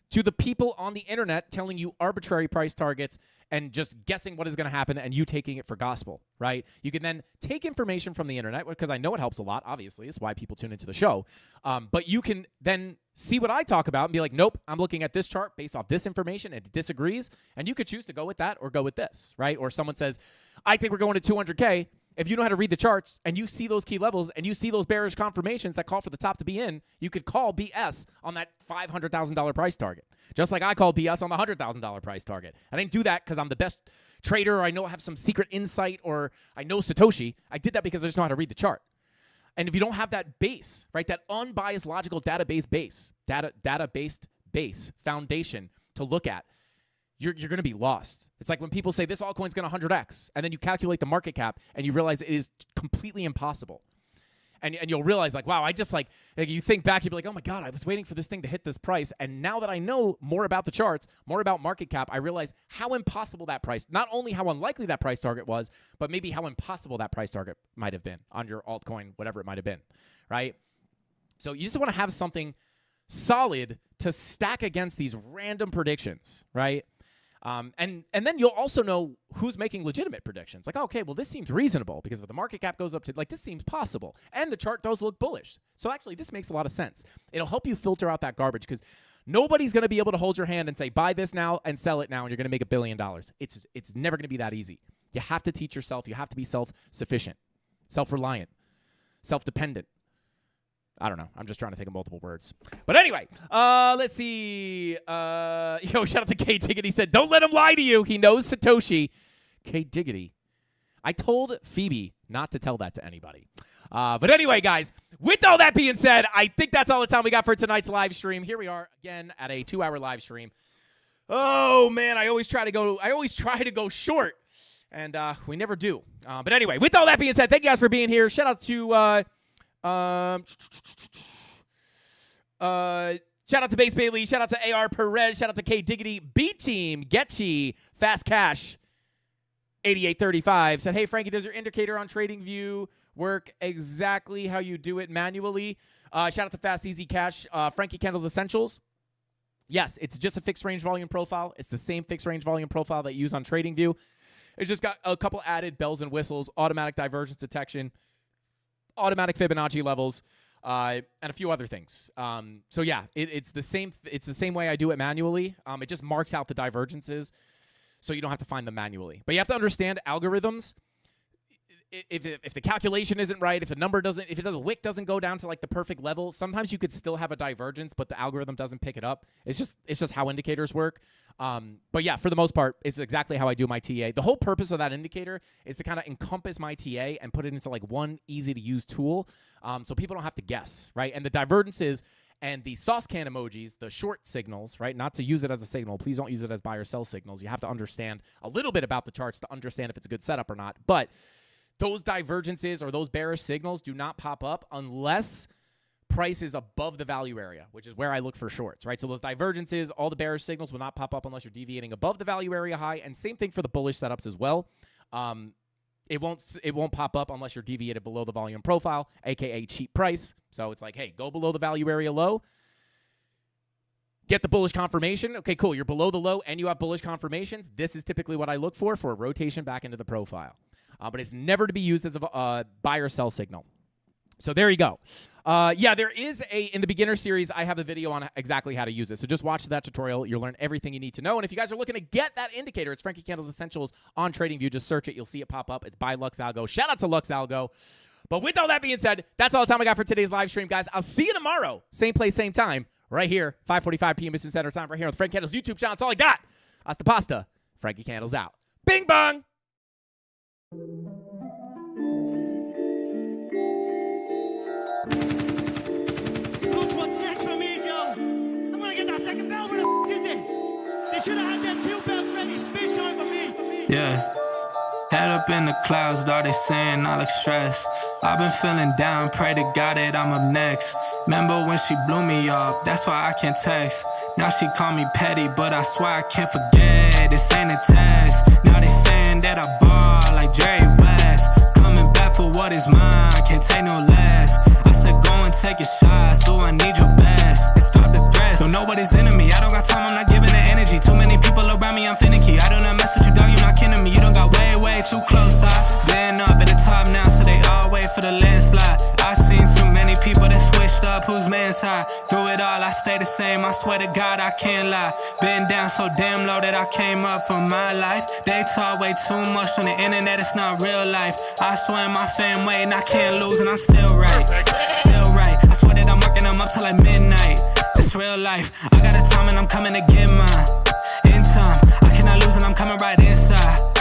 to the people on the internet telling you arbitrary price targets and just guessing what is going to happen and you taking it for gospel, right? You can then take information from the internet because I know it helps a lot, obviously. It's why people tune into the show. But you can then see what I talk about and be like, nope, I'm looking at this chart based off this information and it disagrees. And you could choose to go with that or go with this, right? Or someone says, I think we're going to 200K. if you know how to read the charts and you see those key levels and you see those bearish confirmations that call for the top to be in, you could call BS on that $500,000 price target. Just like I called BS on the $100,000 price target. I didn't do that because I'm the best trader or I know I have some secret insight or I know Satoshi. I did that because I just know how to read the chart. And if you don't have that base, right, that unbiased logical database base, data-based base foundation to look at, you're going to be lost. It's like when people say this altcoin's going to 100x, and then you calculate the market cap, and you realize it is completely impossible. And you'll realize, like, wow, I just, like you think back, you'll be like, oh, my God, I was waiting for this thing to hit this price. And now that I know more about the charts, more about market cap, I realize how impossible that price, not only how unlikely that price target was, but maybe how impossible that price target might have been on your altcoin, whatever it might have been, right? So you just want to have something solid to stack against these random predictions, right? And then you'll also know who's making legitimate predictions. Like, oh, okay, well, this seems reasonable because if the market cap goes up to, like, this seems possible. And the chart does look bullish. So actually, this makes a lot of sense. It'll help you filter out that garbage because nobody's going to be able to hold your hand and say, buy this now and sell it now, and you're going to make $1 billion. It's never going to be that easy. You have to teach yourself. You have to be self-sufficient, self-reliant, self-dependent. I don't know. I'm just trying to think of multiple words. But anyway, let's see. Shout out to K Diggity. He said, don't let him lie to you. He knows Satoshi. K Diggity. I told Phoebe not to tell that to anybody. But anyway, guys, with all that being said, I think that's all the time we got for tonight's live stream. Here we are again at a 2-hour live stream. Oh, man, I always try to go short, and we never do. But anyway, with all that being said, thank you guys for being here. Shout out to shout out to Base Bailey, shout out to AR Perez, shout out to K Diggity, B Team, Getchy, Fast Cash, 8835 said, hey Frankie, does your indicator on TradingView work exactly how you do it manually? Shout out to Fast Easy Cash, Frankie Candles Essentials. Yes, it's just a fixed range volume profile. It's the same fixed range volume profile that you use on TradingView. It's just got a couple added bells and whistles, automatic divergence detection, automatic Fibonacci levels, and a few other things. So yeah, it's the same way I do it manually. It just marks out the divergences, so you don't have to find them manually. But you have to understand algorithms. If the calculation isn't right, if the wick doesn't go down to like the perfect level, sometimes you could still have a divergence, but the algorithm doesn't pick it up. It's just how indicators work. But yeah, for the most part, it's exactly how I do my TA. The whole purpose of that indicator is to kind of encompass my TA and put it into like one easy to use tool, so people don't have to guess, right? And the divergences and the sauce can emojis, the short signals, right? Not to use it as a signal. Please don't use it as buy or sell signals. You have to understand a little bit about the charts to understand if it's a good setup or not. But those divergences or those bearish signals do not pop up unless price is above the value area, which is where I look for shorts, right? So those divergences, all the bearish signals will not pop up unless you're deviating above the value area high, and same thing for the bullish setups as well. It won't pop up unless you're deviated below the volume profile, aka cheap price. So it's like, hey, go below the value area low, get the bullish confirmation. Okay, cool. You're below the low and you have bullish confirmations. This is typically what I look for a rotation back into the profile. But it's never to be used as a buy or sell signal. So there you go. Yeah, there is in the beginner series, I have a video on exactly how to use it. So just watch that tutorial. You'll learn everything you need to know. And if you guys are looking to get that indicator, it's Frankie Candles Essentials on TradingView. Just search it. You'll see it pop up. It's by Lux Algo. Shout out to Lux Algo. But with all that being said, that's all the time I got for today's live stream, guys. I'll see you tomorrow. Same place, same time. Right here, 5:45 p.m. Eastern Standard Time. Right here on the Frankie Candles YouTube channel. That's all I got. Hasta pasta. Frankie Candles out. Bing bong. Look what's next for me, Joe. I'm gonna get that second bell. Where the f is it? They should have had them 2 bells ready. Spit shine for me. Yeah. Head up in the clouds, thought they saying I look stressed. I've been feeling down, pray to God that I'm up next. Remember when she blew me off, that's why I can't text. Now she call me petty, but I swear I can't forget. This ain't a test. Now they saying that I ball like Jerry West. Coming back for what is mine, can't take no less. I said go and take a shot, so I need your best. And stop the threats, so nobody's into me. I don't got time, I'm not giving the energy. Too many people around me, I'm finicky. I do not mess with you, dog, you're not kidding me. You don't got way too close. I blend up at the top now, so they all wait for the landslide. I seen too many people that switch Switched up, whose man's high? Through it all, I stay the same. I swear to God, I can't lie. Been down so damn low that I came up for my life. They talk way too much on the internet, it's not real life. I swear my fam waiting, I can't lose, and I'm still right. Still right. I swear that I'm working them up till like midnight. It's real life. I got a time and I'm coming to get mine. In time, I cannot lose, and I'm coming right inside.